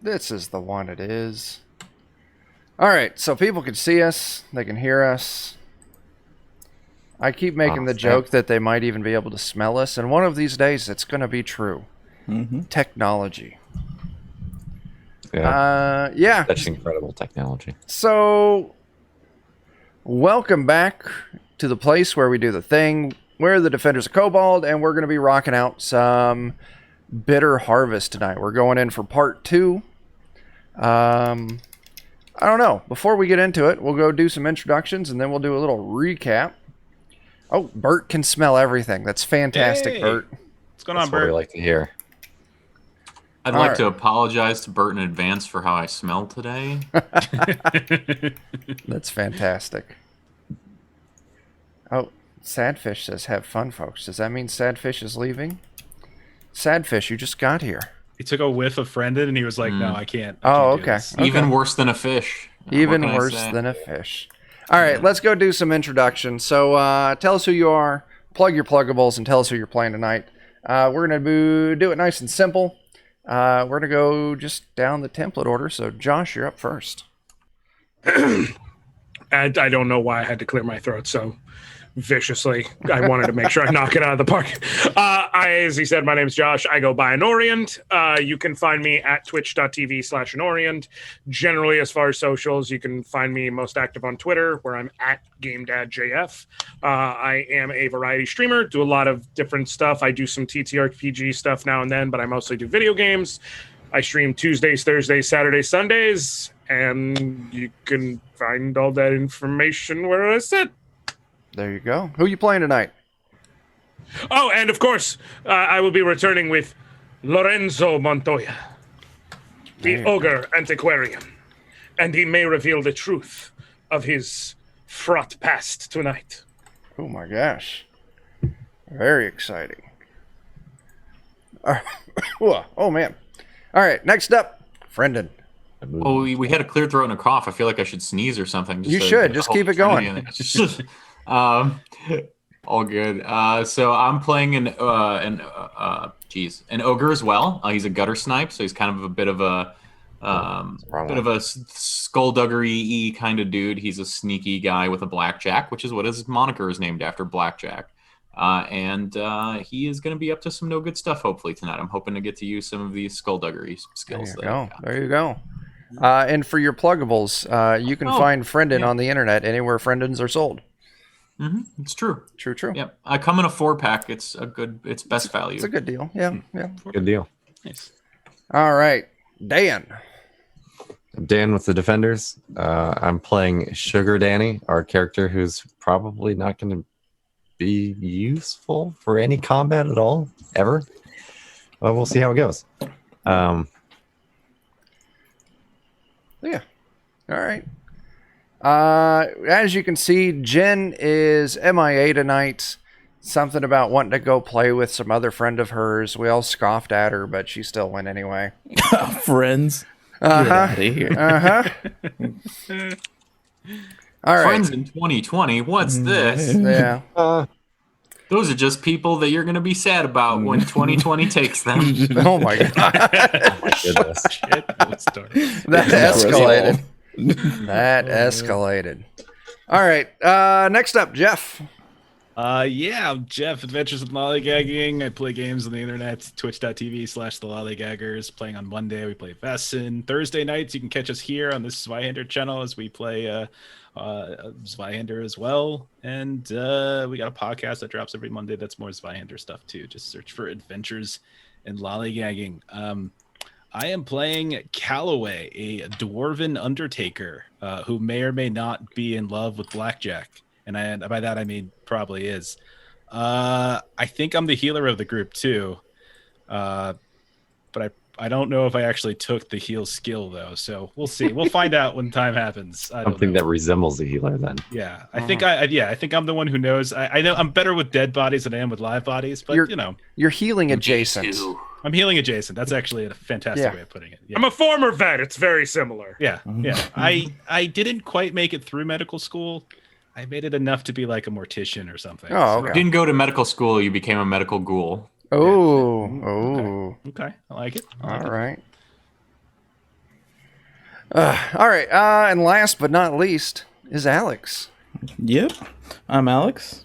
This is the one it is. All right, so people can see us. They can hear us. I keep making the joke that they might even be able to smell us, and one of these days it's going to be true. Technology. Yeah. Such incredible technology. So, welcome back to the place where we do the thing. We're the Defenders of Kobold, and we're going to be rocking out some Bitter Harvest tonight. We're going in for part 2. I don't know. Before we get into it, we'll go do some introductions, and then we'll do a little recap. Oh, Bert can smell everything. That's fantastic, Hey. Bert. What's going on, That's what Bert? we like to hear. I'd like to apologize to Bert in advance for how I smell today. That's fantastic. Oh, Sadfish says, have fun, folks. Does that mean Sadfish is leaving? Sadfish, you just got here. He took a whiff of Friended and he was like, no, I can't. Oh, do okay. this." Even worse than a fish. Even What can I worse say? than a fish. All right, let's go do some introductions. So tell us who you are, plug your pluggables, and tell us who you're playing tonight. We're going to do it nice and simple. We're going to go just down the template order. So, Josh, you're up first. And I don't know why I had to clear my throat so viciously. I wanted to make sure I knock it out of the park. As he said, my name's Josh. I go by Anorient. You can find me at twitch.tv/Anorient. Generally, as far as socials, you can find me most active on Twitter, where I'm at GameDadJF. I am a variety streamer, do a lot of different stuff. I do some TTRPG stuff now and then, but I mostly do video games. I stream Tuesdays, Thursdays, Saturdays, Sundays, and you can find all that information where I said. There you go. Who you playing tonight? Oh, and of course, I will be returning with Lorenzo Montoya, the ogre antiquarian, and he may reveal the truth of his fraught past tonight. Oh my gosh. Very exciting. Oh man. All right, next up, Friendon. Oh, we had a clear throat and a cough. I feel like I should sneeze or something. You should. Just keep it going. All good. So I'm playing an ogre as well. He's a gutter snipe, so he's kind of a bit of a skullduggery kind of dude. He's a sneaky guy with a blackjack, which is what his moniker is named after, Blackjack. And he is going to be up to some no good stuff hopefully tonight. I'm hoping to get to use some of these skullduggery skills. There you go. And for your pluggables, you can find Friendon on the internet anywhere Friendons are sold. Mm-hmm. It's true. True. Yep. I come in a 4-pack. It's best value. It's a good deal. Yeah. Good deal. Nice. All right, Dan. Dan with the Defenders. I'm playing Sugar Danny, our character who's probably not going to be useful for any combat at all, ever. Well, we'll see how it goes. Yeah. All right. As you can see, Jen is MIA tonight. Something about wanting to go play with some other friend of hers. We all scoffed at her, but she still went anyway. Friends. Uh-huh. Get outta here. All right. Friends in 2020. What's this? Yeah. Those are just people that you're going to be sad about when 2020 takes them. Oh my god. Goodness. That escalated. That escalated. All right. Next up, Jeff. Yeah, I'm Jeff, Adventures with Lollygagging. I play games on the internet, twitch.tv/the Lollygaggers. Playing on Monday, we play Vesson. Thursday nights, you can catch us here on this Zweihander channel as we play Zweihander as well. And we got a podcast that drops every Monday that's more Zweihander stuff too. Just search for Adventures in Lollygagging. I am playing Calloway, a dwarven undertaker who may or may not be in love with Blackjack. And by that, I mean probably is. I think I'm the healer of the group too. But I don't know if I actually took the heal skill though. So we'll see. We'll find out when time happens. I don't Something know. that resembles a healer then. Yeah, I think I think I'm the one who knows. I know I'm better with dead bodies than I am with live bodies, but You're healing adjacent. I'm healing adjacent. That's actually a fantastic way of putting it. Yeah. I'm a former vet. It's very similar. Yeah. I didn't quite make it through medical school. I made it enough to be like a mortician or something. Oh, okay. You didn't go to medical school. You became a medical ghoul. Oh. Okay. I like it. All right. All right. And last but not least is Alex. Yep, I'm Alex.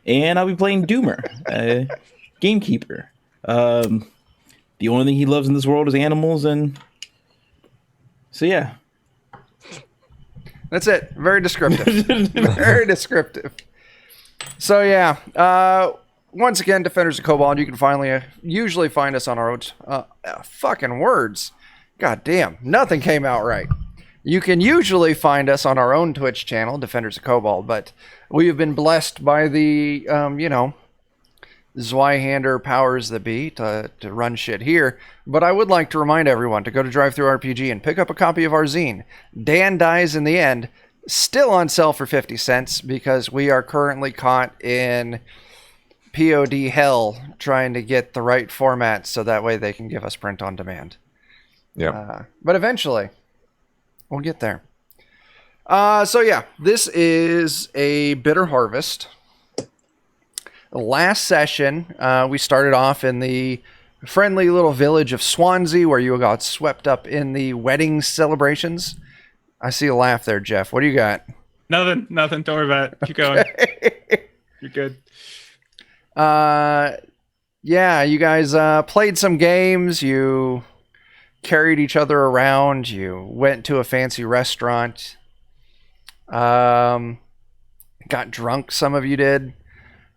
And I'll be playing Doomer, gamekeeper. The only thing he loves in this world is animals, and so yeah. That's it. Very descriptive. Very descriptive. So yeah. Once again, Defenders of Kobold, you can usually find us on our own fucking words. God damn, nothing came out right. You can usually find us on our own Twitch channel, Defenders of Kobold, but we have been blessed by the, Zweihander powers that be to run shit here. But I would like to remind everyone to go to DriveThruRPG and pick up a copy of our zine. Dan Dies in the End, still on sale for 50 cents because we are currently caught in POD hell trying to get the right format so that way they can give us print on demand. Yeah. But eventually, we'll get there. So yeah, this is a bitter harvest. Last session, we started off in the friendly little village of Swansea where you got swept up in the wedding celebrations. I see a laugh there, Jeff. What do you got? Nothing. Don't worry about it. Keep going. You're good. Yeah, you guys played some games. You carried each other around. You went to a fancy restaurant. Got drunk, some of you did.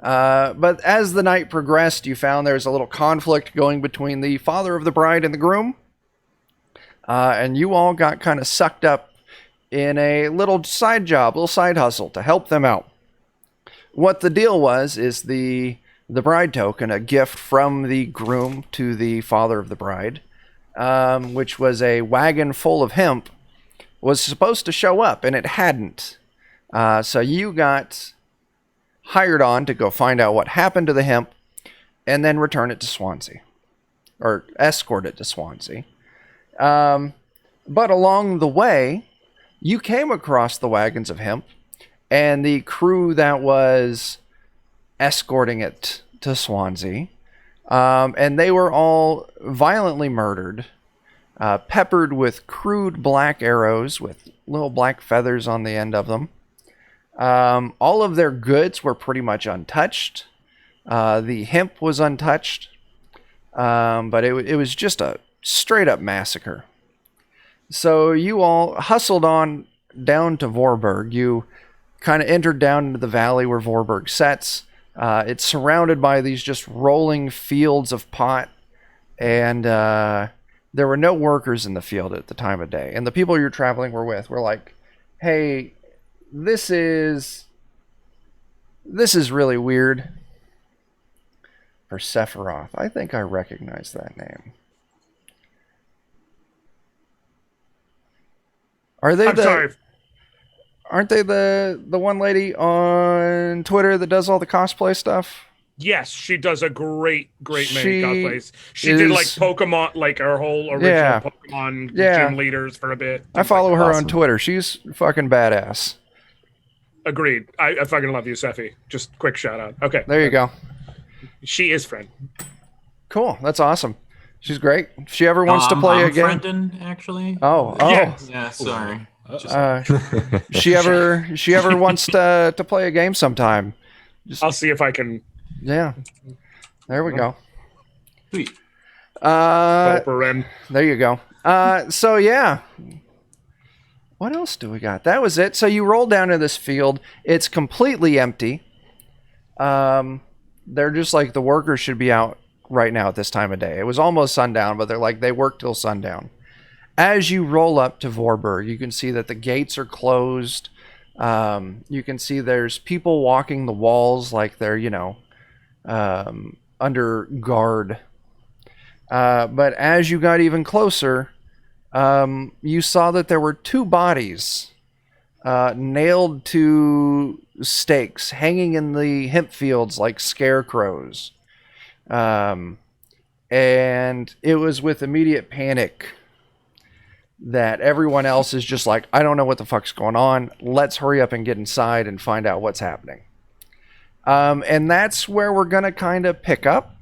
But as the night progressed, you found there's a little conflict going between the father of the bride and the groom. And you all got kind of sucked up in a little side job, little side hustle to help them out. What the deal was is the bride token, a gift from the groom to the father of the bride, which was a wagon full of hemp, was supposed to show up, and it hadn't. So you got hired on to go find out what happened to the hemp and then return it to Swansea. Or escort it to Swansea. But along the way, you came across the wagons of hemp and the crew that was escorting it to Swansea. And they were all violently murdered, peppered with crude black arrows with little black feathers on the end of them. All of their goods were pretty much untouched. The hemp was untouched. But it was just a straight up massacre. So you all hustled on down to Vorburg. You kind of entered down into the valley where Vorburg sets. It's surrounded by these just rolling fields of pot. And there were no workers in the field at the time of day. And the people you're traveling with were like, hey, this is really weird. Persephonoth. I think I recognize that name. Are they sorry. Aren't they the one lady on Twitter that does all the cosplay stuff? Yes, she does a great many She cosplays. She did like Pokemon, like her whole original Pokemon gym leaders for a bit. I follow her on Twitter. She's fucking badass. Agreed. I fucking love you, Sephi. Just quick shout out. Okay. There you go. She is friend. Cool. That's awesome. She's great. If she ever wants to play a game. Friendin, actually. Oh. Yeah, sorry. She ever wants to play a game sometime. I'll see if I can. Yeah. There we go. Sweet. There you go. So yeah. What else do we got? That was it. So you roll down to this field. It's completely empty. They're just like the workers should be out right now at this time of day. It was almost sundown, but they're like they work till sundown. As you roll up to Vorburg, you can see that the gates are closed. You can see there's people walking the walls like they're, under guard. But as you got even closer, you saw that there were two bodies nailed to stakes hanging in the hemp fields like scarecrows. And it was with immediate panic that everyone else is just like, I don't know what the fuck's going on. Let's hurry up and get inside and find out what's happening. And that's where we're going to kind of pick up.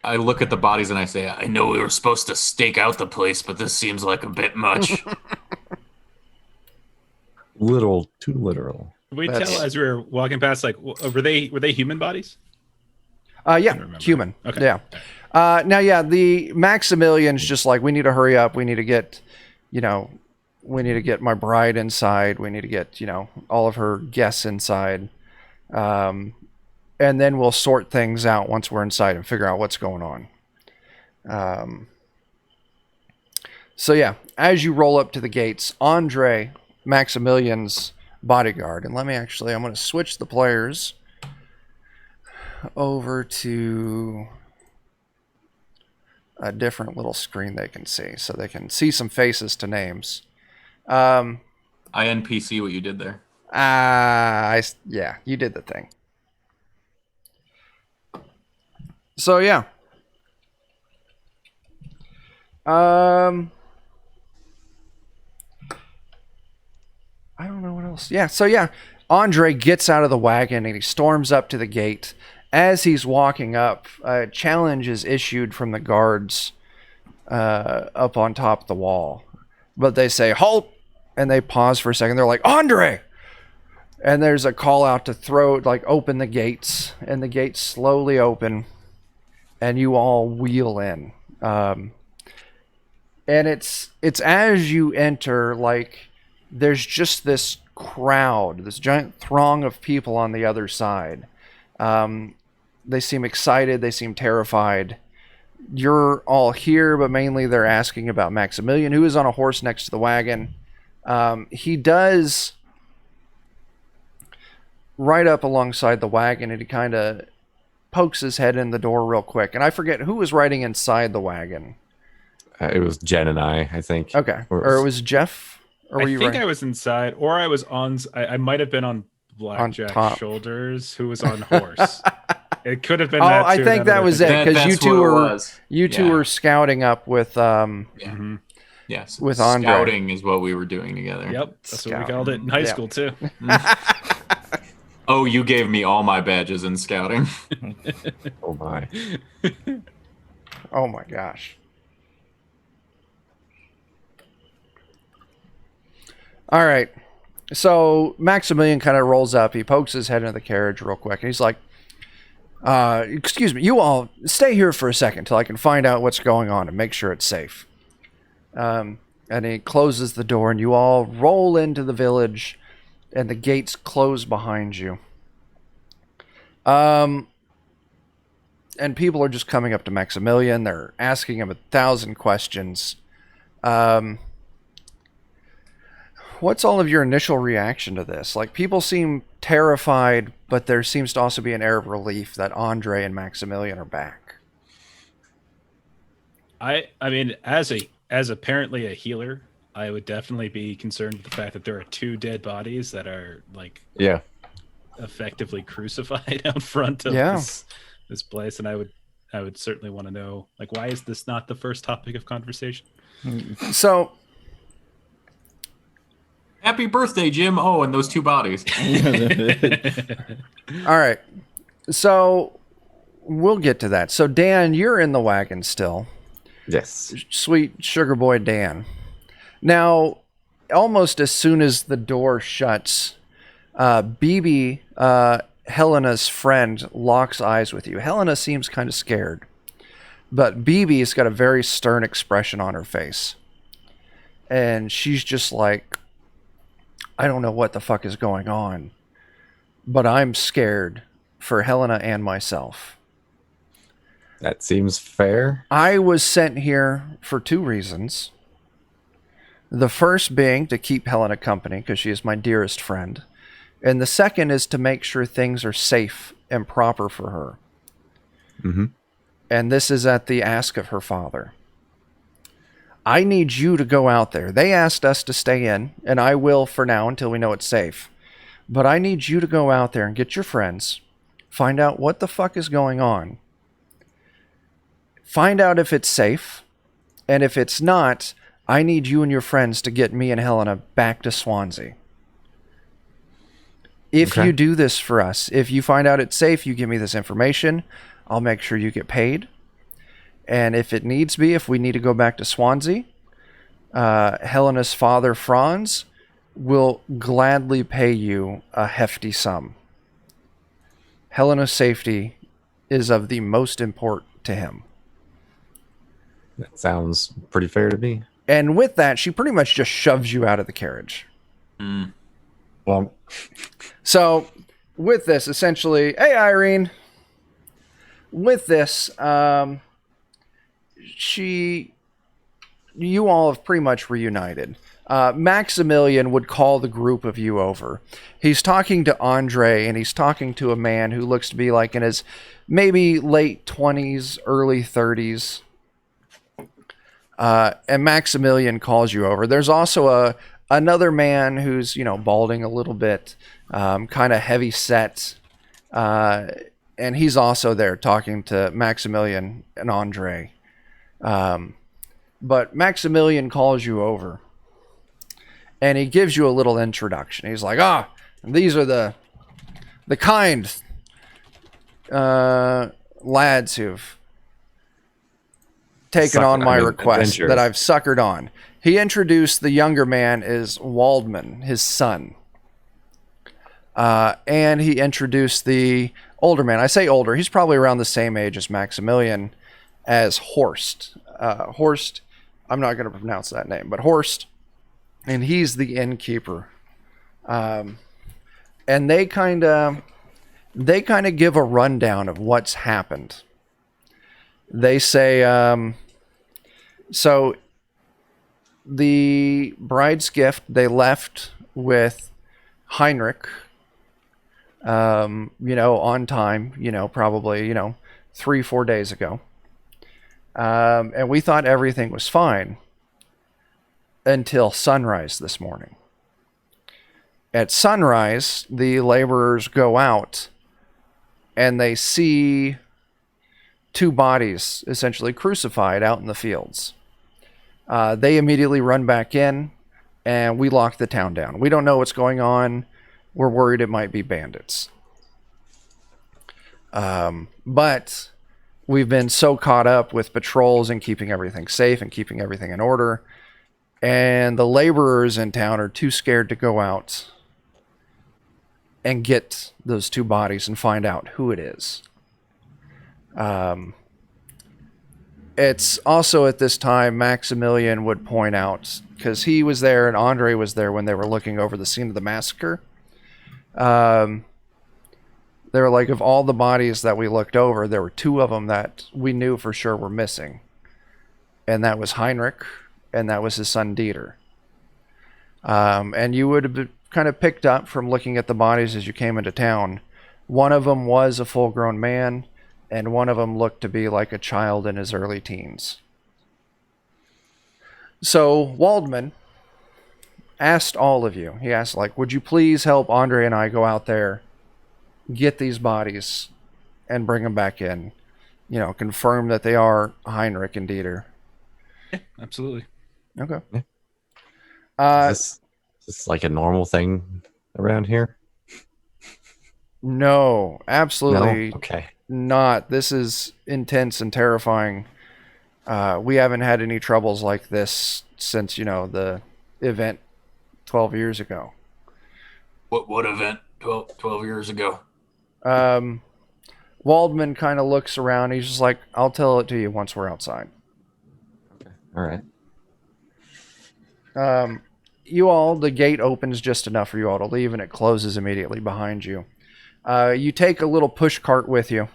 I look at the bodies and I say, I know we were supposed to stake out the place, but this seems like a bit much. Little too literal. Did we That's- tell as we were walking past, like, were they human bodies? Yeah, remember. human. Okay. Yeah. Now, yeah, the Maximilian's just like, we need to hurry up. We need to get, we need to get my bride inside. We need to get, all of her guests inside. And then we'll sort things out once we're inside and figure out what's going on. So yeah, as you roll up to the gates, Andre, Maximilian's bodyguard, and I'm going to switch the players over to a different little screen they can see, so they can see some faces to names. I NPC what you did there. Yeah, you did the thing. So yeah. I don't know what else. Yeah, so yeah, Andre gets out of the wagon and he storms up to the gate. As he's walking up, a challenge is issued from the guards up on top of the wall. But they say, halt! And they pause for a second. They're like, Andre! And there's a call out to open the gates. And the gates slowly open. And you all wheel in. And it's as you enter, like, there's just this crowd, this giant throng of people on the other side. They seem excited. They seem terrified. You're all here, but mainly they're asking about Maximilian, who is on a horse next to the wagon. He does right up alongside the wagon, and he kind of pokes his head in the door real quick. And I forget who was riding inside the wagon. It was Jen and I think. Okay. Or it was Jeff? Or were I you think right? I was inside, or I was on. I might have been on Blackjack's top. shoulders, who was on horse. It could have been. Oh, that I too, think now that I was think- it, because you That's two what it were was. you two Yeah. were scouting up with Mhm. Yes. with Andre. Scouting is what we were doing together. Yep, that's what we Scout. called it in high Yeah. school too. Oh, you gave me all my badges in scouting. Oh my. Oh my gosh. All right. So Maximilian kind of rolls up. He pokes his head into the carriage real quick. And he's like, excuse me, you all stay here for a second till I can find out what's going on and make sure it's safe. And he closes the door and you all roll into the village and the gates close behind you. And people are just coming up to Maximilian. They're asking him 1,000 questions. What's all of your initial reaction to this? Like, people seem terrified, but there seems to also be an air of relief that Andre and Maximilian are back. I mean, as apparently a healer, I would definitely be concerned with the fact that there are 2 dead bodies that are like Yeah. effectively crucified out front of Yeah. this place, and I would certainly want to know, like, why is this not the first topic of conversation? So, Happy birthday, Jim. Oh, and those 2 bodies. all right. So, we'll get to that. So, Dan, you're in the wagon still. Yes. Sweet sugar boy Dan. Now, almost as soon as the door shuts, BB, Helena's friend, locks eyes with you. Helena seems kind of scared, but BB's got a very stern expression on her face. And she's just like, I don't know what the fuck is going on, but I'm scared for Helena and myself. That seems fair. I was sent here for 2 reasons. The first being to keep Helena company, because she is my dearest friend. And the second is to make sure things are safe and proper for her. Mm-hmm. And this is at the ask of her father. I need you to go out there. They asked us to stay in, and I will for now until we know it's safe. But I need you to go out there and get your friends, find out what the fuck is going on, find out if it's safe, and if it's not, I need you and your friends to get me and Helena back to Swansea. If Okay. you do this for us, if you find out it's safe, you give me this information, I'll make sure you get paid. And if it needs be, if we need to go back to Swansea, Helena's father, Franz, will gladly pay you a hefty sum. Helena's safety is of the most import to him. That sounds pretty fair to me. And with that, she pretty much just shoves you out of the carriage. Well, So, with this, essentially, hey, Irene. With this, you all have pretty much reunited. Maximilian would call the group of you over. He's talking to Andre, and he's talking to a man who looks to be like in his maybe late 20s, early 30s. And Maximilian calls you over. There's also another man who's, balding a little bit, kind of heavy set. And he's also there talking to Maximilian and Andre. But Maximilian calls you over. And he gives you a little introduction. He's like, these are the kind lads who've taken on my request that I've suckered on. He introduced the younger man as Waldman, his son. And he introduced the older man. I say older. He's probably around the same age as Maximilian, as Horst. Horst, I'm not going to pronounce that name, but Horst. And he's the innkeeper. And they kind of give a rundown of what's happened. They say, so the bride's gift, they left with Heinrich, on time, probably, 3-4 days ago. And we thought everything was fine until sunrise this morning. At sunrise, the laborers go out and they see 2 bodies essentially crucified out in the fields. They immediately run back in and we lock the town down. We don't know what's going on. We're worried it might be bandits. But we've been so caught up with patrols and keeping everything safe and keeping everything in order. And the laborers in town are too scared to go out and get those 2 bodies and find out who it is. It's also at this time Maximilian would point out, because he was there and Andre was there when they were looking over the scene of the massacre. They were like, of all the bodies that we looked over, there were 2 of them that we knew for sure were missing. And that was Heinrich, and that was his son Dieter. And you would have kind of picked up from looking at the bodies as you came into town. One of them was a full-grown man, and one of them looked to be like a child in his early teens. So Waldman asked all of you, he asked, would you please help Andre and I go out there, get these bodies, and bring them back in? Confirm that they are Heinrich and Dieter. Yeah, absolutely. Okay. Yeah. Is this like a normal thing around here? No, absolutely No? Okay. not. This is intense and terrifying. We haven't had any troubles like this since, the event 12 years ago. What event 12 years ago? Waldman kind of looks around. He's just like, I'll tell it to you once we're outside. Okay. All right. The gate opens just enough for you all to leave, and it closes immediately behind you. You take a little push cart with you.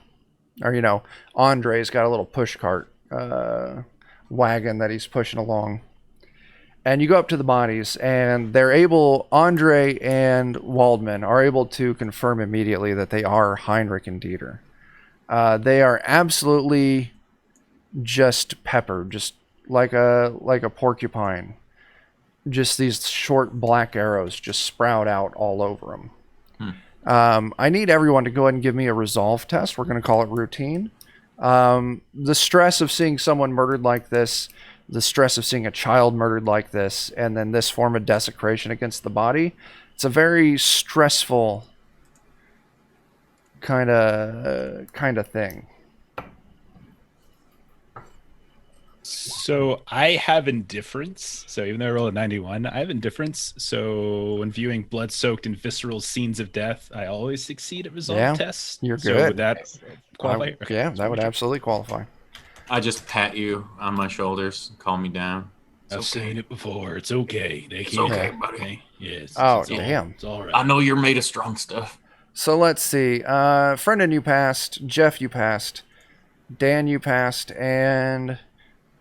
Or, Andre's got a little push cart wagon that he's pushing along. And you go up to the bodies, and Andre and Waldman are able to confirm immediately that they are Heinrich and Dieter. They are absolutely just peppered, just like a porcupine. Just these short black arrows just sprout out all over them. I need everyone to go ahead and give me a resolve test. We're going to call it routine. The stress of seeing someone murdered like this, the stress of seeing a child murdered like this, and then this form of desecration against the body, it's a very stressful kind of thing. So I have indifference. So even though I rolled a 91, I have indifference. So when viewing blood-soaked and visceral scenes of death, I always succeed at resolve Yeah, tests. you're So good. would that qualify? Okay, Yeah, just that would making sure. absolutely qualify. I just pat you on my shoulders, calm me down. It's I've okay. seen it before. It's okay. They It's can't. okay, buddy. Okay. Yes. Oh, it's all- damn. It's all right. I know you're made of strong stuff. So let's see. Brendan, you passed. Jeff, you passed. Dan, you passed. And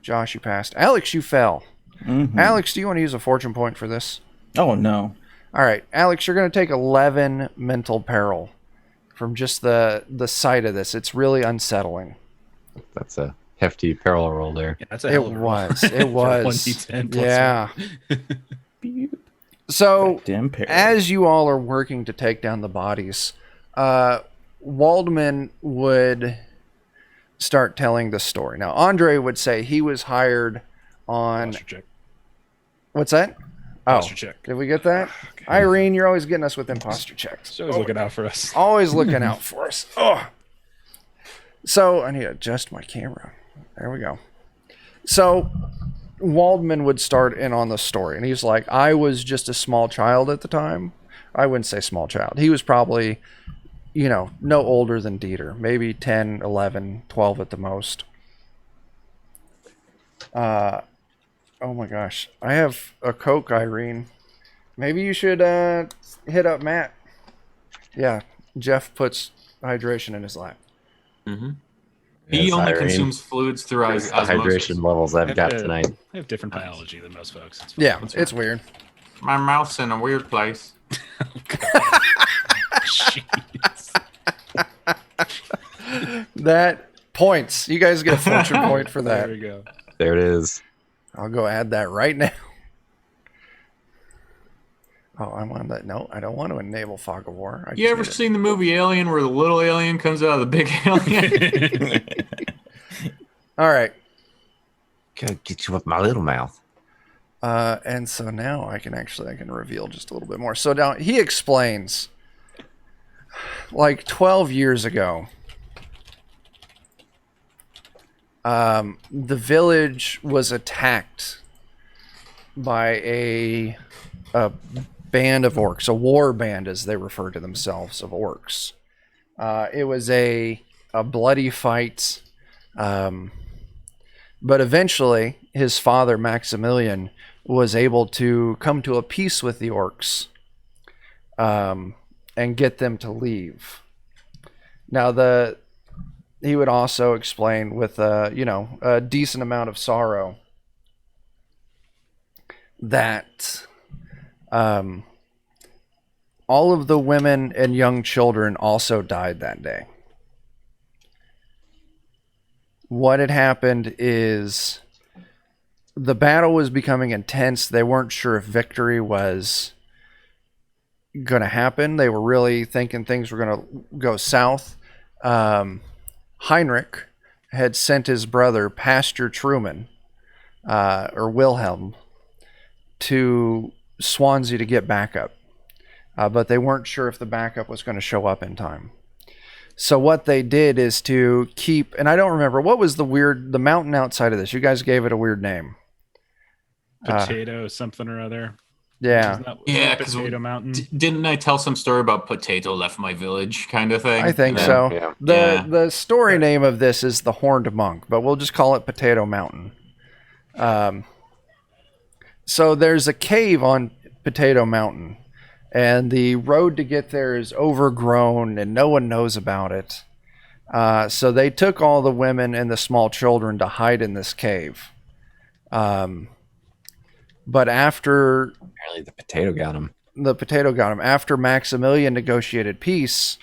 Josh, you passed. Alex, you fell. Mhm. Alex, do you want to use a fortune point for this? Oh no. All right, Alex, you're going to take 11 mental peril from just the sight of this. It's really unsettling. That's a hefty parallel roll there. Yeah, that's a It hell of a roll. was. It For was. 1d10 plus Yeah. Beep. So, Damn pair. as you all are working to take down the bodies, Waldman would start telling the story. Now, Andre would say he was hired on. Posture check. What's that? Oh, Posture check. did we get that? Irene, you're always getting us with imposter checks. So always looking out for us. Always looking out for us. Oh. So I need to adjust my camera. There we go. So Waldman would start in on the story, and he's like, I was just a small child at the time. I wouldn't say small child. He was probably, no older than Dieter, maybe 10, 11, 12 at the most. Oh my gosh. I have a Coke, Irene. Maybe you should hit up Matt. Yeah, Jeff puts hydration in his lap. Mm-hmm. He Yes, only Irene. consumes fluids through That's the osmosis. hydration levels I've got tonight. I have different biology than most folks. It's fine. Yeah, it's weird. My mouth's in a weird place. Jeez. That points. You guys get a fortune point for There that. we go. There it is. I'll go add that right now. Oh, I want that. No, I don't want to enable fog of war. I You just ever need it. seen the movie Alien where the little alien comes out of the big alien? All right. Gotta get you with my little mouth. And so now I can reveal just a little bit more. So now he explains, like 12 years ago, the village was attacked by a band of orcs, a war band as they refer to themselves, of orcs. It was a bloody fight, but eventually his father Maximilian was able to come to a peace with the orcs and get them to leave. Now he would also explain with a decent amount of sorrow that all of the women and young children also died that day. What had happened is the battle was becoming intense. They weren't sure if victory was going to happen. They were really thinking things were going to go south. Heinrich had sent his brother, Pastor Truman, or Wilhelm, to Swansea to get backup. But they weren't sure if the backup was going to show up in time. So what they did is to keep, and I don't remember, what was the mountain outside of this? You guys gave it a weird name. Potato something or other. Yeah. Isn't that Yeah, 'cause Potato Mountain. Didn't I tell some story about potato left my village kind of thing? I think Yeah. so. yeah. Yeah. The story name of this is the Horned Monk, but we'll just call it Potato Mountain. So there's a cave on Potato Mountain, and the road to get there is overgrown, and no one knows about it. So they took all the women and the small children to hide in this cave. But after Apparently the potato got him. after Maximilian negotiated peace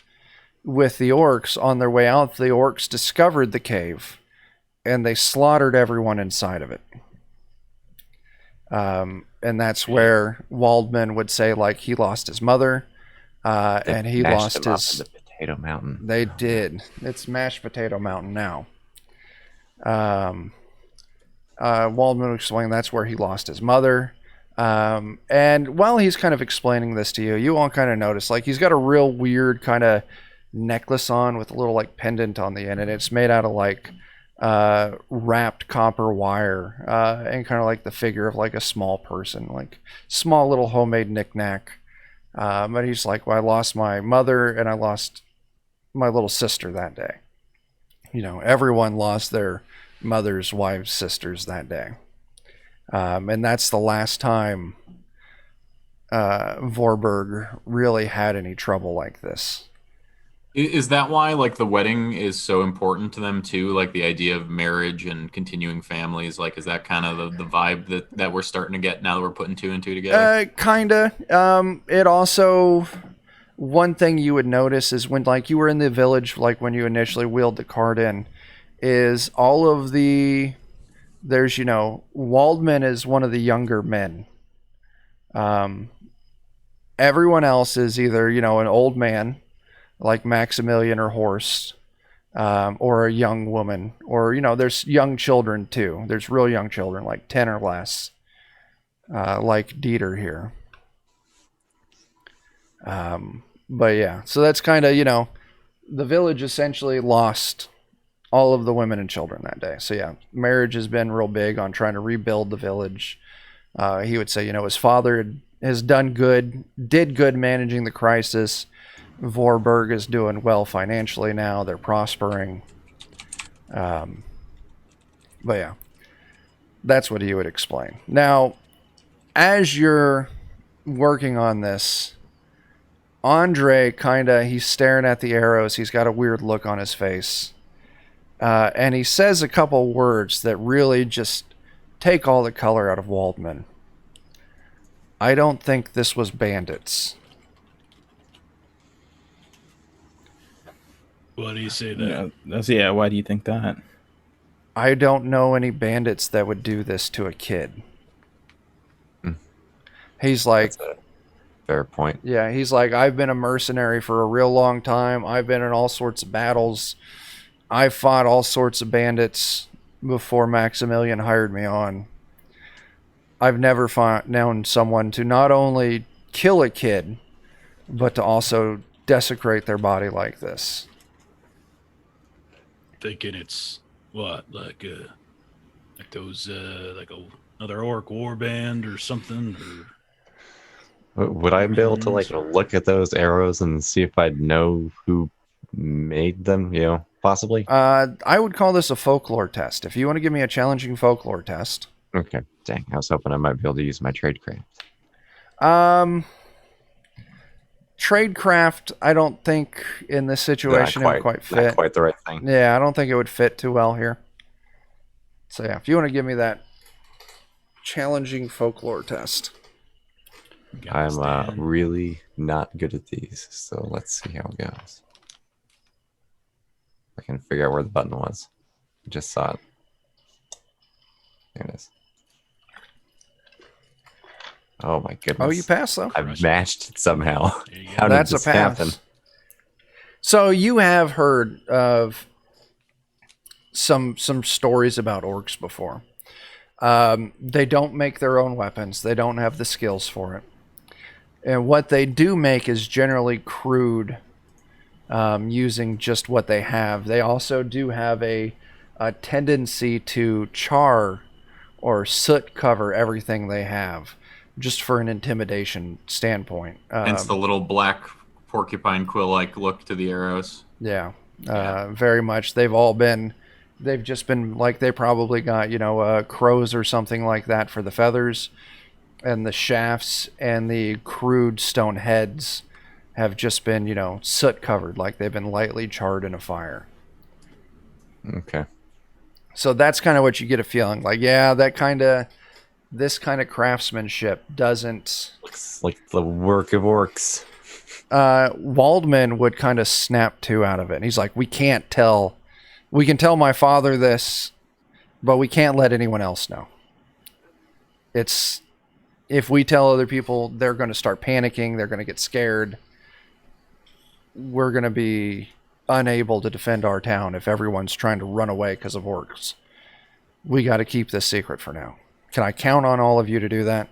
with the orcs on their way out, the orcs discovered the cave and they slaughtered everyone inside of it. And that's where Waldman would say, like, he lost his mother, and he Mashed lost him up his. in the potato mountain. They did. It's mashed potato mountain now. Waldman would explain that's where he lost his mother. And while he's kind of explaining this to you, you all kind of notice, like, he's got a real weird kind of necklace on with a little, like, pendant on the end, and it's made out of, like, wrapped copper wire, and kind of like the figure of like a small person, like small little homemade knickknack. But he's like, well, I lost my mother and I lost my little sister that day. Everyone lost their mothers, wives, sisters that day. And that's the last time Vorberg really had any trouble like this. Is that why like the wedding is so important to them too? Like the idea of marriage and continuing families. Like is that kind of the vibe that we're starting to get now that we're putting two and two together? Kinda. It also, one thing you would notice is when like you were in the village, like when you initially wheeled the cart in, is all of there's Waldman is one of the younger men. Everyone else is either an old man like Maximilian or Horst, or a young woman, or there's young children too. There's real young children, like 10 or less, like Dieter here. But yeah, so that's kind of the village essentially lost all of the women and children that day. So yeah, marriage has been real big on trying to rebuild the village. He would say his father did good managing the crisis. Vorberg is doing well financially now. They're prospering. But yeah, that's what he would explain. Now, as you're working on this, Andre he's staring at the arrows. He's got a weird look on his face. And he says a couple words that really just take all the color out of Waldman. I don't think this was bandits. Why do you say that? Yeah, why do you think that? I don't know any bandits that would do this to a kid. He's like, That's a fair point. yeah, he's like, I've been a mercenary for a real long time. I've been in all sorts of battles. I fought all sorts of bandits before Maximilian hired me on. I've never known someone to not only kill a kid, but to also desecrate their body like this. Thinking it's what, like those like another orc war band or something, or Would I be able to like look at those arrows and see if I'd know who made them? Possibly. I would call this a folklore test. If you want to give me a challenging folklore test. Okay. Dang, I was hoping I might be able to use my tradecraft. Tradecraft, I don't think in this situation it would quite fit. Not quite the right thing. Yeah, I don't think it would fit too well here. So yeah, if you want to give me that challenging folklore test. I'm really not good at these, so let's see how it goes. I can figure out where the button was. I just saw it. There it is. Oh my goodness. Oh, you passed though. I've matched it somehow. How That's did this a pass. happen? So you have heard of some stories about orcs before. They don't make their own weapons. They don't have the skills for it. And what they do make is generally crude, using just what they have. They also do have a tendency to char or soot cover everything they have, just for an intimidation standpoint. Hence the little black porcupine quill-like look to the arrows. Yeah, very much. They've just been like, they probably got, crows or something like that for the feathers, and the shafts and the crude stone heads have just been, soot covered, like they've been lightly charred in a fire. Okay. So that's kind of what you get a feeling like, yeah, this kind of craftsmanship doesn't. Looks like the work of orcs. Waldman would kind of snap out of it. And he's like, we can tell my father this, but we can't let anyone else know. If we tell other people, they're going to start panicking. They're going to get scared. We're going to be unable to defend our town if everyone's trying to run away because of orcs. We got to keep this secret for now. Can I count on all of you to do that?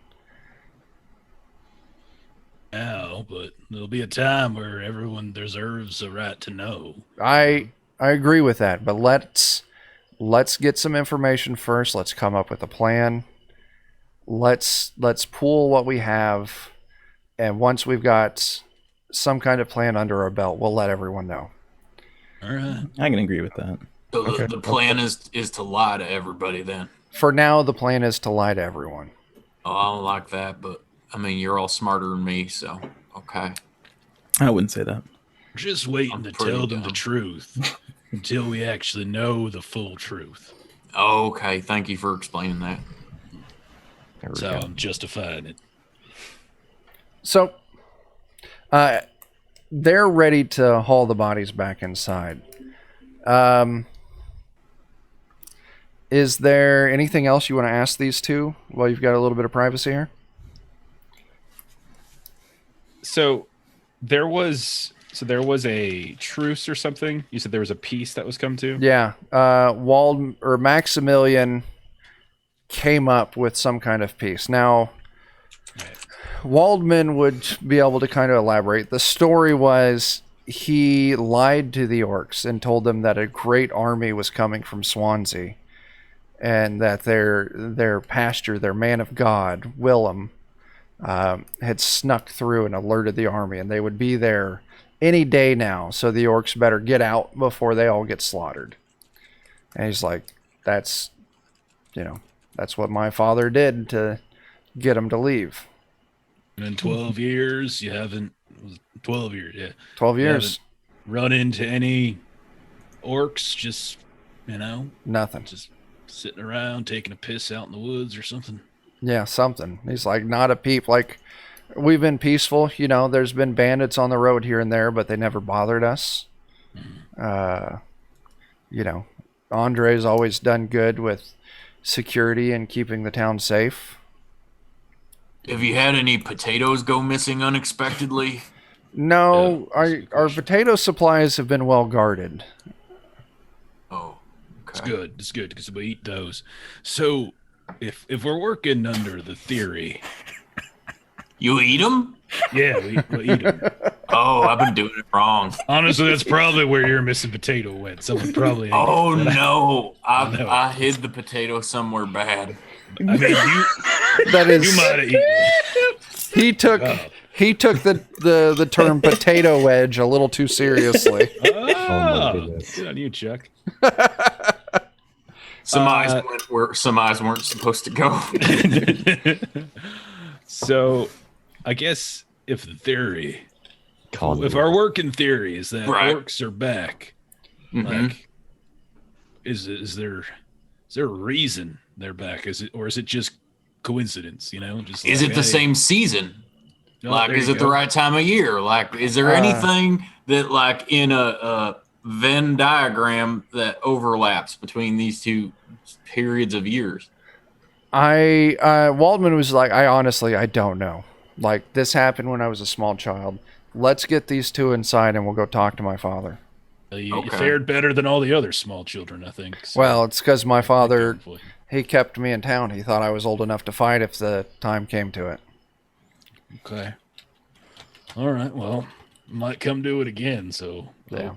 now, but there'll be a time where everyone deserves a right to know. I agree with that, but let's let's get some information first. Let's come up with a plan. Let's pool what we have, and once we've got some kind of plan under our belt, we'll let everyone know. All right. I can agree with that. So the plan is to lie to everybody then. For now, the plan is to lie to everyone. Oh, I don't like that, but I mean, you're all smarter than me, so okay. I wouldn't say that. Just waiting I'm to pretty tell them the dumb. truth until we actually know the full truth. Okay, thank you for explaining that. There we That's how go. I'm justifying it. So, they're ready to haul the bodies back inside. Is there anything else you want to ask these two while you've got a little bit of privacy here? So there was a truce or something. You said there was a peace that was come to. Yeah, Maximilian came up with some kind of peace. Now, Waldman would be able to kind of elaborate. The story was he lied to the orcs and told them that a great army was coming from Swansea, and that their pastor, their man of God, Willem, had snuck through and alerted the army, and they would be there any day now, so the orcs better get out before they all get slaughtered. And he's like, that's what my father did to get them to leave. And in 12 years, you haven't. 12 years, yeah. 12 You years, haven't run into any orcs, just, nothing. just sitting around taking a piss out in the woods or something. Yeah, something. He's like, not a peep. Like, we've been peaceful. There's been bandits on the road here and there, but they never bothered us. Andre's always done good with security and keeping the town safe. Have you had any potatoes go missing unexpectedly? No, Yeah, that's a good our question. potato supplies have been well guarded. Oh, It's okay. good. It's good because we eat those. So if we're working under the theory, You eat them? yeah, we'll eat them. Oh, I've been doing it wrong. Honestly, that's probably where your missing potato went. Someone probably ate Oh it. no, know. I hid the potato somewhere bad. I mean, That you is, might have eaten it. he took the term potato wedge a little too seriously. Oh, goodness. good on you, Chuck. Some eyes went where some eyes weren't supposed to go. So, I guess if the theory, Called if our working theory is that Right. orcs are back, Mhm. like, is there a reason they're back? Is it just coincidence? Just Is like, it the hey, same season? oh, Like, there is you it the go. right time of year? Like, is there anything that, like, in a Venn diagram that overlaps between these two periods of years? Waldman was like, I don't know. Like, this happened when I was a small child. Let's get these two inside and we'll go talk to my father. You Okay. fared better than all the other small children, I think. So, Well, it's because my father, thankfully. he kept me in town. He thought I was old enough to fight if the time came to it. Okay. All right. Well, might come do it again. So Yeah.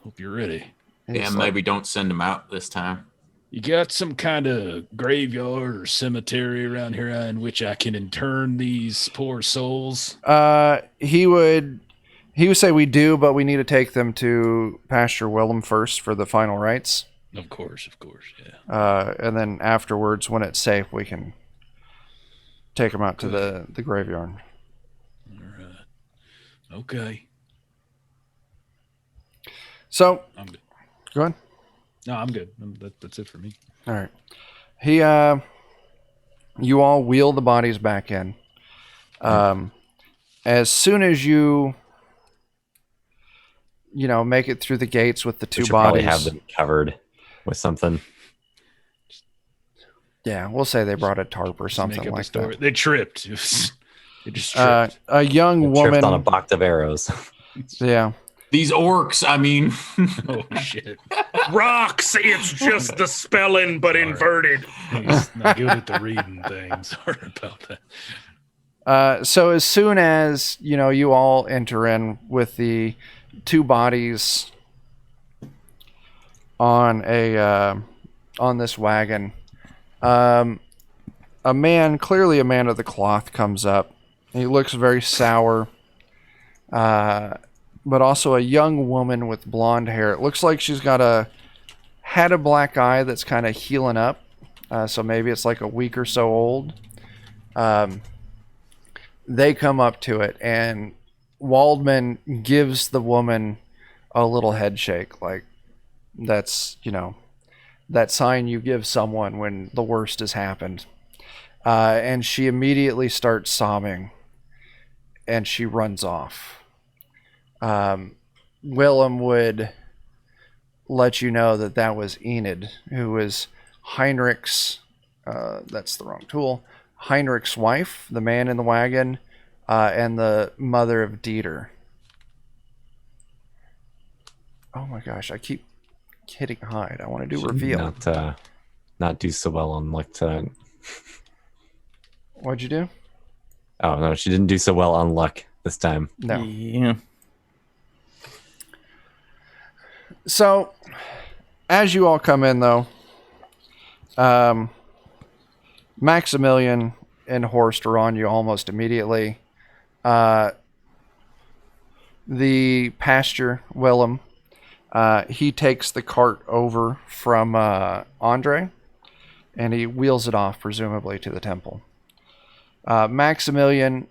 hope you're ready. And Yeah, he's like, maybe don't send them out this time. You got some kind of graveyard or cemetery around here in which I can intern these poor souls? he would say we do, but we need to take them to Pastor Willem first for the final rites. Of course, yeah. And then afterwards, when it's safe, we can take them out to the graveyard. All right. Okay. So, I'm good. go ahead. No, I'm good. That's it for me. All right. You all wheel the bodies back in. As soon as you make it through the gates with the We two should probably bodies. have them covered with something. Yeah, we'll say they brought a tarp or Just something make up a like story. that. They tripped. They just tripped. A young Tripped woman. on a box of arrows. Yeah. These orcs, I mean, Oh shit! Rocks. It's just the spelling, but inverted. He's not good at the reading thing. Sorry about that. So as soon as you all enter in with the two bodies on a on this wagon, a man, clearly a man of the cloth, comes up. He looks very sour, but also a young woman with blonde hair. It looks like she's had a black eye that's kind of healing up, so maybe it's like a week or so old. They come up to it, and Waldman gives the woman a little head shake, like that's, that sign you give someone when the worst has happened. And she immediately starts sobbing, and she runs off. Willem would let you know that was Enid, who was Heinrich's, that's the wrong tool, Heinrich's wife, the man in the wagon, and the mother of Dieter. Oh my gosh, I keep hitting hide. I want to do reveal. Not do so well on luck tonight. What'd you do? Oh no, she didn't do so well on luck this time. No. Yeah. So, as you all come in, though, Maximilian and Horst are on you almost immediately. The pasture, Willem, he takes the cart over from Andre, and he wheels it off, presumably, to the temple. Maximilian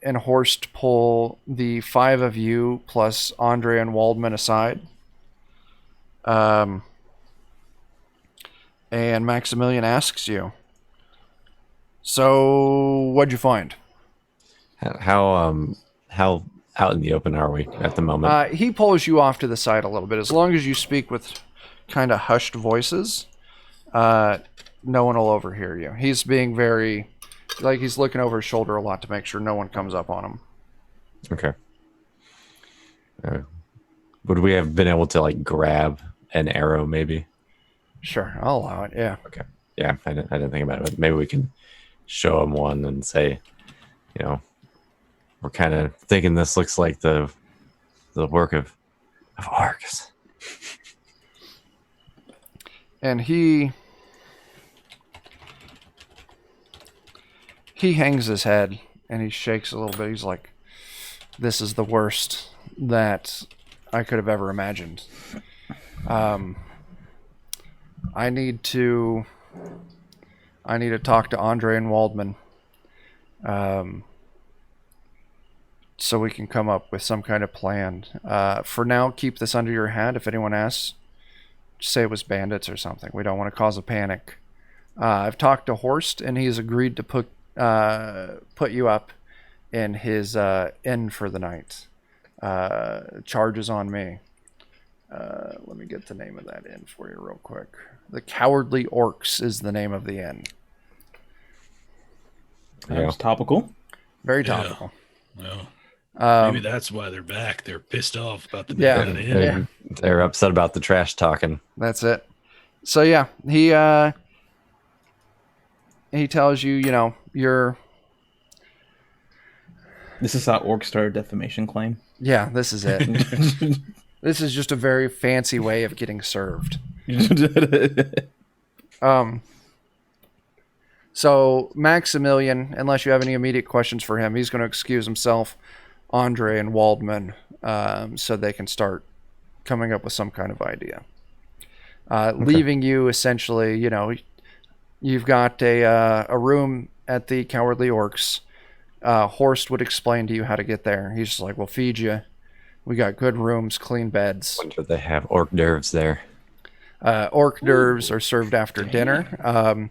and Horst pull the 5 of you plus Andre and Waldman aside. And Maximilian asks you, so what'd you find? How out in the open are we at the moment? He pulls you off to the side a little bit. As long as you speak with kind of hushed voices, no one will overhear you. He's being very, he's looking over his shoulder a lot to make sure no one comes up on him. Okay. Would we have been able to grab an arrow maybe? Sure, I'll allow it. Yeah. Okay. Yeah, I didn't think about it, but maybe we can show him one and say, we're kind of thinking this looks like the work of Argus. And he hangs his head and he shakes a little bit. He's like, this is the worst that I could have ever imagined. I need to talk to Andre and Waldman, so we can come up with some kind of plan. For now, keep this under your hat. If anyone asks, just say it was bandits or something. We don't want to cause a panic. I've talked to Horst, and he's agreed to put you up in his inn for the night. Charges on me. Let me get the name of that inn for you real quick. The Cowardly Orcs is the name of the inn. That's topical. Very topical. Well, maybe that's why they're back. They're pissed off about the Yeah. of the inn. They're upset about the trash talking. That's it. So yeah, he tells you, you're. This is how orcs start a defamation claim. Yeah, this is it. This is just a very fancy way of getting served. So Maximilian, unless you have any immediate questions for him, he's going to excuse himself, Andre and Waldman, so they can start coming up with some kind of idea. Leaving you essentially, you've got a room at the Cowardly Orcs. Horst would explain to you how to get there. He's just like, we'll feed you. We got good rooms, clean beds. Wonder if they have hors d'oeuvres there. Hors d'oeuvres are served after dinner,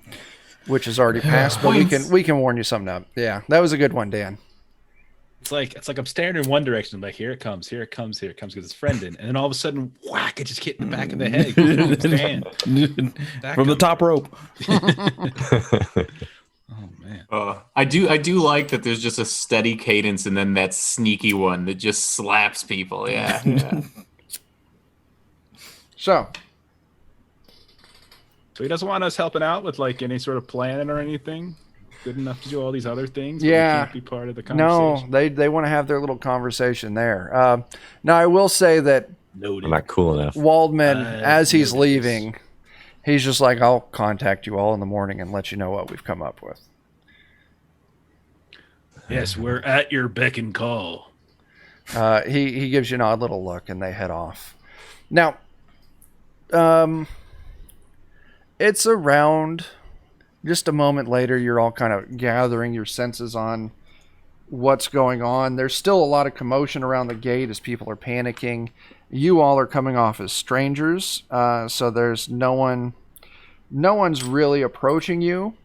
which is already passed, but we can warn you something up. Yeah, that was a good one, Dan. It's like I'm staring in one direction, like here it comes, because his friend in, and then all of a sudden, whack! It just hit in the back of the head. From the top rope. Oh man. I do like that there's just a steady cadence and then that sneaky one that just slaps people. Yeah. So he doesn't want us helping out with any sort of plan or anything. Good enough to do all these other things. But yeah, we can't be part of the conversation. No, they want to have their little conversation there. Now I will say that Noted. I'm not cool enough. Waldman, as he's leaving, He's just like, I'll contact you all in the morning and let you know what we've come up with. Yes, we're at your beck and call. He gives you an odd little look, and they head off. Now, it's around just a moment later. You're all kind of gathering your senses on what's going on. There's still a lot of commotion around the gate as people are panicking. You all are coming off as strangers, so there's no one's really approaching you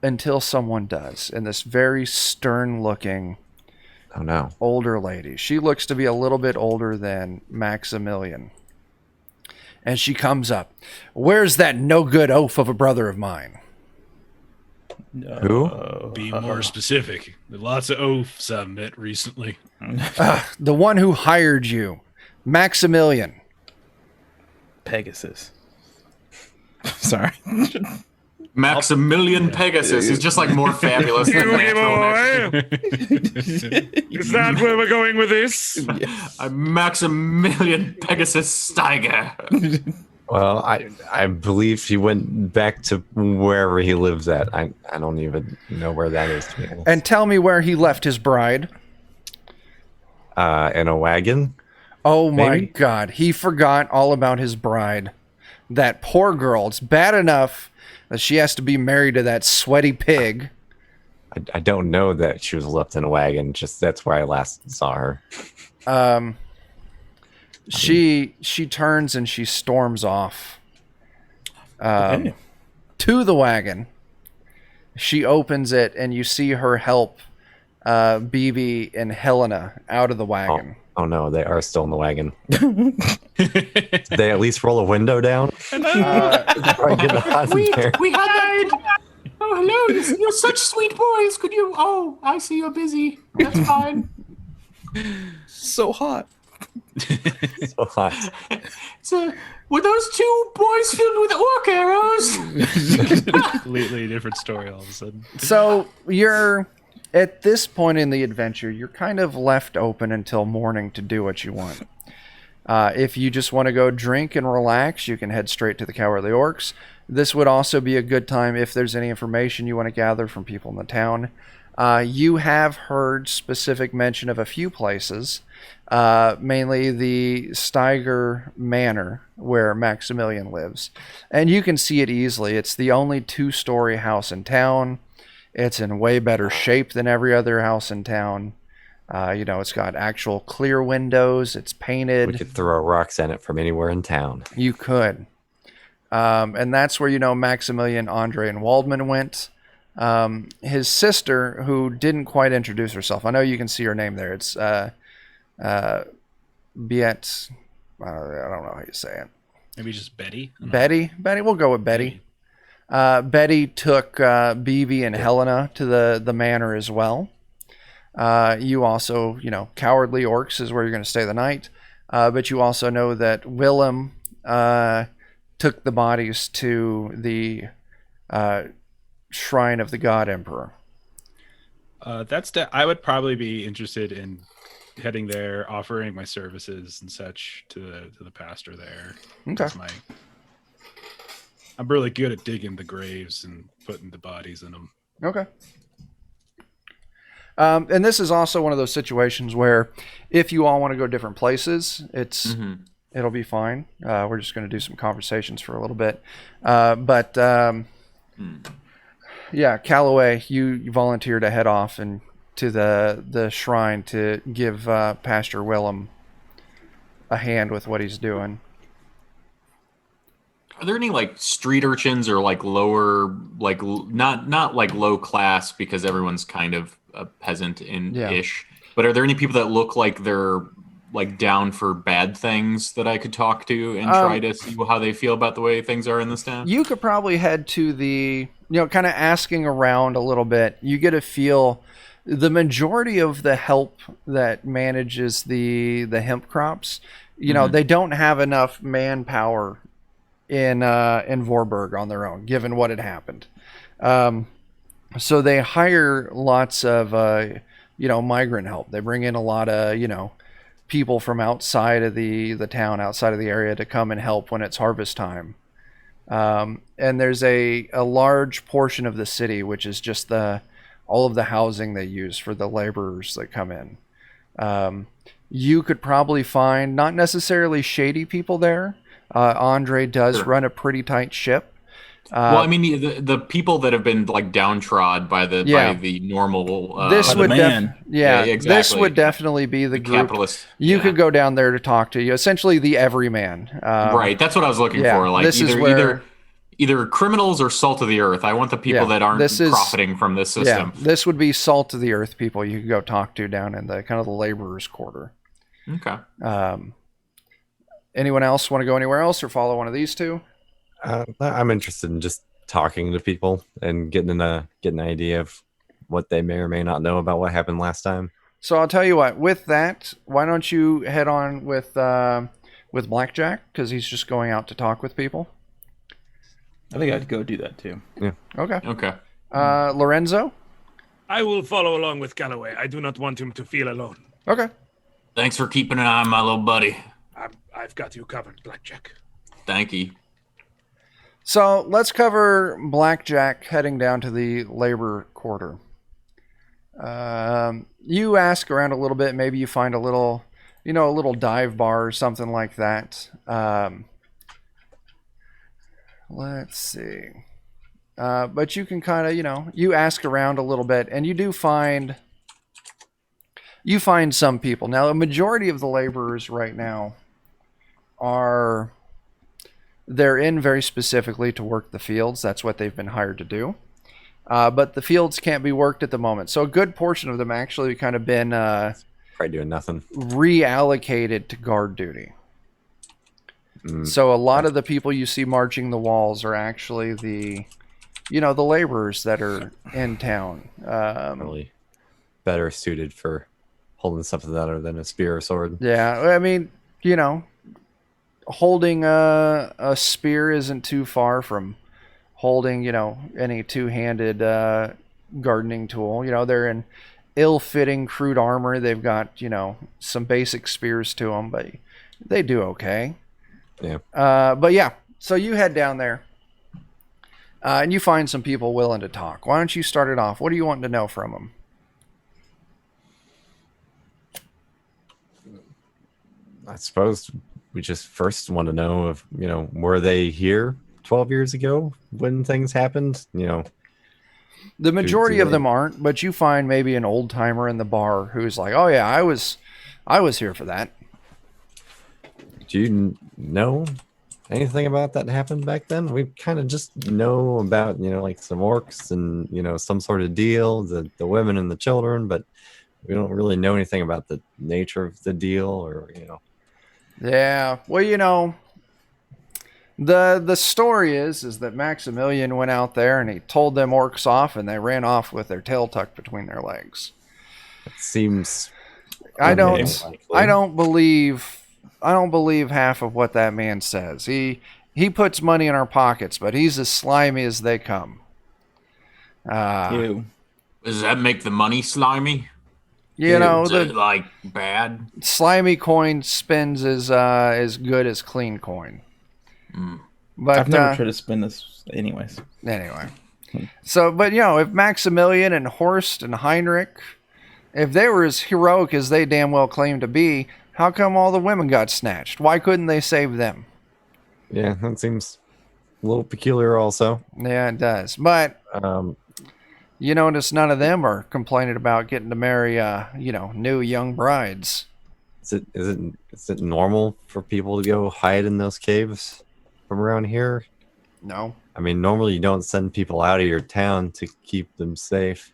until someone does. And this very stern-looking, Oh no. older lady. She looks to be a little bit older than Maximilian. And she comes up. Where's that no-good oaf of a brother of mine? Who? Be more specific. There are lots of oafs I've met recently. The one who hired you. Maximilian. Pegasus. Sorry. Maximilian Pegasus is just like more fabulous than You natural. boy. Is that where we're going with this? I'm Maximilian Pegasus Steiger. Well, I believe he went back to wherever he lives at. I don't even know where that is, to be honest. And tell me where he left his bride. In a wagon. Oh my Maybe? God. He forgot all about his bride. That poor girl. It's bad enough that she has to be married to that sweaty pig. I don't know that she was left in a wagon. Just that's where I last saw her. She turns and she storms off Okay. to the wagon. She opens it and you see her help BB and Helena out of the wagon. Oh no, they are still in the wagon. Did they at least roll a window down? Probably get hot in there. We had that. Oh, hello. You're such sweet boys. Could you? Oh, I see you're busy. That's fine. So hot. So hot. So, were those two boys filled with orc arrows? Completely different story all of a sudden. So you're at this point in the adventure, you're kind of left open until morning to do what you want. If you just want to go drink and relax, you can head straight to the Cowardly Orcs. This would also be a good time if there's any information you want to gather from people in the town. You have heard specific mention of a few places, mainly the Steiger Manor, where Maximilian lives. And you can see it easily. It's the only 2-story house in town. It's in way better shape than every other house in town. It's got actual clear windows. It's painted. We could throw rocks at it from anywhere in town. You could. And that's where, Maximilian, Andre, and Waldman went. His sister, who didn't quite introduce herself. I know you can see her name there. It's Biet. I don't know how you say it. Maybe just Betty? I don't know. Betty? Betty? We'll go with Betty. Betty took BB and Helena to the manor as well. You also, Cowardly Orcs is where you're going to stay the night. But you also know that Willem took the bodies to the shrine of the God Emperor. I would probably be interested in heading there, offering my services and such to the pastor there. Okay. That's I'm really good at digging the graves and putting the bodies in them. Okay. And this is also one of those situations where if you all want to go different places, it'll be fine. We're just going to do some conversations for a little bit. Yeah, Callaway, you volunteer to head off and to the shrine to give Pastor Willem a hand with what he's doing. Are there any street urchins or lower not low class because everyone's kind of a peasant ish, but are there any people that look like they're down for bad things that I could talk to and try to see how they feel about the way things are in this town? You could probably head to the kind of asking around a little bit. You get a feel the majority of the help that manages the hemp crops, they don't have enough manpower in Vorburg on their own, given what had happened. So they hire lots of migrant help. They bring in a lot of people from outside of the town, outside of the area, to come and help when it's harvest time. And there's a large portion of the city which is just all of the housing they use for the laborers that come in. You could probably find not necessarily shady people there. Andre does Sure. run a pretty tight ship. Well, I mean, the people that have been like downtrodden by Yeah. the normal This By the would man. yeah, Yeah, this exactly. would definitely be the group. capitalist. You yeah. could go down there to talk to you. Essentially, the everyman. Right, that's what I was looking yeah, for. Like this is where- either criminals or salt of the earth. I want the people Yeah, that aren't this is- profiting from this system. Yeah, this would be salt of the earth people you could go talk to down in the kind of the laborers' quarter. Okay. Anyone else want to go anywhere else or follow one of these two? I'm interested in just talking to people and getting an idea of what they may or may not know about what happened last time. So I'll tell you what. With that, why don't you head on with Blackjack, because he's just going out to talk with people. I think I'd go do that too. Okay. Okay. Lorenzo. I will follow along with Galloway. I do not want him to feel alone. Okay. Thanks for keeping an eye on my little buddy. I've got you covered, Blackjack. Thank you. So let's cover Blackjack heading down to the labor quarter. You ask around a little bit. Maybe you find a little dive bar or something like that. Let's see. But you can kind of, you ask around a little bit, and you find some people. Now, a majority of the laborers right now they're in very specifically to work the fields. That's what they've been hired to do. But the fields can't be worked at the moment. So a good portion of them actually kind of been Probably doing nothing. reallocated to guard duty. So a lot of the people you see marching the walls are actually the laborers that are in town. Really better suited for holding something other than a spear or sword. Yeah, I mean, holding a spear isn't too far from holding, any two-handed gardening tool. They're in ill-fitting, crude armor. They've got, some basic spears to them, but they do okay. Yeah. But yeah, so you head down there, and you find some people willing to talk. Why don't you start it off? What are you wanting to know from them? I suppose we just first want to know if, were they here 12 years ago when things happened? The majority of they- them aren't, but you find maybe an old timer in the bar who's like, "Oh yeah, I was here for that." Do you know anything about that happened back then? We kind of just know about, like some orcs and, some sort of deal, the women and the children, but we don't really know anything about the nature of the deal or. Yeah, well, the story is that Maximilian went out there and he told them orcs off, and they ran off with their tail tucked between their legs. It seems. I don't unlikely. I don't believe half of what that man says. He puts money in our pockets, but he's as slimy as they come. Ew. Does that make the money slimy? The Is it, like bad? slimy coin spins as good as clean coin. But I've never tried to spin this anyways. anyway. So, but if Maximilian and Horst and Heinrich, if they were as heroic as they damn well claim to be, how come all the women got snatched? Why couldn't they save them? Yeah, that seems a little peculiar also. Yeah, it does. But you notice none of them are complaining about getting to marry, new young brides. Is it normal for people to go hide in those caves from around here? No. I mean, normally you don't send people out of your town to keep them safe.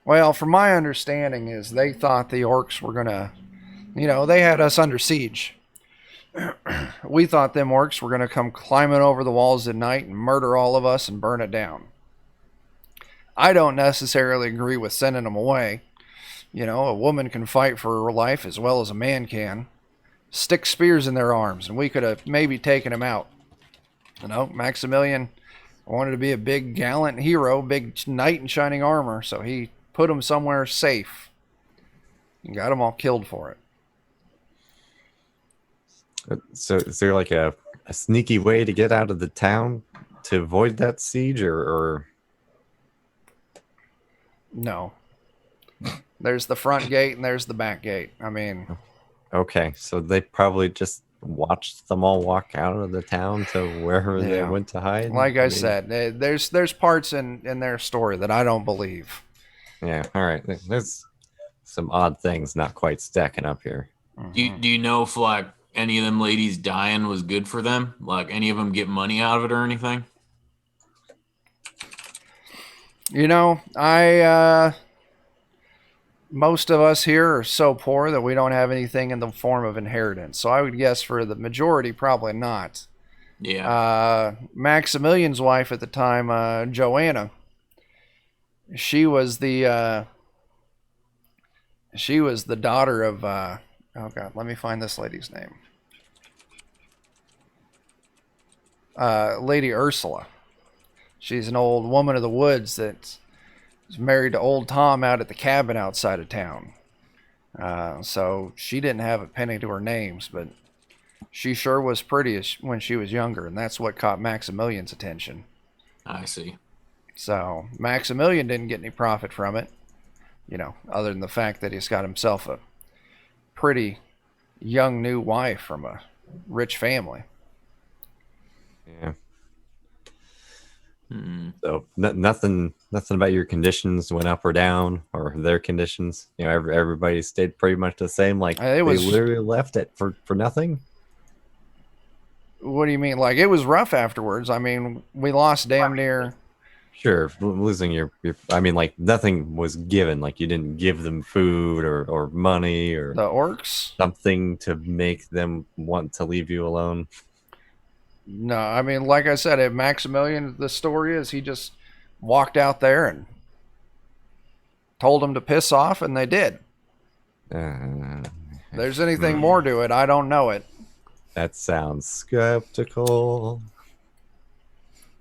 Well, from my understanding is they thought the orcs were gonna, they had us under siege. We thought them orcs were gonna come climbing over the walls at night and murder all of us and burn it down. I don't necessarily agree with sending them away. A woman can fight for her life as well as a man can. Stick spears in their arms, and we could have maybe taken him out. Maximilian wanted to be a big gallant hero, big knight in shining armor, so he put him somewhere safe and got them all killed for it. So is there like a a sneaky way to get out of the town to avoid that siege, or... No. There's the front gate and there's the back gate. I mean, Okay, so they probably just watched them all walk out of the town to wherever they Yeah. went to hide. like I mean, said, there's parts in their story that I don't believe. Yeah, all right. There's some odd things not quite stacking up here. Do you know if like any of them ladies dying was good for them? Like any of them get money out of it or anything? You know, most of us here are so poor that we don't have anything in the form of inheritance. So I would guess for the majority, probably not. Yeah. Maximilian's wife at the time, Joanna, she was the daughter of oh god, let me find this lady's name. Lady Ursula. She's an old woman of the woods that was married to old Tom out at the cabin outside of town. So she didn't have a penny to her names, but she sure was pretty when she was younger, and that's what caught Maximilian's attention. I see. So Maximilian didn't get any profit from it, you know, other than the fact that he's got himself a pretty young new wife from a rich family. Yeah. Hmm. So nothing about your conditions went up or down, or their conditions. You know, everybody stayed pretty much the same. Like It was- they literally left it for nothing. What do you mean? Like, it was rough afterwards. I mean, we lost damn near. Sure, losing your I mean, like nothing was given. Like you didn't give them food or money or The orcs? something to make them want to leave you alone. No, I mean, like I said, at Maximilian, the story is he just walked out there and told them to piss off, and they did. There's anything more to it, I don't know it. That sounds skeptical.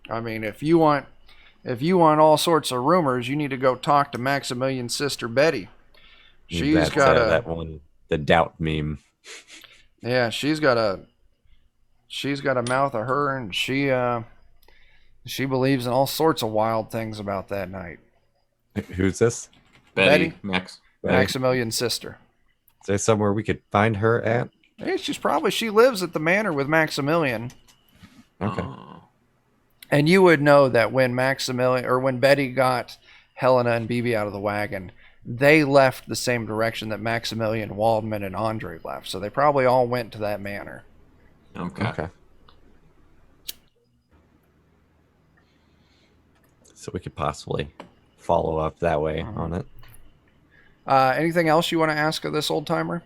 I mean, if you want all sorts of rumors, you need to go talk to Maximilian's sister Betty. She's That's, got that one, the doubt meme. yeah, she's got a mouth of her, and she believes in all sorts of wild things about that night. Who's this? Betty. Betty? Max. Maximilian's sister. Is there somewhere we could find her at? Yeah, she lives at the manor with Maximilian. Okay. Oh. And you would know that when Betty got Helena and Bibi out of the wagon, they left the same direction that Maximilian, Waldman, and Andre left. So they probably all went to that manor. Okay. So we could possibly follow up that way on it. Anything else you want to ask of this old timer?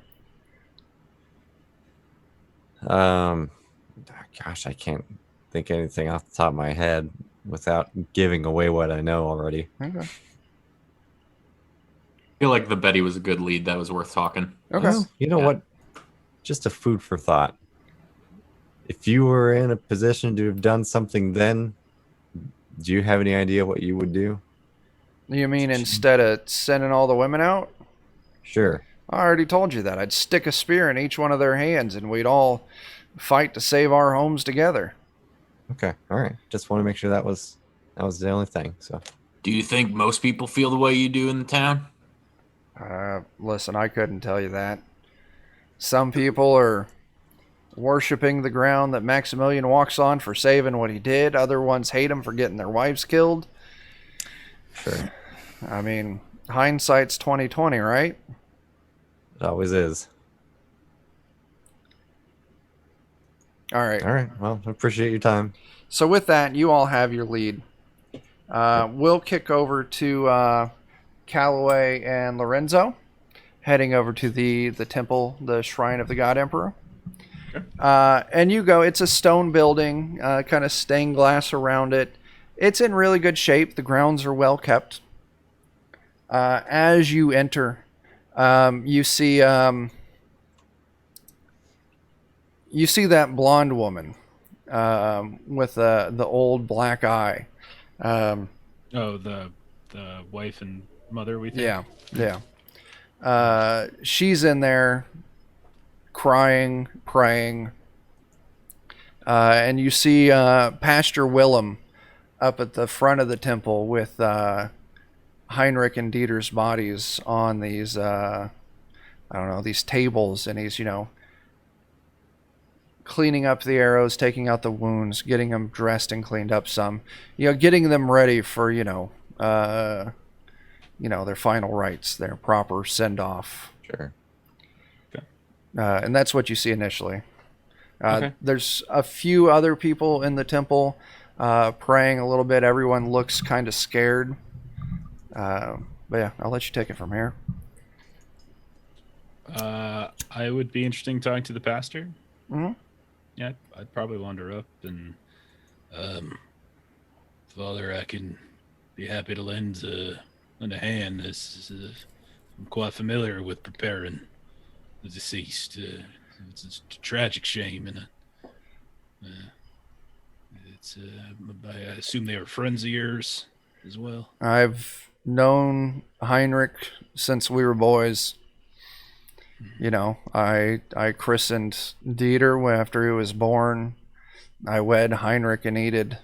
Gosh, I can't think of anything off the top of my head without giving away what I know already. Okay. I feel like the Betty was a good lead. That was worth talking. Okay. Well, you know Yeah. what? Just a food for thought. If you were in a position to have done something then, do you have any idea what you would do? You mean instead of sending all the women out? Sure. I already told you that. I'd stick a spear in each one of their hands, and we'd all fight to save our homes together. Okay. All right. Just want to make sure that was the only thing. So Do you think most people feel the way you do in the town? Listen, I couldn't tell you that. Some people are worshiping the ground that Maximilian walks on for saving what he did. Other ones hate him for getting their wives killed. sure. I mean, hindsight's 20/20, right? It always is. All right. All right. Well, I appreciate your time. So with that, you all have your lead. We'll kick over to Callaway and Lorenzo, heading over to the temple, the Shrine of the God Emperor. And you go. It's a stone building, kind of stained glass around it. It's in really good shape. The grounds are well kept. As you enter, you see that blonde woman with the old black eye. Oh, the wife and mother, we think. Yeah. She's in there crying, praying. And you see Pastor Willem up at the front of the temple with Heinrich and Dieter's bodies on these, I don't know, these tables, and he's, cleaning up the arrows, taking out the wounds, getting them dressed and cleaned up some, getting them ready for, their final rites, their proper send-off. Sure. And that's what you see initially. Okay. There's a few other people in the temple praying a little bit. Everyone looks kind of scared. But yeah, I'll let you take it from here. I would be interested in talking to the pastor. Mm-hmm. Yeah, I'd probably wander up and, Father, I can be happy to lend a hand. I'm quite familiar with preparing the deceased. It's a tragic shame, and I assume they were friends of yours as well. I've known Heinrich since we were boys. I christened Dieter after he was born. I wed Heinrich and Enid.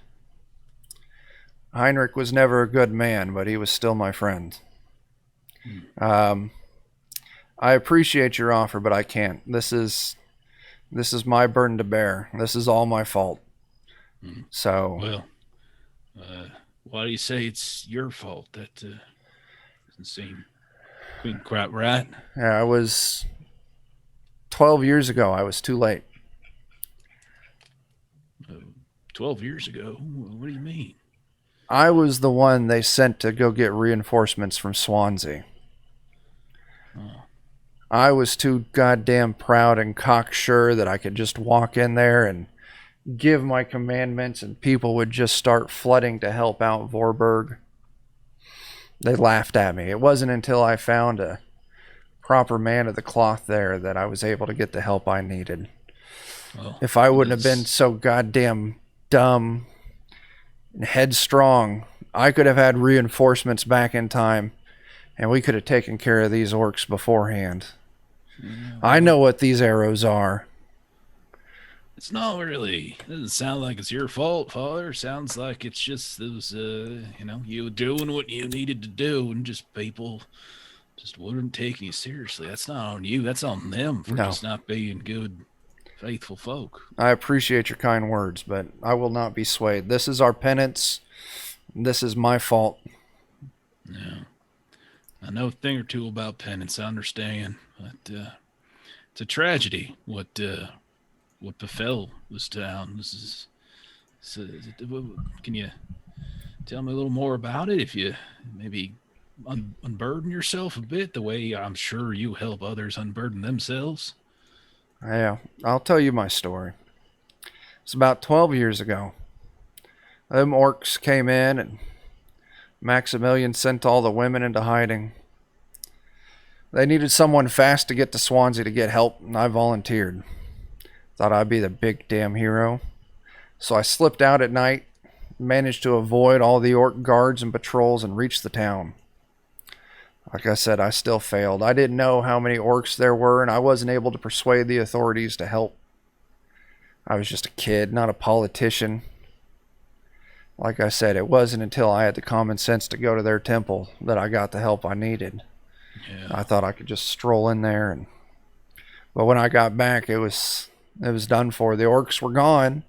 Heinrich was never a good man, but he was still my friend. I appreciate your offer, but I can't. This is my burden to bear. This is all my fault. So, Well, why do you say it's your fault? That doesn't seem quite right. yeah, I was 12 years ago. I was too late. 12 years ago? What do you mean? I was the one they sent to go get reinforcements from Swansea. I was too goddamn proud and cocksure that I could just walk in there and give my commandments and people would just start flooding to help out Vorburg. They laughed at me. It wasn't until I found a proper man of the cloth there that I was able to get the help I needed. Well, If I wouldn't have been so goddamn dumb and headstrong, I could have had reinforcements back in time and we could have taken care of these orcs beforehand. I know what these arrows are. It's not really. It doesn't sound like it's your fault, Father. Sounds like it's just those, you were doing what you needed to do, and just people just wouldn't take you seriously. That's not on you. That's on them for just not being good, faithful folk. I appreciate your kind words, but I will not be swayed. This is our penance. This is my fault. Yeah. I know a thing or two about penance. I understand, but it's a tragedy what befell this town. Can you tell me a little more about it? If you maybe unburden yourself a bit, the way I'm sure you help others unburden themselves. Yeah, I'll tell you my story. It's about 12 years ago. Them orcs came in and Maximilian sent all the women into hiding. They needed someone fast to get to Swansea to get help, and I volunteered. Thought I'd be the big damn hero. So I slipped out at night, managed to avoid all the orc guards and patrols, and reached the town. Like I said, I still failed. I didn't know how many orcs there were, and I wasn't able to persuade the authorities to help. I was just a kid, not a politician. Like I said, it wasn't until I had the common sense to go to their temple that I got the help I needed. Yeah. I thought I could just stroll in there, but when I got back, it was done for. The orcs were gone.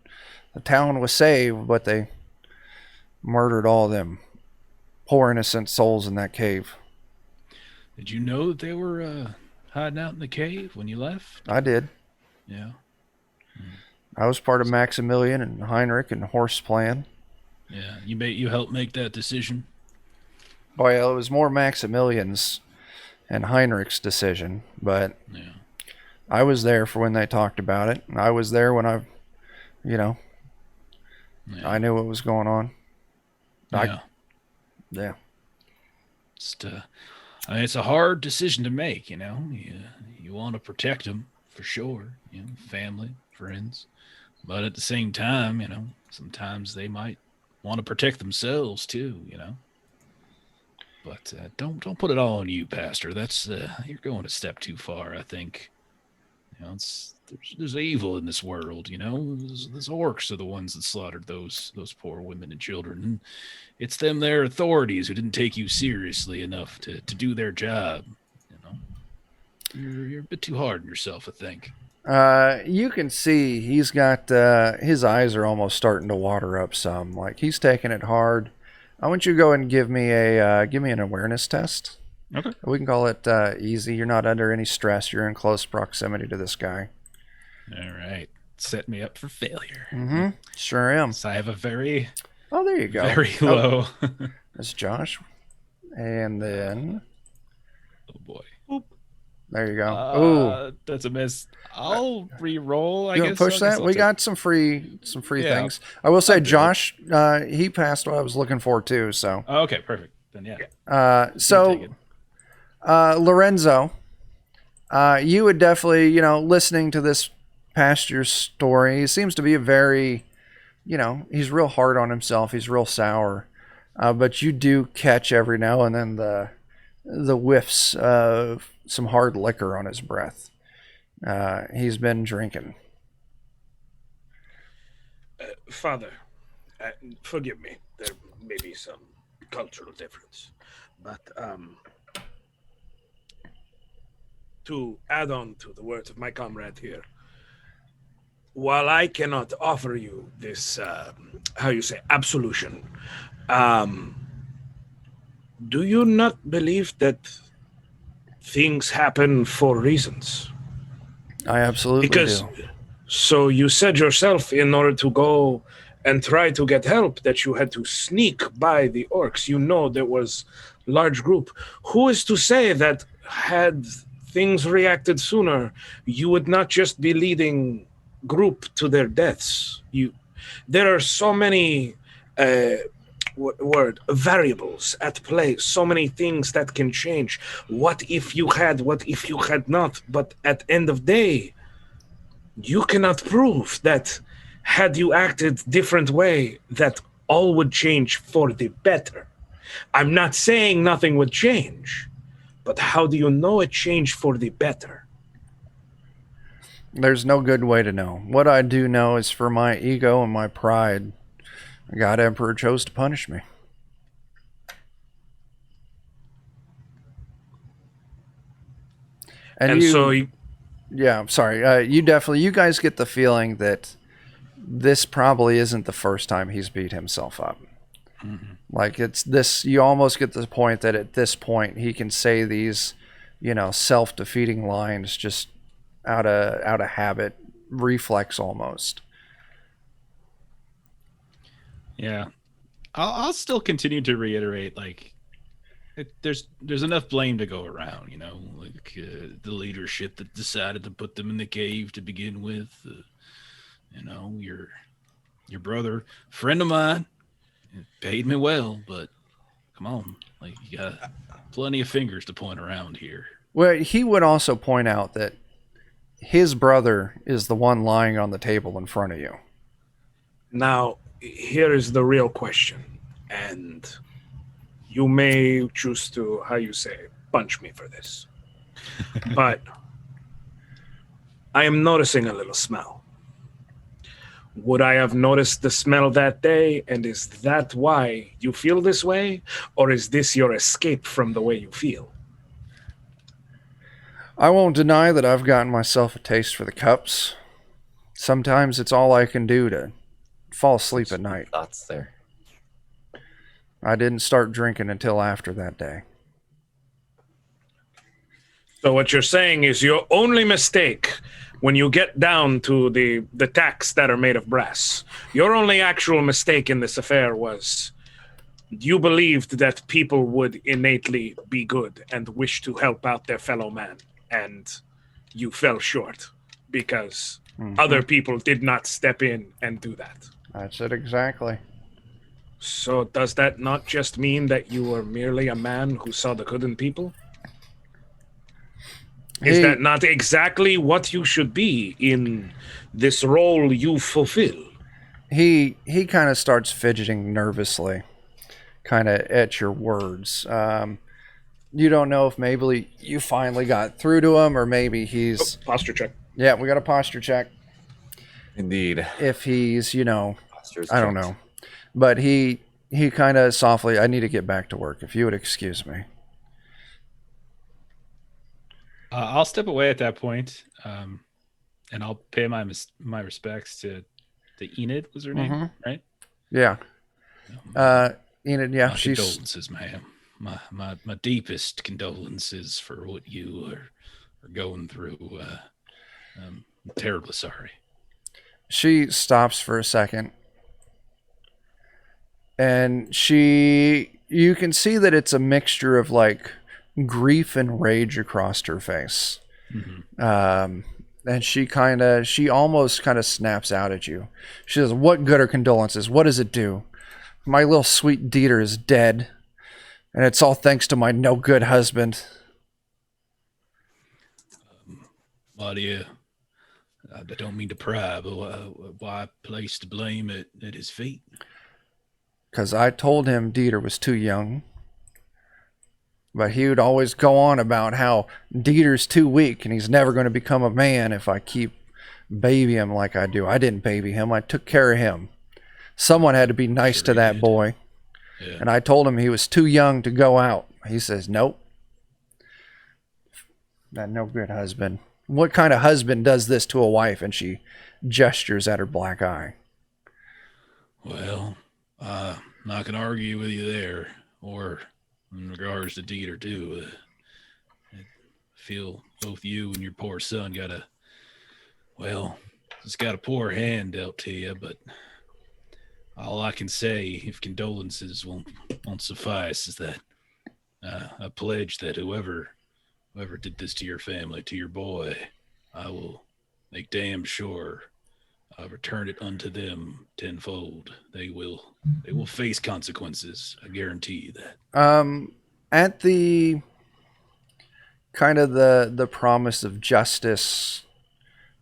The town was saved, but they murdered all of them poor innocent souls in that cave. Did you know that they were hiding out in the cave when you left? I did. Yeah. I was part of Maximilian and Heinrich and Horst's plan. Yeah. You helped make that decision? Well, it was more Maximilian's and Heinrich's decision, but Yeah. I was there for when they talked about it. I was there when I Yeah. knew what was going on. Yeah. Yeah. It's a hard decision to make, You want to protect them for sure, family, friends, but at the same time, sometimes they might want to protect themselves too, But don't put it all on you, Pastor. That's you're going a step too far, I think. You know, there's evil in this world. You know, those orcs are the ones that slaughtered those poor women and children. And it's them, their authorities, who didn't take you seriously enough to do their job. You know, you're a bit too hard on yourself, I think. You can see he's got his eyes are almost starting to water up some. Like he's taking it hard. I want you to go and give me an awareness test. Okay. We can call it easy. You're not under any stress. You're in close proximity to this guy. All right. Set me up for failure. Mm-hmm. Sure am. So I have a very, Oh, there you go. very low. That's Josh. And then Oh boy. there you go. Ooh. That's a miss. I'll re-roll. I You guess. want to push I guess that? I'll We take- got some free Yeah. things. I will say, I'll do it. Josh, he passed what I was looking for too. So, Oh, okay, perfect. Then yeah. Take so it. Lorenzo, you would definitely, listening to this past year's story, he seems to be a very, he's real hard on himself. He's real sour, but you do catch every now and then the whiffs of some hard liquor on his breath. He's been drinking. Father, forgive me. There may be some cultural difference, but to add on to the words of my comrade here, while I cannot offer you this, absolution, do you not believe that things happen for reasons? I absolutely Because do. so you said yourself, in order to go and try to get help, that you had to sneak by the orcs. You know there was large group. Who is to say that had things reacted sooner, you would not just be leading group to their deaths? There are so many variables at play, so many things that can change. What if you had not? But at end of day, you cannot prove that had you acted different way, that all would change for the better. I'm not saying nothing would change, but how do you know it changed for the better? There's no good way to know. What I do know is for my ego and my pride, God Emperor chose to punish me. And so Yeah, I'm sorry. You guys get the feeling that this probably isn't the first time he's beat himself up. Mhm. Like it's this, you almost get to the point that at this point he can say these, self-defeating lines just out of habit, reflex almost. Yeah, I'll still continue to reiterate, like, there's enough blame to go around, like the leadership that decided to put them in the cave to begin with. Your brother, friend of mine, paid me well, but come on, like, you got plenty of fingers to point around here. Well, he would also point out that his brother is the one lying on the table in front of you. now, here is the real question, and you may choose to, punch me for this. But I am noticing a little smell. Would I have noticed the smell that day, and is that why you feel this way? Or is this your escape from the way you feel? I won't deny that I've gotten myself a taste for the cups. Sometimes it's all I can do to fall asleep at night. Thoughts there. I didn't start drinking until after that day. So what you're saying is your only mistake when you get down to the tacks that are made of brass, your only actual mistake in this affair was you believed that people would innately be good and wish to help out their fellow man, and you fell short because other people did not step in and do that. That's it exactly. So does that not just mean that you were merely a man who saw the good in people? Is that not exactly what you should be in this role you fulfill? He kind of starts fidgeting nervously, kind of at your words. You don't know if maybe you finally got through to him, or maybe he's Posture check. Yeah, we got a posture check. Indeed. If he's, Posture's I don't checked. know. But he kind of softly, I need to get back to work. If you would excuse me. I'll step away at that point, and I'll pay my respects to Enid. Was her name, Mhm. right? Yeah. Enid, yeah, My she's condolences, ma'am. My deepest condolences for what you are going through. I'm terribly sorry. she stops for a second. And you can see that it's a mixture of like grief and rage across her face. Mm-hmm. And she almost kind of snaps out at you. She says, "What good are condolences? What does it do? My little sweet Dieter is dead, and it's all thanks to my no good husband." Why do you? I don't mean to pry, but why place the blame at his feet? Because I told him Dieter was too young. But he would always go on about how Dieter's too weak and he's never going to become a man if I keep baby him like I do. I didn't baby him. I took care of him. Someone had to be nice Sure to he that did. boy. Yeah. And I told him he was too young to go out. He says, "Nope. That no good husband. What kind of husband does this to a wife?" And she gestures at her black eye. Well, I'm not gonna argue with you there, or in regards to Dieter too. I feel both you and your poor son got a poor hand dealt to you. But all I can say, if condolences won't suffice, is that I pledge that whoever did this to your family, to your boy, I will make damn sure I return it unto them tenfold. They will face consequences. I guarantee you that. At the kind of the promise of justice,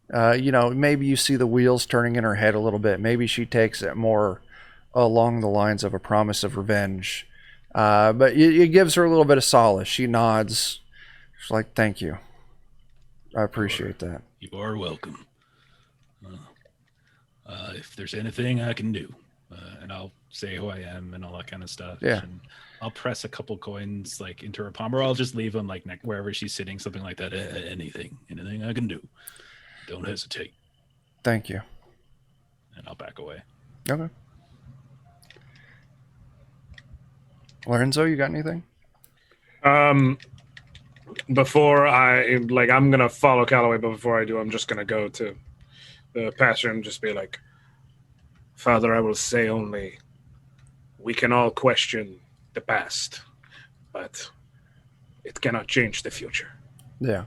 maybe you see the wheels turning in her head a little bit. Maybe she takes it more along the lines of a promise of revenge. But it gives her a little bit of solace. She nods. She's like, "Thank you. I appreciate that." You are welcome. If there's anything I can do, and I'll say who I am and all that kind of stuff. Yeah. And I'll press a couple coins like into her palm, or I'll just leave them like wherever she's sitting, something like that. Anything I can do, don't hesitate. Thank you. And I'll back away. Okay. Lorenzo, you got anything? Before I'm gonna follow Calloway, but before I do, I'm just gonna go to the pastor and just be like, "Father, I will say only, we can all question the past, but it cannot change the future. Yeah.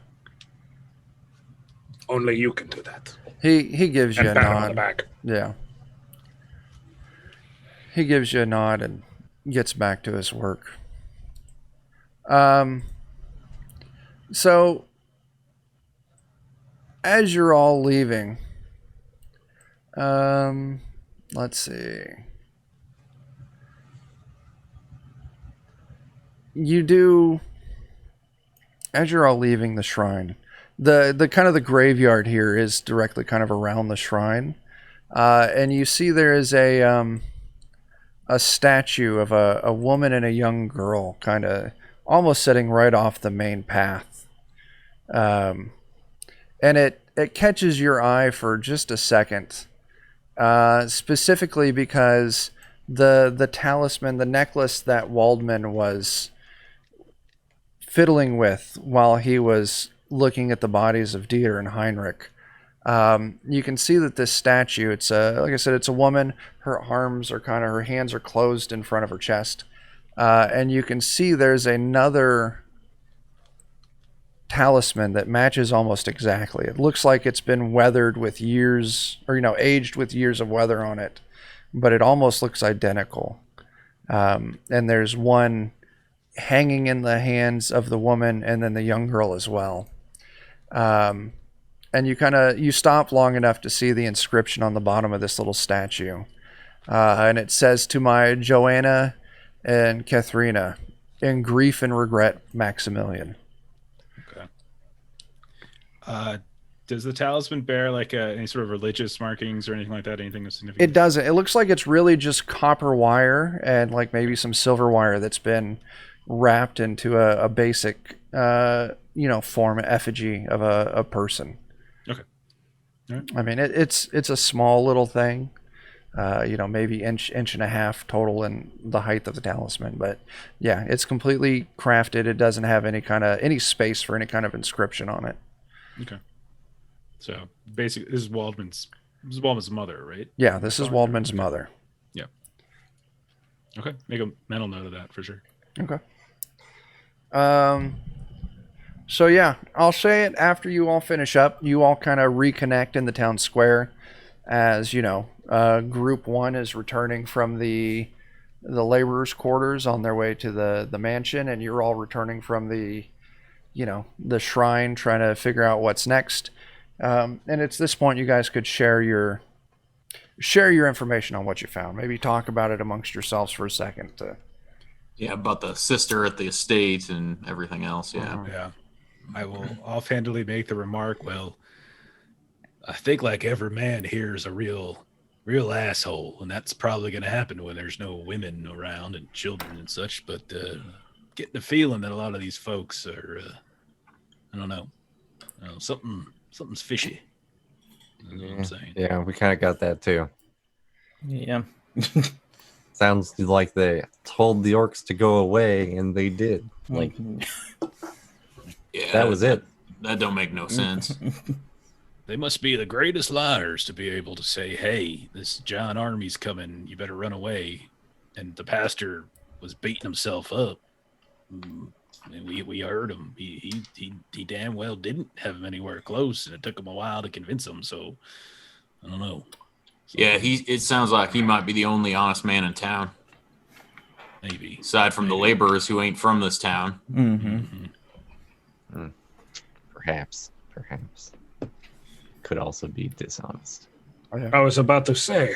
Only you can do that." He gives you And a pat him on the nod. back. Yeah. He gives you a nod and gets back to his work. So as you're all leaving, let's see. As you're all leaving the shrine, the kind of the graveyard here is directly kind of around the shrine. And you see there is a statue of a woman and a young girl kind of almost sitting right off the main path. And it catches your eye for just a second, specifically because the talisman, the necklace that Waldman was fiddling with while he was looking at the bodies of Dieter and Heinrich. You can see that this statue, it's like I said, it's a woman. Her hands are closed in front of her chest. And you can see there's another talisman that matches almost exactly. It looks like it's been weathered with years, or aged with years of weather on it, but it almost looks identical. And there's one hanging in the hands of the woman and then the young girl as well. And you stop long enough to see the inscription on the bottom of this little statue. And it says, "To my Joanna and Katharina, in grief and regret, Maximilian." Okay. Does the talisman bear like any sort of religious markings or anything like that? Anything that's significant? It doesn't. It looks like it's really just copper wire and like maybe some silver wire that's been wrapped into a basic, form, effigy of a person. Okay. All right. I mean, it's a small little thing, maybe inch and a half total in the height of the talisman. But yeah, it's completely crafted. It doesn't have any space for any kind of inscription on it. Okay. So basically, this is Waldman's mother, right? Yeah, this is Waldman's mother. Yeah. Okay, make a mental note of that for sure. Okay. So yeah, I'll say it after you all finish up. You all kind of reconnect in the town square, as Group 1 is returning from the laborers' quarters on their way to the mansion, and you're all returning from the shrine, trying to figure out what's next. And it's this point you guys could share your information on what you found. Maybe talk about it amongst yourselves for a second. Yeah, about the sister at the estate and everything else. Yeah. Yeah. I will offhandedly make the remark, well, I think like every man here is a real asshole, and that's probably going to happen when there's no women around and children and such, but getting the feeling that a lot of these folks are, I don't know, something's fishy. That's what I'm saying. Yeah, we kind of got that too. Yeah. Sounds like they told the orcs to go away, and they did. Like, Yeah, that was it. That don't make no sense. They must be the greatest liars to be able to say, hey, this John army's coming, you better run away. And the pastor was beating himself up. And we heard him. He damn well didn't have him anywhere close, and it took him a while to convince him. So I don't know. Yeah, it sounds like he might be the only honest man in town, Maybe. aside from the laborers who ain't from this town. mm-hmm. Perhaps. Could also be dishonest. I was about to say,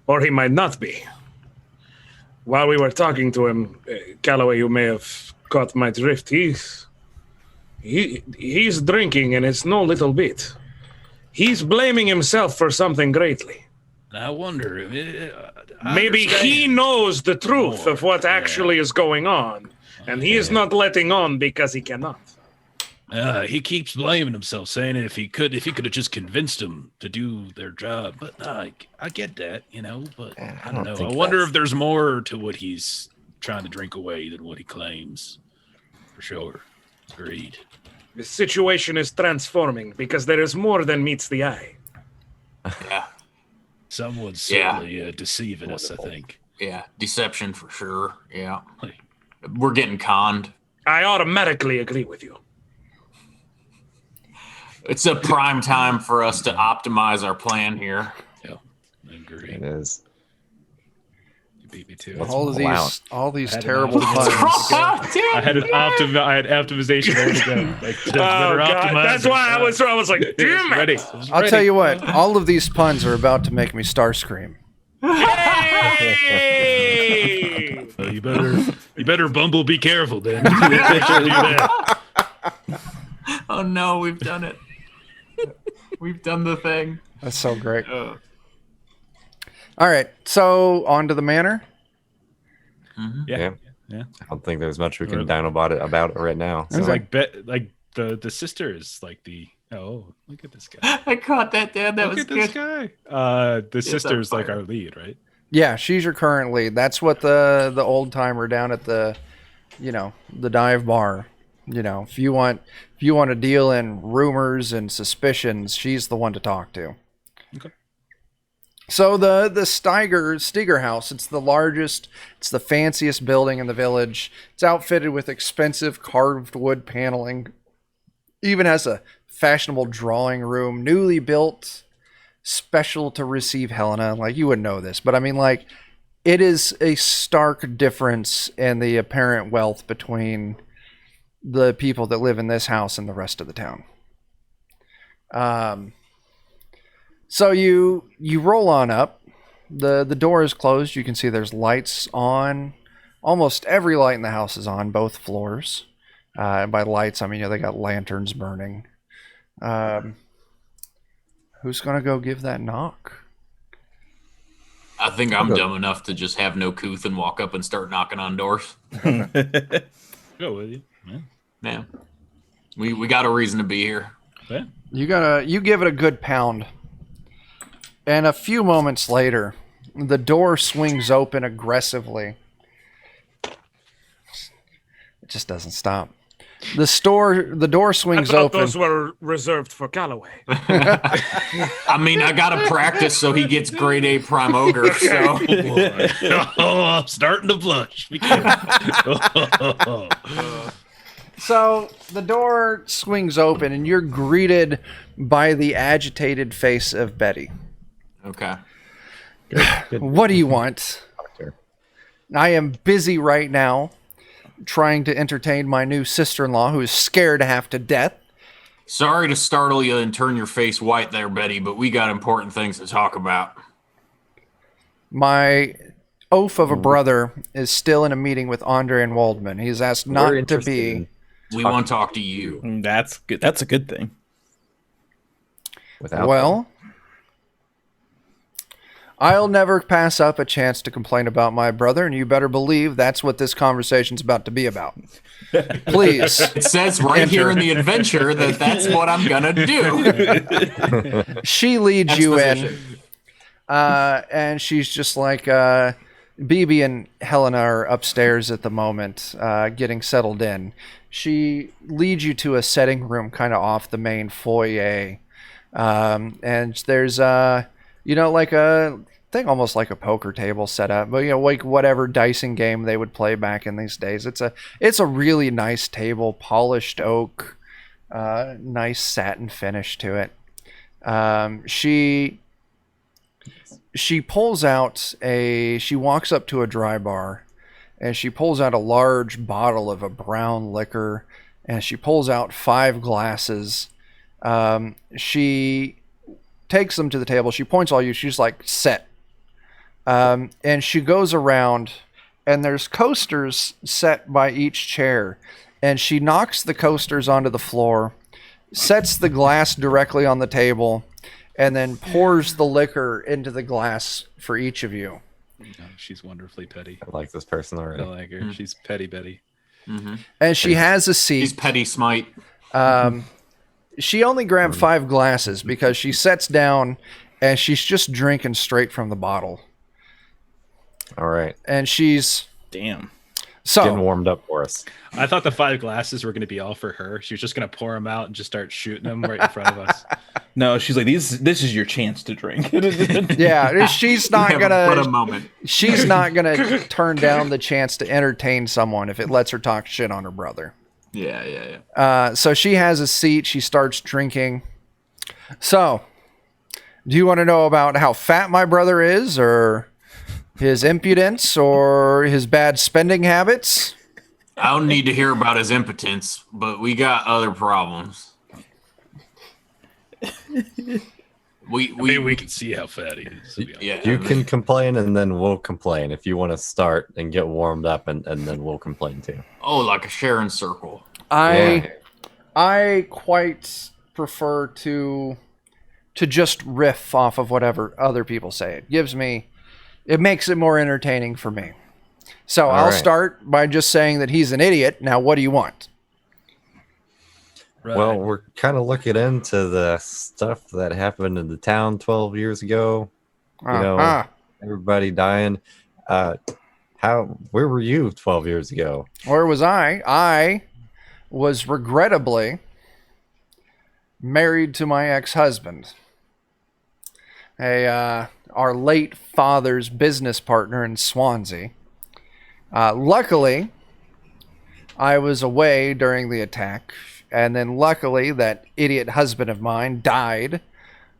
or he might not be. While we were talking to him, Calloway, you may have caught my drift. He's drinking, and it's no little bit. He's blaming himself for something greatly. I wonder. Maybe he knows the truth of what actually is going on, and he is not letting on because he cannot. He keeps blaming himself, saying if he could have just convinced them to do their job. But I get that, but I don't know. I wonder if there's more to what he's trying to drink away than what he claims. For sure. Agreed. The situation is transforming because there is more than meets the eye. Yeah. Someone's certainly deceiving us, I think. Yeah, deception for sure. Yeah. We're getting conned. I automatically agree with you. It's a prime time for us to optimize our plan here. Yeah, I agree. It is. You beat me to it. All these terrible puns. I had optimization ready to go. Like, just better God. optimize That's it. why I was like, damn it. Ready. I'll tell you what, all of these puns are about to make me Starscream. Hey! Well, you better Bumble. Be careful, then. Do that. Oh no, we've done it. We've done the thing. That's so great. All right, so on to the manor. Yeah. I don't think there's much we can down about it right now. It's like the sister is like look at this guy. I caught that, Dad. That Look was at this good. guy. The sister is like our lead, right? Yeah, she's your current lead. That's what the old timer down at the dive bar. If you want to deal in rumors and suspicions, she's the one to talk to. Okay. So the Steger house, it's the largest, it's the fanciest building in the village. It's outfitted with expensive carved wood paneling. Even has a fashionable drawing room, newly built, special to receive Helena. Like, you wouldn't know this, but I mean, like, it is a stark difference in the apparent wealth between the people that live in this house and the rest of the town. So you roll on up. The door is closed. You can see there's lights on. Almost every light in the house is on, both floors. And by lights, I mean, they got lanterns burning. Who's gonna go give that knock? I think I'm dumb enough to just have no couth and walk up and start knocking on doors. Go with you. Yeah. Man, we got a reason to be here. Yeah. You give it a good pound. And a few moments later, the door swings open aggressively. It just doesn't stop. The door I swings thought open. those were reserved for Galloway. I mean, I got to practice so he gets grade A prime ogre. So Oh, I'm starting to blush. Be careful. So the door swings open, and you're greeted by the agitated face of Betty. okay. Good. What do you want? Doctor. I am busy right now trying to entertain my new sister-in-law who is scared half to death. Sorry to startle you and turn your face white there, Betty, but we got important things to talk about. My oaf of a brother is still in a meeting with Andre and Waldman. He's asked We're not to interested be. in We want to talk to you. That's good. That's a good thing. without Well, I'll never pass up a chance to complain about my brother, and you better believe that's what this conversation's about to be about. Please. It says right here in the adventure that that's what I'm gonna do. She leads you in, Exposition. and she's just like, BB and Helena are upstairs at the moment, getting settled in. She leads you to a setting room kind of off the main foyer. And there's, like a thing almost like a poker table set up, but, like whatever dicing game they would play back in these days. It's a really nice table, polished oak, nice satin finish to it. She pulls out she walks up to a dry bar, and she pulls out a large bottle of a brown liquor, and she pulls out 5 glasses. She takes them to the table. She points all you. She's like, set. And she goes around, and there's coasters set by each chair, and she knocks the coasters onto the floor, sets the glass directly on the table, and then pours the liquor into the glass for each of you. Oh, she's wonderfully petty. I like this person I already. like her. She's petty Betty. And she has a seat. He's petty smite. She only grabbed 5 glasses because she sets down and she's just drinking straight from the bottle. All right. And she's Damn. Getting so warmed up for us. I thought the 5 glasses were going to be all for her. She was just going to pour them out and just start shooting them right in front of us. No, she's like, this is your chance to drink. yeah, she's not But a gonna moment. she's not gonna turn down the chance to entertain someone if it lets her talk shit on her brother. Yeah. So she has a seat. She starts drinking. So, do you want to know about how fat my brother is, or his impudence, or his bad spending habits? I don't need to hear about his impotence, but we got other problems. We can see how fat he is. To be honest. Yeah. You can complain, and then we'll complain. If you want to start and get warmed up, and then we'll complain too. Oh, like a Sharon circle. I quite prefer to just riff off of whatever other people say. It makes it more entertaining for me. So I'll right. start by just saying that he's an idiot. Now, what do you want? Right. Well, we're kind of looking into the stuff that happened in the town 12 years ago. Uh-huh. Everybody dying. Where were you 12 years ago? Where was I? I was regrettably married to my ex-husband, our late father's business partner in Swansea. Luckily, I was away during the attack, and then luckily that idiot husband of mine died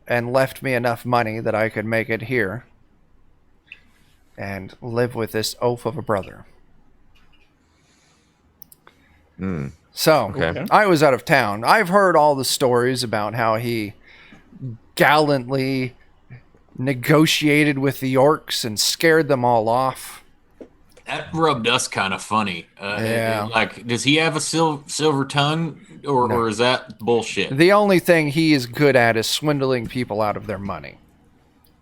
and left me enough money that I could make it here and live with this oaf of a brother. So, Okay. I was out of town. I've heard all the stories about how he gallantly negotiated with the orcs and scared them all off. That rubbed us kind of funny. Yeah. Like, does he have a silver tongue, or is that bullshit? The only thing he is good at is swindling people out of their money.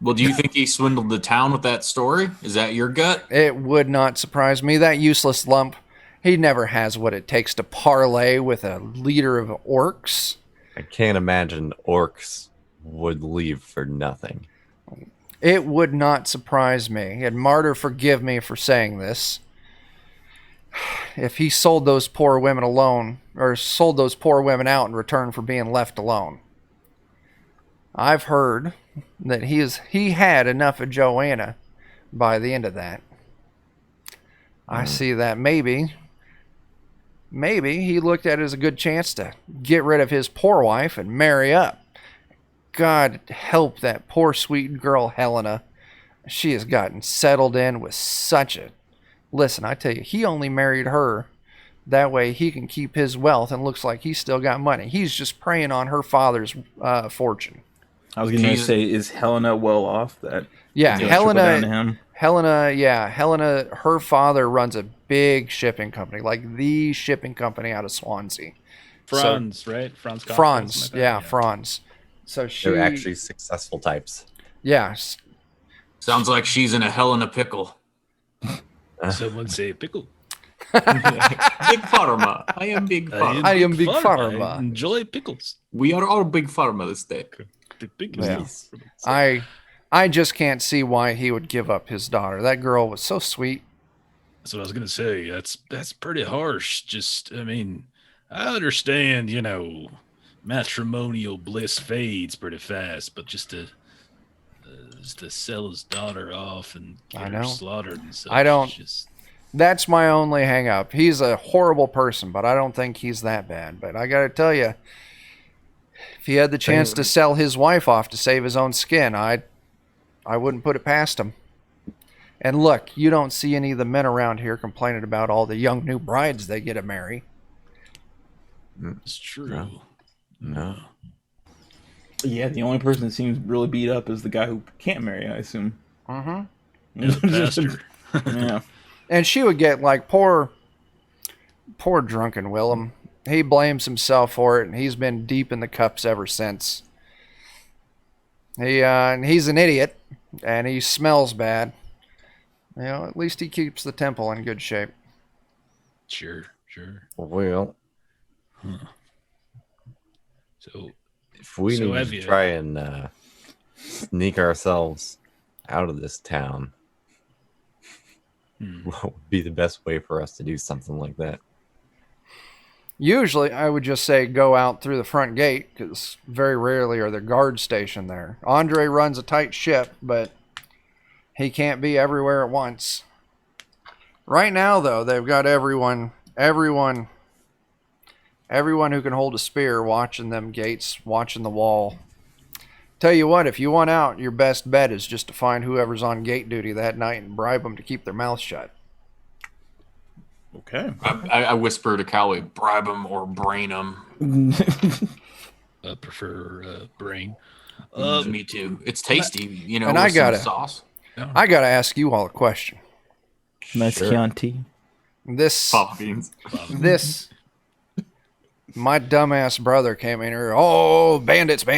Well, do you think he swindled the town with that story? Is that your gut? It would not surprise me. That useless lump, he never has what it takes to parlay with a leader of orcs. I can't imagine orcs would leave for nothing. It would not surprise me. And Martyr, forgive me for saying this. If he sold those poor women alone, or sold those poor women out in return for being left alone. I've heard that he had enough of Joanna by the end of that. I see that maybe he looked at it as a good chance to get rid of his poor wife and marry up. God help that poor sweet girl Helena. She has gotten settled in with such a... Listen, I tell you, he only married her. That way he can keep his wealth and looks like he's still got money. He's just preying on her father's fortune. I was going to say, is Helena well off? That Yeah, does trickle down to him? Helena, her father runs a big shipping company, like the shipping company out of Swansea. Franz, right? Franz. Kafka, Franz, something like that. Franz. So she... They're actually successful types. Yes. Sounds like she's in a Helena pickle. Someone say pickle. Big Pharma. I am Big Pharma. I am Big I Pharma. enjoy pickles. We are all Big Pharma this day. The pickles. Yeah. I just can't see why he would give up his daughter. That girl was so sweet. That's what I was gonna say. That's pretty harsh. Just, I mean, I understand, matrimonial bliss fades pretty fast, but just to sell his daughter off and get her slaughtered and such. I don't- Just, That's my only hang up. He's a horrible person, but I don't think he's that bad. But I got to tell you, if he had the chance to sell his wife off to save his own skin, I wouldn't put it past him. And look, you don't see any of the men around here complaining about all the young new brides they get to marry. it's true. No. Yeah, the only person that seems really beat up is the guy who can't marry, I assume. Mm-hmm. Yeah, the pastor. Yeah. And she would get like poor drunken Willem. He blames himself for it, and he's been deep in the cups ever since. He's an idiot, and he smells bad. At least he keeps the temple in good shape. Sure. Well, So, if we So need have to you- try and sneak ourselves out of this town, what would be the best way for us to do something like that? Usually, I would just say go out through the front gate, because very rarely are there guards stationed there. Andre runs a tight ship, but he can't be everywhere at once. Right now, though, they've got everyone who can hold a spear watching them gates, watching the wall. Tell you what, if you want out, your best bet is just to find whoever's on gate duty that night and bribe them to keep their mouth shut. Okay. I whisper to Cowley, bribe him or brain him. I prefer brain. Me too. It's tasty, and with I some gotta- sauce. I gotta ask you all a question. Nice Sure. Chianti. This Pop beans. my dumbass brother came in here. Oh, bandits! I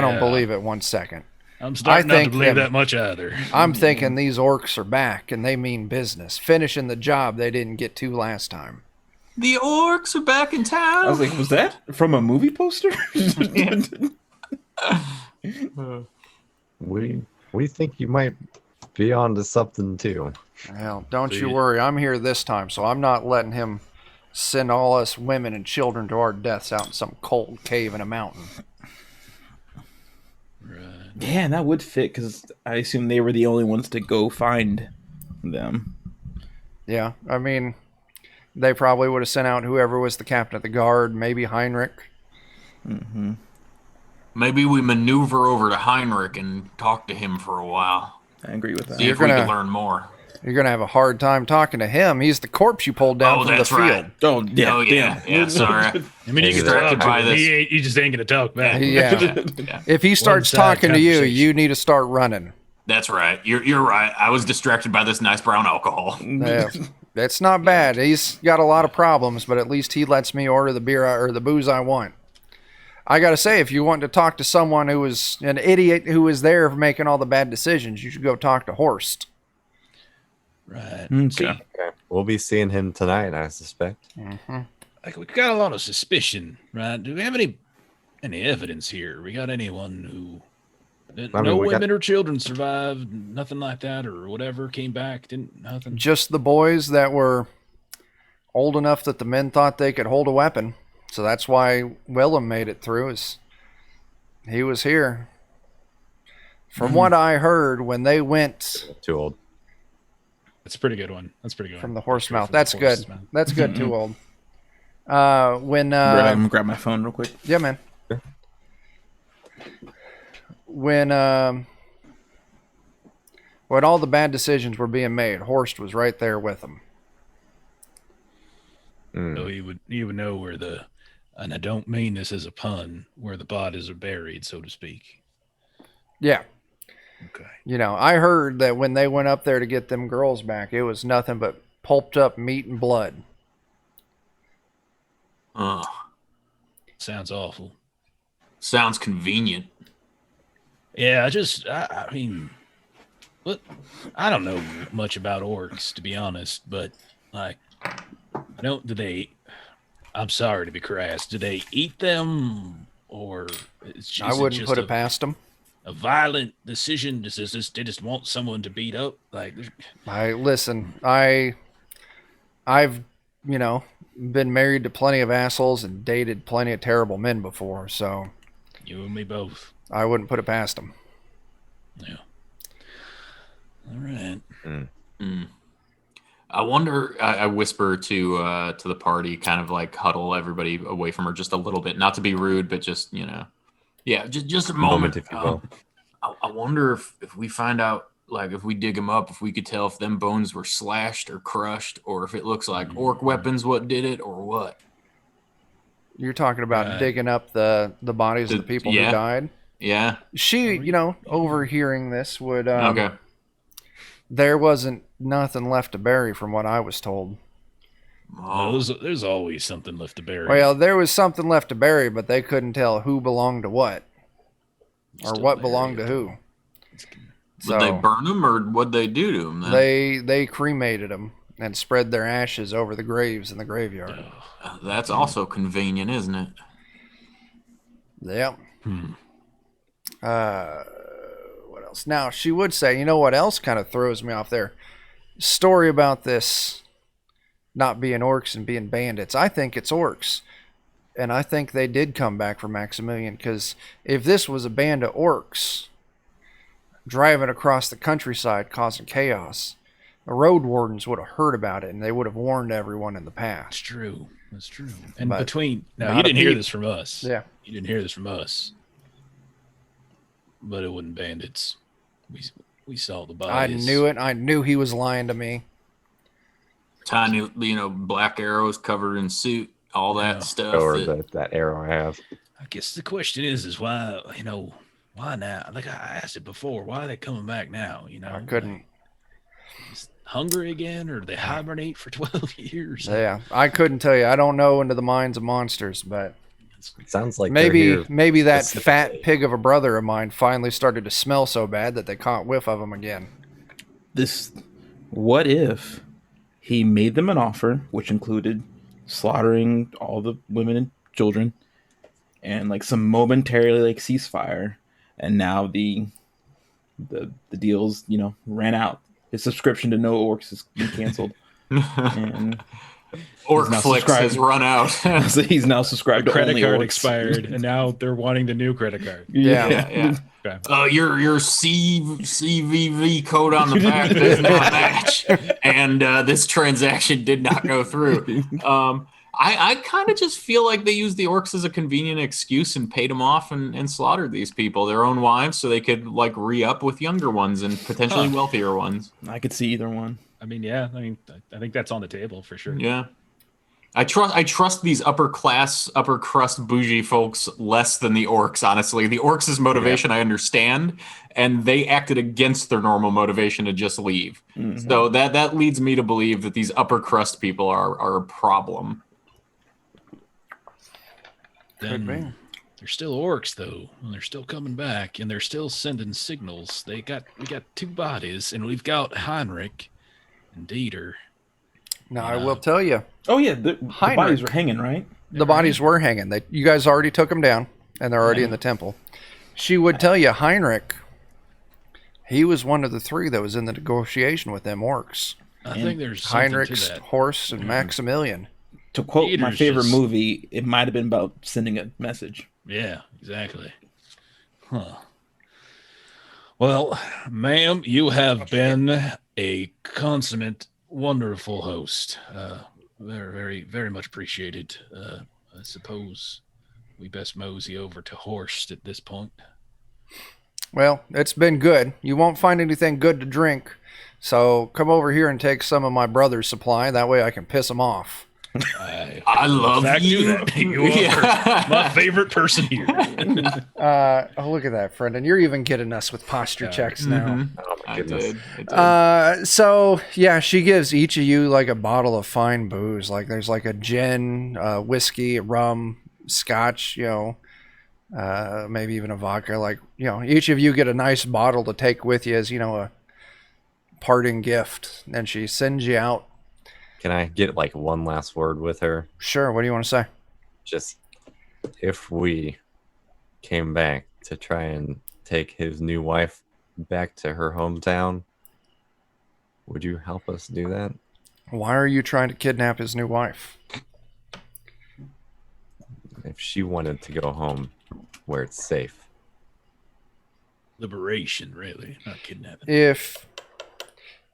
don't Yeah. believe it 1 second. I'm starting not to think believe them- that much either. I'm thinking these orcs are back and they mean business, finishing the job they didn't get to last time. The orcs are back in town. I was like, was that from a movie poster? We think you might be onto something too. Well, don't So you you- worry. I'm here this time, so I'm not letting him send all us women and children to our deaths out in some cold cave in a mountain. Right. Yeah, and that would fit because I assume they were the only ones to go find them. Yeah, I mean, they probably would have sent out whoever was the captain of the guard, maybe Heinrich. Mm-hmm. Maybe we maneuver over to Heinrich and talk to him for a while. I agree with that. See if You're we gonna- can learn more. You're going to have a hard time talking to him. He's the corpse you pulled down Oh, from the that's field. right. Oh, yeah. Oh, yeah. damn. Yeah, sorry. I mean, you can Distracted talk by to him. this. He just ain't gonna talk back. Yeah. Yeah. If he starts One-side talking to you, conversation. you need to start running. That's right. You're right. I was distracted by this nice brown alcohol. Yeah, it's not bad. He's got a lot of problems, but at least he lets me order the beer or the booze I want. I gotta say, if you want to talk to someone who was an idiot who was there for making all the bad decisions, you should go talk to Horst. Right. Okay. Okay. We'll be seeing him tonight, I suspect. Like we got a lot of suspicion, right? Do we have any evidence here? We got anyone who no women or children survived, nothing like that, or whatever came back? Didn't nothing. Just the boys that were old enough that the men thought they could hold a weapon. So that's why Willem made it through. Is he was here. From what I heard, when they went Too old. That's a pretty good one. That's pretty good. from the one. horse mouth. From the That's horse's good. mouth. That's good. Too old. When I'm gonna grab my phone real quick. yeah, man. Sure. When all the bad decisions were being made, Horst was right there with them. So he would know where the, and I don't mean this as a pun, where the bodies are buried, so to speak. Yeah. Okay. You know, I heard that when they went up there to get them girls back, it was nothing but pulped up meat and blood. Sounds awful. Sounds convenient. Yeah, I mean, what? I don't know much about orcs, to be honest, but like, I'm sorry to be crass. Do they eat them, or I wouldn't put it past them. A violent decision? They just want someone to beat up? Like, I've been married to plenty of assholes and dated plenty of terrible men before, so you and me both. I wouldn't put it past them. Yeah. All right. I wonder. I whisper to the party, kind of like huddle everybody away from her just a little bit, not to be rude, but just just a moment. If you will. I wonder if we find out, like, if we dig them up, if we could tell if them bones were slashed or crushed, or if it looks like orc weapons what did it, or what. You're talking about digging up the bodies of the people who died? Yeah. She, overhearing this would... Okay. There wasn't nothing left to bury from what I was told. Oh, there's always something left to bury. Well, there was something left to bury, but they couldn't tell who belonged to what. Or what belonged to who. Did they burn them, or what'd they do to them then? They cremated them and spread their ashes over the graves in the graveyard. That's also convenient, isn't it? Yep. What else? Now, she would say, you know what else kind of throws me off there? Story about this not being orcs and being bandits. I think it's orcs. And I think they did come back for Maximilian, because if this was a band of orcs driving across the countryside causing chaos, the road wardens would have heard about it and they would have warned everyone in the past. That's true. And But you not didn't a hear peep. this from us. Yeah. You didn't hear this from us. But it wasn't bandits. We saw the I bodies. knew it. I knew he was lying to me. Tiny, black arrows covered in soot, all that stuff. Or that arrow I have. I guess the question is why, why now? Like I asked it before, why are they coming back now? I couldn't. Like, is hungry again, or do they hibernate for 12 years? Yeah, I couldn't tell you. I don't know into the minds of monsters, but It sounds like they're maybe here that specifically. fat pig of a brother of mine finally started to smell so bad that they caught whiff of him again. What if he made them an offer, which included slaughtering all the women and children, and like some momentary ceasefire, and now the deals ran out. His subscription to No Orcs has been canceled, and Orcflix has run out. so he's now subscribed to Credit only card orcs. expired, and now they're wanting the new credit card. Yeah. Okay. Your CVV code on the back does not match, and this transaction did not go through. I kind of just feel like they used the orcs as a convenient excuse and paid them off and slaughtered these people, their own wives, so they could re-up with younger ones and potentially wealthier ones. I could see either one. I think that's on the table for sure. Yeah. I trust these upper crust bougie folks less than the orcs, honestly. The orcs' motivation I understand, and they acted against their normal motivation to just leave. Mhm. So that leads me to believe that these upper crust people are a problem. Could be. They're still orcs though, and they're still coming back, and they're still sending signals. We got 2 bodies, and we've got Heinrich and Dieter. Now, I will tell you, Oh yeah, the Heinrich. bodies were hanging, right? the bodies were hanging. You guys already took them down, and they're already in the temple. She would tell you, Heinrich, he was one of the 3 that was in the negotiation with them orcs. I think there's something Heinrich's to that. Horst and Maximilian. To quote my Peter's favorite just- movie, it might have been about sending a message. Yeah, exactly. Huh. Well, ma'am, you have been a consummate, wonderful host. Very, very, very much appreciated. I suppose we best mosey over to Horst at this point. Well, it's been good. You won't find anything good to drink, so come over here and take some of my brother's supply. That way I can piss him off. I love In fact, do you. that. You are Yeah. my favorite person here. Oh, look at that, Brendan. You're even getting us with posture checks now. Mhm. Oh my I goodness. did. So yeah, she gives each of you like a bottle of fine booze. Like there's like a gin, whiskey, rum, scotch, maybe even a vodka. Like, each of you get a nice bottle to take with you as, a parting gift. And she sends you out. Can I get like one last word with her? Sure. What do you want to say? Just if we came back to try and take his new wife back to her hometown, would you help us do that? Why are you trying to kidnap his new wife? If she wanted to go home where it's safe. Liberation, really, not kidnapping. If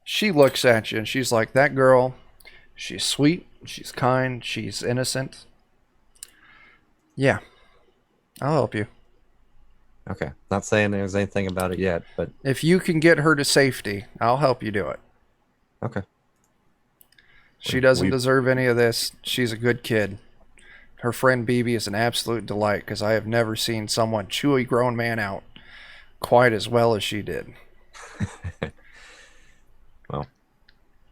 she looks at you and she's like, that girl, she's sweet, she's kind, she's innocent. Yeah, I'll help you. Okay. Not saying there's anything about it yet, but If you can get her to safety, I'll help you do it. okay. She doesn't We- deserve any of this. She's a good kid. Her friend BB is an absolute delight because I have never seen someone chew a grown man out quite as well as she did. Well,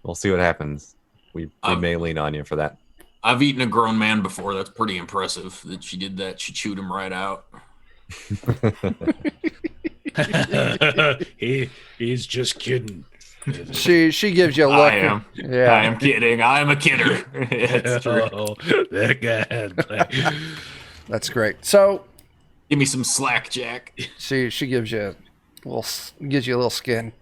we'll see what happens. We may lean on you for that. I've eaten a grown man before. That's pretty impressive that she did that. She chewed him right out. He's just kidding. She gives you a look. I am. Yeah. I am kidding. I am a kidder. It's true. Oh, that guy had That's great. So Give me some slack, Jack. she gives you gives you a little skin.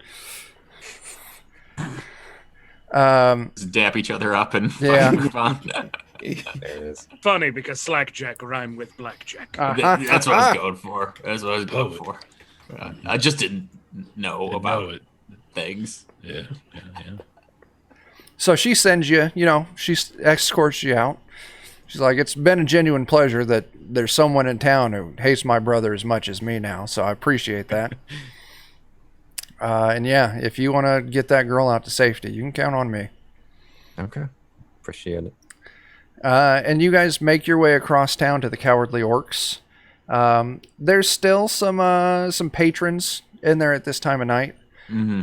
Just dap each other up and Yeah. move on. There it is. Funny because slackjack rhyme with blackjack. That's what I was going for. That's what I was going for. I just didn't know about know it. things. Yeah. So she sends you, she escorts you out. She's like, it's been a genuine pleasure that there's someone in town who hates my brother as much as me now, so I appreciate that. And yeah, if you want to get that girl out to safety, you can count on me. Okay. Appreciate it. And you guys make your way across town to the Cowardly Orcs. There's still some patrons in there at this time of night. Mm-hmm.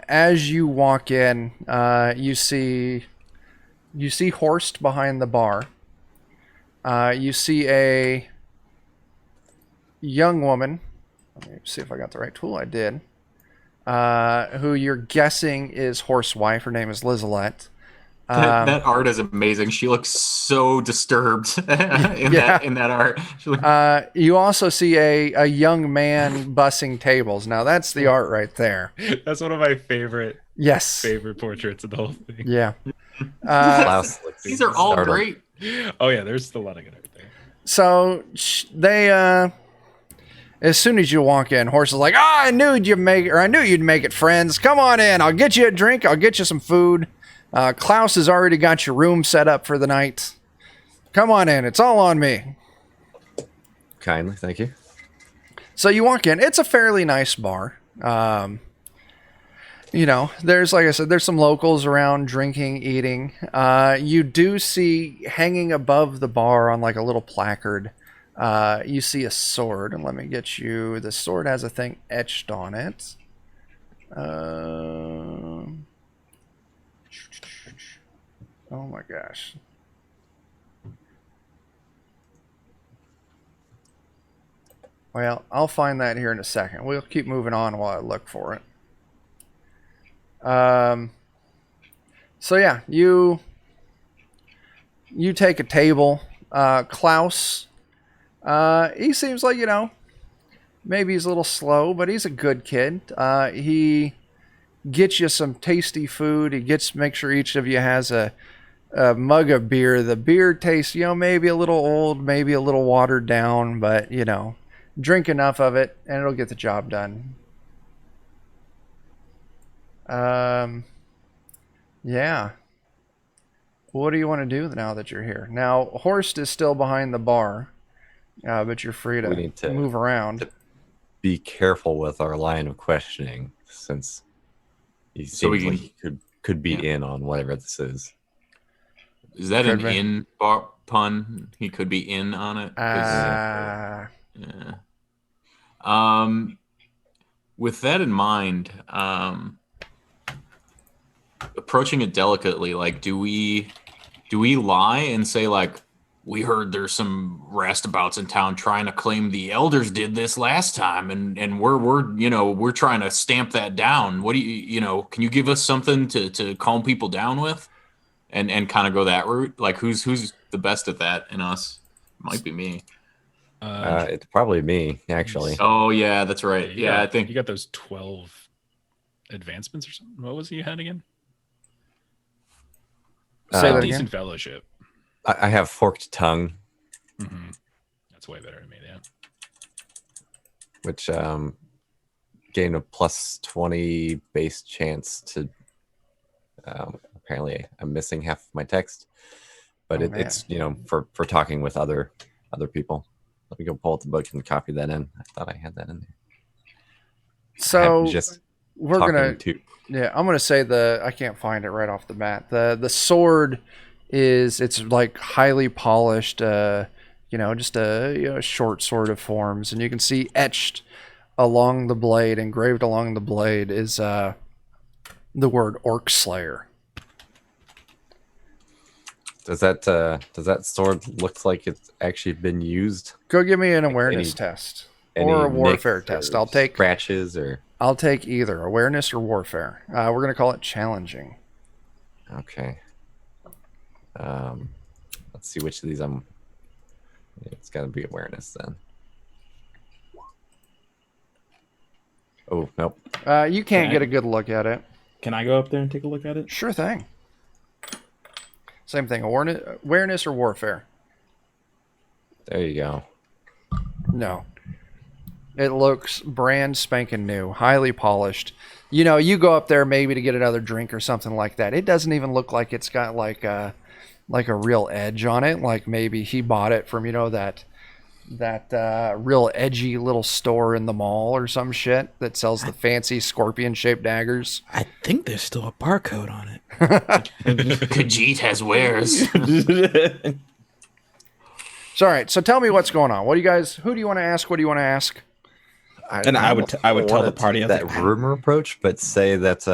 As you walk in, you see Horst behind the bar. You see a young woman. Let me see if I got the right tool. I did. Who you're guessing is Horst's wife. Her name is Lizalette. That art is amazing. She looks so disturbed in Yeah. that art. She You also see a young man bussing tables. Now that's the art right there. That's one of my favorite Yes. portraits of the whole thing. Yeah. Klaus looks These are all startled. great. Oh yeah, there's a lot of good art there. So they, as soon as you walk in, Horst is like, I knew you'd make it, friends. Come on in. I'll get you a drink. I'll get you some food. Klaus has already got your room set up for the night. Come on in. It's all on me. Kindly, thank you. So you walk in. It's a fairly nice bar. you know, there's, like I said, there's some locals around drinking, eating. You do see hanging above the bar on like a little placard, you see a sword. And let me get you, the sword has a thing etched on it. Oh my gosh. Well, I'll find that here in a second. We'll keep moving on while I look for it. So yeah, you take a table. Klaus, he seems like, you know, maybe he's a little slow, but he's a good kid. He gets you some tasty food. He make sure each of you has a mug of beer. The beer tastes, you know, maybe a little old, maybe a little watered down, but, you know, drink enough of it and it'll get the job done. Yeah. What do you want to do now that you're here? Now, Horst is still behind the bar, but you're free to move around. Be careful with our line of questioning, since he seems like he could be in on whatever this is. Is that an in bar pun? He could be in on it. Yeah. With that in mind, approaching it delicately, like, do we lie and say, like, we heard there's some roustabouts in town trying to claim the elders did this last time, and we're trying to stamp that down. What do you can you give us something to calm people down with, and kind of go that route? Like, who's the best at that in us? Might be me. It's probably me, actually. Oh yeah, that's right. Yeah, I think you got those 12 advancements or something. What was it you had again? Say that decent again. fellowship. I have forked tongue. Mm-hmm. That's way better than me, yeah. Which gained a plus 20 base chance to. Apparently, I'm missing half of my text, but it's for talking with other people. Let me go pull out the book and copy that in. I thought I had that in there. So we're gonna. I'm gonna say I can't find it right off the bat. The sword it's like highly polished. Just a short sword of forms, and you can see etched along the blade, engraved along the blade, is the word Orc Slayer. Does that sword look like it's actually been used? Go give me an awareness test or a warfare test. I'll take scratches or. I'll take either awareness or warfare. We're gonna call it challenging. Okay. Let's see which of these I'm. It's got to be awareness then. Oh nope. You can't get a good look at it. Can I go up there and take a look at it? Sure thing. Same thing. Awareness or warfare. There you go. No. It looks brand spanking new, highly polished. You go up there maybe to get another drink or something like that. It doesn't even look like it's got like a real edge on it. Like maybe he bought it from that real edgy little store in the mall or some shit that sells the fancy scorpion-shaped daggers. I think there's still a barcode on it. Khajiit has wares. So, all right. So tell me what's going on. Who do you want to ask? What do you want to ask? I would tell the party that rumor approach, but say that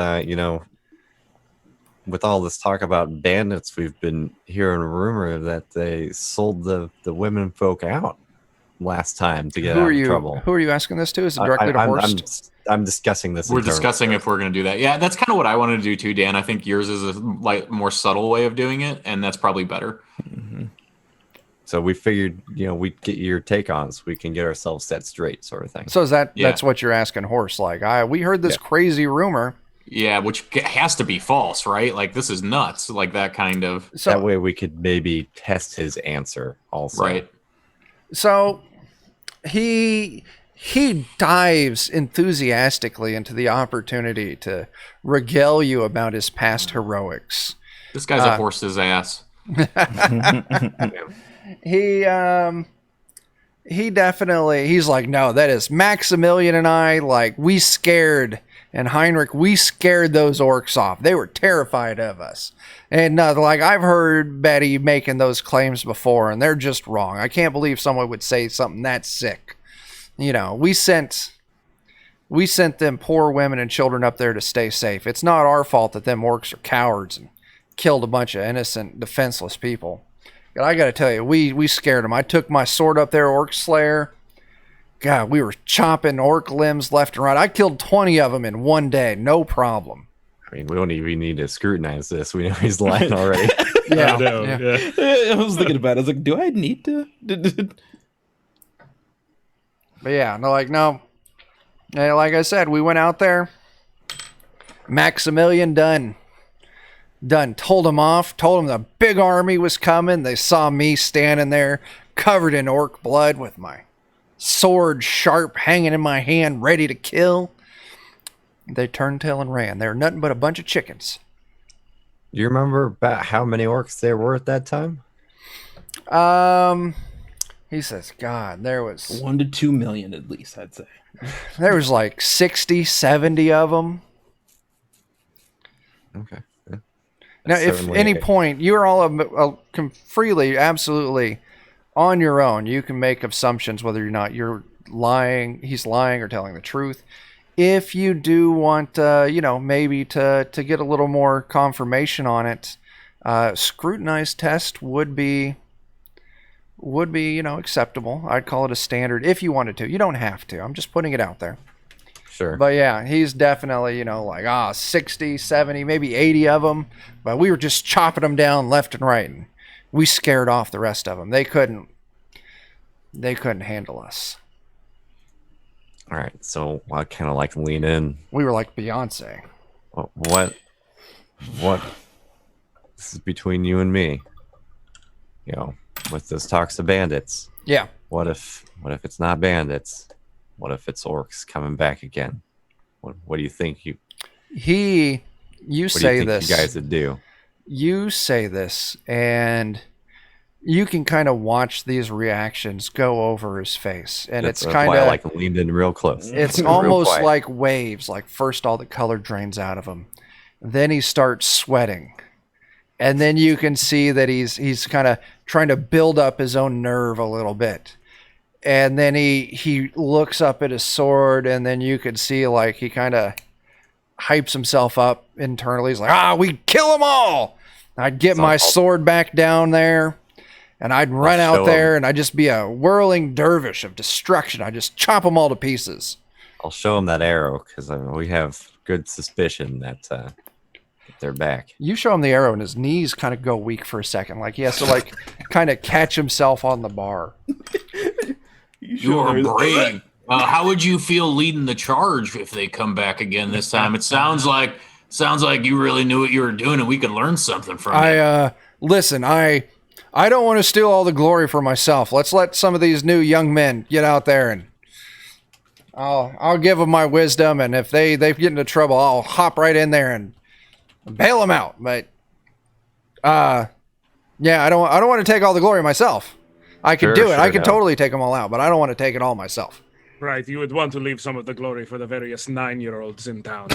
with all this talk about bandits, we've been hearing a rumor that they sold the women folk out last time to get out of trouble. Who are you asking this to? Is it directly to Horst? I'm discussing this. We're discussing if we're going to do that. Yeah, that's kind of what I wanted to do too, Dan. I think yours is a more subtle way of doing it, and that's probably better. Mm-hmm. So we figured, we'd get your take on so we can get ourselves set straight, sort of thing. So is that's what you're asking Horst? Like, we heard this crazy rumor. Yeah, which has to be false, right? Like, this is nuts. Like that kind of. So, that way we could maybe test his answer also. Right. So he dives enthusiastically into the opportunity to regale you about his past heroics. This guy's a horse's ass. He definitely, he's like, no, that is Maximilian and I, like, we scared and Heinrich, we scared those orcs off. They were terrified of us. And like, I've heard Betty making those claims before, and they're just wrong. I can't believe someone would say something that sick. You know, we sent them poor women and children up there to stay safe. It's not our fault that them orcs are cowards and killed a bunch of innocent, defenseless people. But I got to tell you, we scared them. I took my sword up there, Orc Slayer. God, we were chopping orc limbs left and right. I killed 20 of them in one day, no problem. I mean, we don't even need to scrutinize this. We know he's lying already. Yeah, I know, yeah. I was thinking about it. I was like, do I need to? But yeah, no, like, no. And like I said, we went out there. Maximilian done. Told him off. Told him the big army was coming. They saw me standing there covered in orc blood with my sword sharp hanging in my hand, ready to kill. They turned tail and ran. They were nothing but a bunch of chickens. Do you remember about how many orcs there were at that time? He says, God, there was 1 to 2 million at least, I'd say. like 60, 70 of them. Okay. Yeah. Now, if Certainly any point you're all freely, absolutely on your own, you can make assumptions whether or not you're lying, he's lying or telling the truth. If you do want, maybe to get a little more confirmation on it, scrutinized test would be, acceptable. I'd call it a standard if you wanted to. You don't have to. I'm just putting it out there. Sure. But yeah, he's definitely, 60, 70, maybe 80 of them. But we were just chopping them down left and right. And we scared off the rest of them. They couldn't handle us. All right. So I kind of like to lean in. We were like Beyonce. What? This is between you and me. With this talks of bandits. Yeah. What if it's not bandits? What if it's orcs coming back again? What do you think you say this. You guys would do? You say this, and you can kind of watch these reactions go over his face, and That's it's kind why of I like leaned in real close. It's Real almost quiet. like waves. Like first all the color drains out of him, then he starts sweating, and then you can see that he's kind of trying to build up his own nerve a little bit. And then he looks up at his sword, and then you can see like he kind of hypes himself up internally. He's like, we kill them all. I'd get my sword back down there, and I'd run out there, and I'd just be a whirling dervish of destruction. I'd just chop them all to pieces. I'll show him that arrow because we have good suspicion that they're back. You show him the arrow, and his knees kind of go weak for a second. Like he has to kind of catch himself on the bar. You're brave. How would you feel leading the charge if they come back again this time? It sounds like you really knew what you were doing, and we could learn something from it. Listen, I don't want to steal all the glory for myself. Let's let some of these new young men get out there, and I'll give them my wisdom. And if they get into trouble, I'll hop right in there and bail them out. But I don't want to take all the glory myself. I could do it. I could totally take them all out, but I don't want to take it all myself. Right, you would want to leave some of the glory for the various 9-year-olds in town.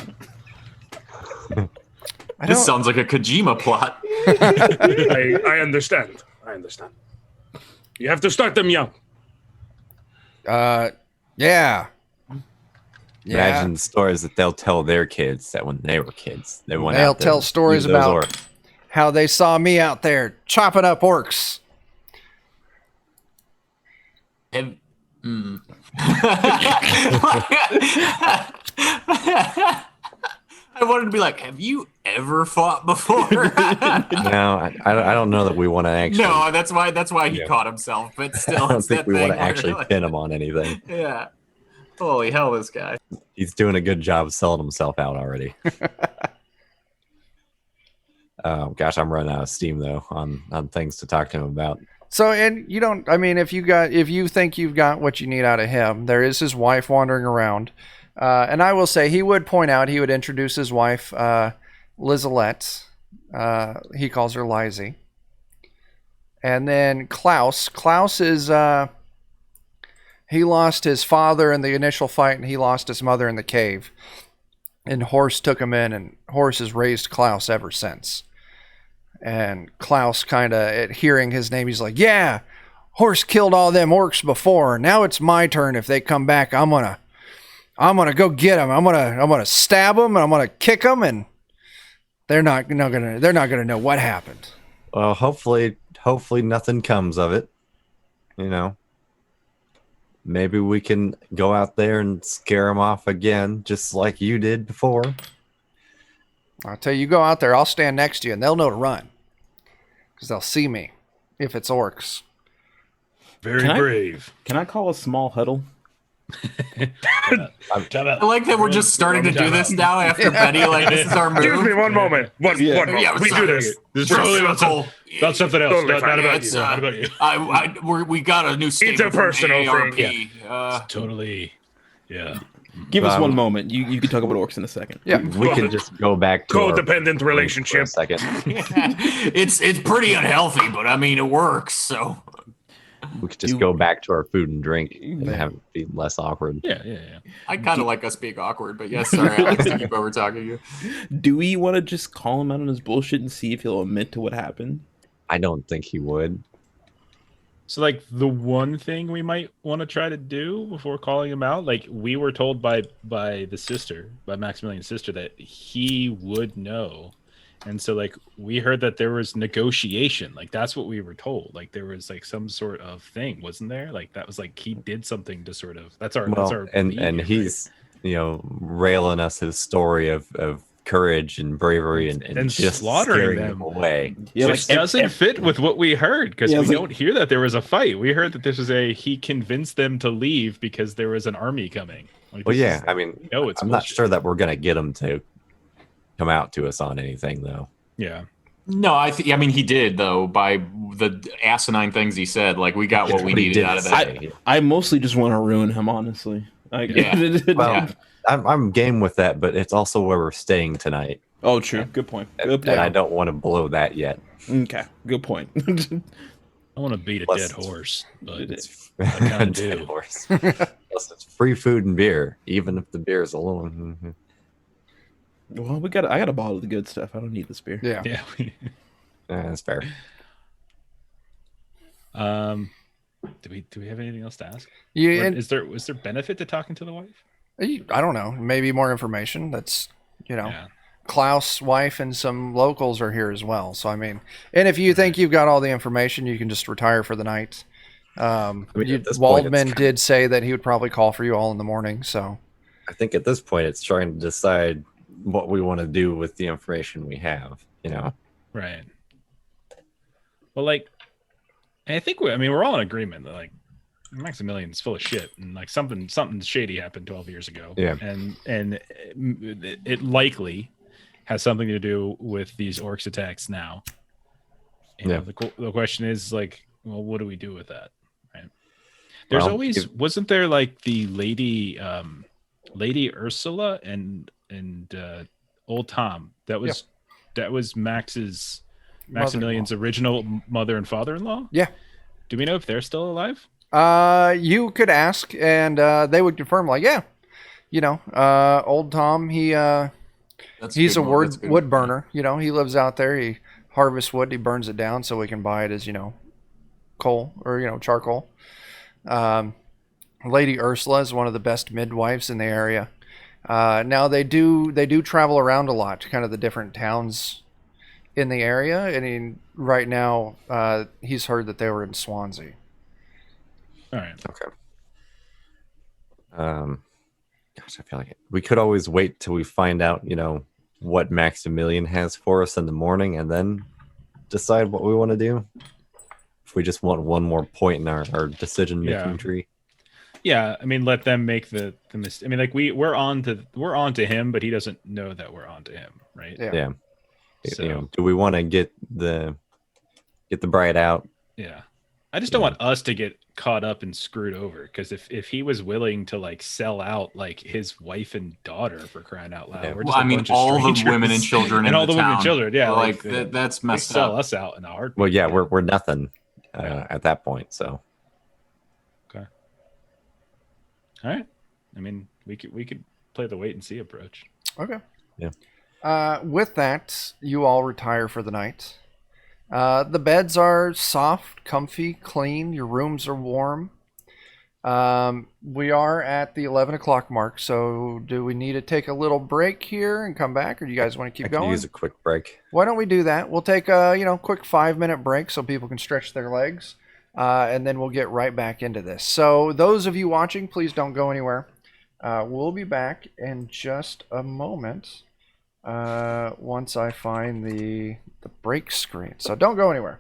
This sounds like a Kojima plot. I understand. You have to start them young. Yeah. Imagine the stories that they'll tell their kids that when they were kids, they'll tell stories about how they saw me out there chopping up orcs. I wanted to be like, have you ever fought before? No, I don't know that we want to actually. No, that's why he caught himself. But still, I don't it's think that we thing want to where actually like, pin him on anything. Yeah. Holy hell, this guy. He's doing a good job of selling himself out already. Gosh, I'm running out of steam though on things to talk to him about. So, and you don't, I mean, if you think you've got what you need out of him, there is his wife wandering around. And I will say, he would introduce his wife, Lizalette. He calls her Lizzie. And then Klaus is, he lost his father in the initial fight, and he lost his mother in the cave. and Horse took him in, and Horse has raised Klaus ever since. And Klaus kind of, at hearing his name, he's like, "Yeah, Horse killed all them orcs before. Now it's my turn. If they come back, I'm gonna go get them. I'm gonna stab them, and I'm gonna kick them, and they're not gonna know what happened." Well, hopefully nothing comes of it. You know, maybe we can go out there and scare them off again, just like you did before. I'll tell you, you go out there, I'll stand next to you, and they'll know to run. Because they'll see me if it's orcs. Very brave. Can I call a small huddle? I like that we're just starting to do this now after Betty. Like, this is our move. Excuse me, one moment. One moment. We do this. This is totally about something else. Totally Not fine. about It's, you. Not about you. We got a new statement a personal from AARP. thing. Totally. Yeah. Give us one moment. You can talk about orcs in a second. Yeah. We can just go back to Codependent for relationship. a second. It's pretty unhealthy, but I mean, it works. So We could just go back to our food and drink and have it be less awkward. Yeah. I kind of like us being awkward, but yes, sorry, Alex, to keep over talking you. Do we want to just call him out on his bullshit and see if he'll admit to what happened? I don't think he would. So, like, the one thing we might want to try to do before calling him out, like, we were told by Maximilian's sister, that he would know. And so, like, we heard that there was negotiation. Like, that's what we were told. Like, there was, like, some sort of thing, wasn't there? Like, that was, like, he did something to sort of... That's our and belief, he's, railing us his story of courage and bravery and just slaughtering scaring them away. Yeah, which doesn't fit with what we heard, because Yeah, we it's like- don't hear that there was a fight. We heard that this was he convinced them to leave because there was an army coming. Like, Well, this yeah, is- I mean, no, it's I'm not bullshit. sure that we're gonna get him to come out to us on anything, though. Yeah. No, I mean, he did, though, by the asinine things he said. Like, we got what we needed out of that. I mostly just want to ruin him, honestly. Yeah. Well, I'm game with that, but it's also where we're staying tonight. Oh, true. Good point. Good And point. I don't want to blow that yet. Okay. Good point. I want to beat a Plus- dead horse, but It's kinda dead do. horse. Plus, it's free food and beer, even if the beer is alone. Well, I got a bottle of the good stuff. I don't need this beer. Yeah. yeah. That's fair. Do we have anything else to ask? Yeah, Or and is there benefit to talking to the wife? I don't know. Maybe more information. That's, Yeah. Klaus' wife and some locals are here as well. So, I mean, and if you think you've got all the information, you can just retire for the night. mean, at this point, it's Waldman kind did say that he would probably call for you all in the morning. So, I think at this point, it's trying to decide what we want to do with the information we have. Right. Well, like, I think we're all in agreement that, like, Maximilian's full of shit, and like something shady happened 12 years ago. Yeah. And it likely has something to do with these orcs attacks now. Yeah. The question is, like, well, what do we do with that? Right. There's Well, always wasn't there, like, the lady Ursula and old Tom that was Maximilian's original mother and father-in-law. yeah. Do we know if they're still alive? You could ask, and they would confirm, like, yeah, old Tom, he's a wood burner. He lives out there. He harvests wood. He burns it down so we can buy it as, coal or, charcoal. Lady Ursula is one of the best midwives in the area. Now they do travel around a lot to kind of the different towns in the area. And right now, he's heard that they were in Swansea. All right. Okay. Gosh, I feel like we could always wait till we find out, what Maximilian has for us in the morning, and then decide what we want to do. If we just want one more point in our decision-making tree. Yeah, I mean, let them make the mistake. I mean, like, we're on to him, but he doesn't know that we're on to him, right? Yeah. So- Do we want to get the bride out? Yeah. I just don't want us to get caught up and screwed over, because if he was willing to, like, sell out, like, his wife and daughter, for crying out loud, Yeah. we're Well, just I mean, all the women and children in all the the women and town. children, yeah, like they that's messed sell up. us out in a heartbeat. Well, yeah, we're nothing at that point. So All right. I mean, we could play the wait and see approach. Okay. Yeah. With that, you all retire for the night. The beds are soft, comfy, clean. Your rooms are warm. We are at the 11 o'clock mark, so do we need to take a little break here and come back, or do you guys want to I keep could going? use a quick break. Why don't we do that? We'll take a quick 5-minute break so people can stretch their legs, and then we'll get right back into this. So those of you watching, please don't go anywhere. We'll be back in just a moment once I find the break screen. So don't go anywhere.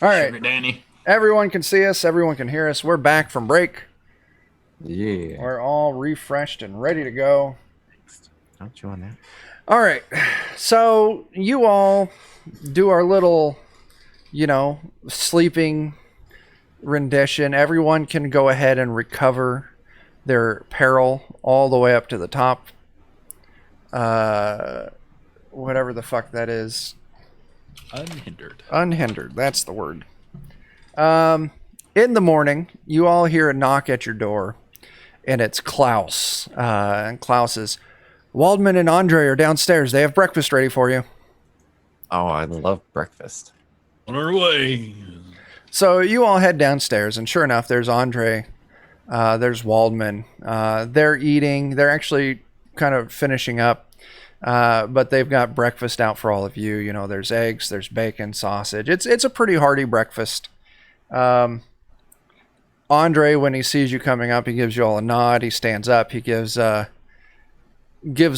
All right. Sugar Danny. Everyone can see us. Everyone can hear us. We're back from break. Yeah. We're all refreshed and ready to go. Don't you want that? All right. So you all do our little, sleeping rendition. Everyone can go ahead and recover their peril all the way up to the top. Whatever the fuck that is. Unhindered. Unhindered. That's the word. In the morning, you all hear a knock at your door, and it's Klaus. And Klaus is, Waldman and Andre are downstairs. They have breakfast ready for you. Oh, I love breakfast. On our way. So you all head downstairs, and sure enough, there's Andre. There's Waldman. They're eating. They're actually kind of finishing up. But they've got breakfast out for all of you. You know, there's eggs, there's bacon, sausage. It's a pretty hearty breakfast. Andre, when he sees you coming up, he gives you all a nod. He stands up. He gives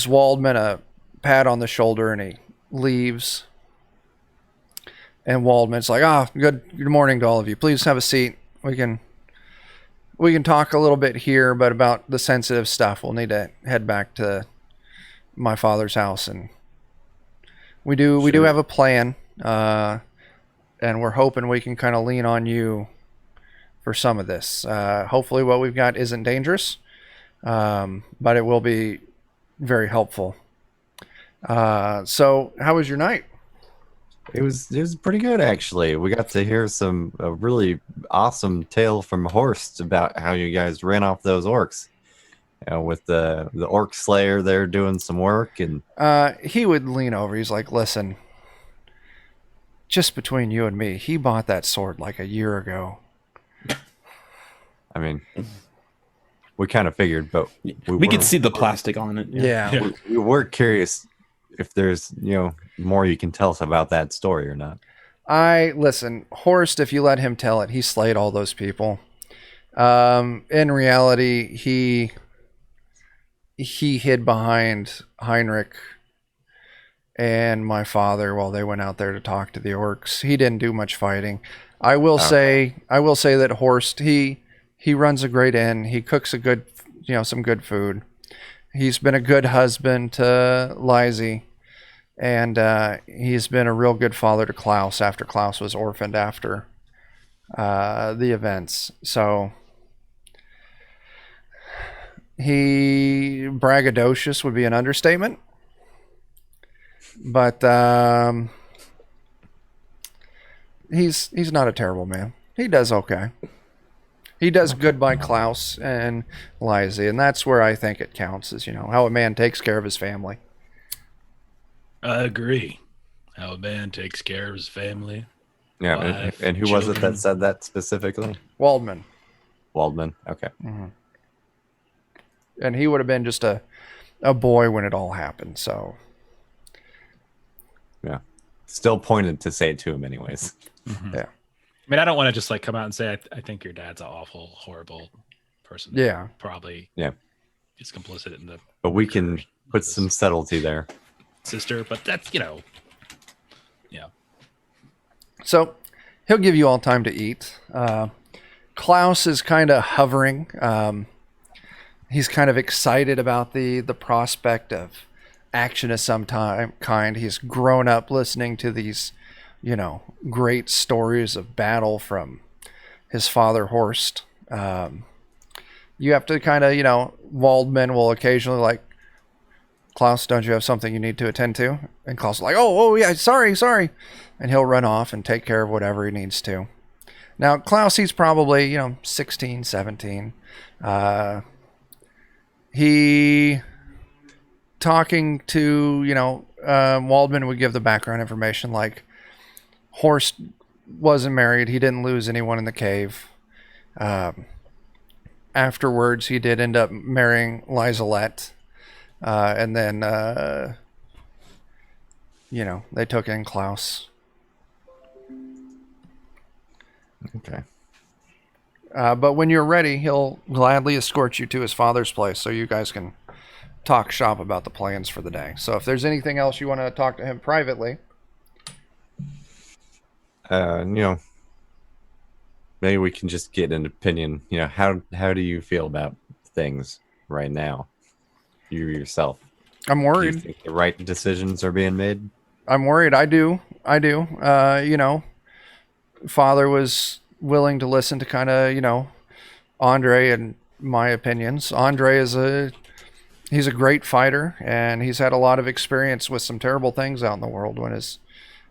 Waldman a pat on the shoulder, and he leaves. And Waldman's like, good morning to all of you. Please have a seat. We can talk a little bit here, but about the sensitive stuff, we'll need to head back to my father's house, and we do have a plan, and we're hoping we can kind of lean on you for some of this. Hopefully what we've got isn't dangerous, but it will be very helpful. So how was your night? It was pretty good, actually. We got to hear a really awesome tale from Horst about how you guys ran off those orcs. With the orc slayer there doing some work, and he would lean over. He's like, listen, just between you and me, he bought that sword like a year ago. I mean, we kind of figured, but we could see the plastic on it. Yeah. We were curious if there's more you can tell us about that story or not. Listen, Horst, if you let him tell it, he slayed all those people. In reality, he hid behind Heinrich and my father while they went out there to talk to the orcs. He didn't do much fighting. I will say that Horst, he runs a great inn. He cooks some good food. He's been a good husband to Lizzie, and he's been a real good father to Klaus after Klaus was orphaned after the events. So he braggadocious would be an understatement, but he's not a terrible man. He does okay. He does good by Klaus and Lizzie, and that's where I think it counts, is how a man takes care of his family. I agree. How a man takes care of his family. Yeah, Wife, and who was it children. that said that specifically? Waldman. Okay. Mm-hmm. And he would have been just a boy when it all happened, so. Yeah. Still pointed to say it to him anyways. Mm-hmm. Yeah. I mean, I don't want to just come out and say I think your dad's an awful, horrible person. Yeah. Probably. Yeah. Is complicit in the. But we can put some subtlety there. Sister, but that's Yeah. So he'll give you all time to eat. Klaus is kind of hovering. He's kind of excited about the prospect of action of some kind. He's grown up listening to these, great stories of battle from his father Horst. You have to kind of, Waldman will occasionally like, Klaus, don't you have something you need to attend to? And Klaus is like, oh yeah, sorry. And he'll run off and take care of whatever he needs to. Now, Klaus, he's probably, 16, 17. He, talking to, Waldman would give the background information, like Horst wasn't married. He didn't lose anyone in the cave. Afterwards, he did end up marrying Lizelette. And then, they took in Klaus. Okay. But when you're ready, he'll gladly escort you to his father's place so you guys can talk shop about the plans for the day. So if there's anything else you want to talk to him privately. maybe we can just get an opinion. You know, how do you feel about things right now? You yourself. I'm Do you worried. think the right decisions are being made? I'm worried. I do. You know, father was willing to listen to kind of, you know, Andre and my opinions. Andre he's a great fighter, and he's had a lot of experience with some terrible things out in the world when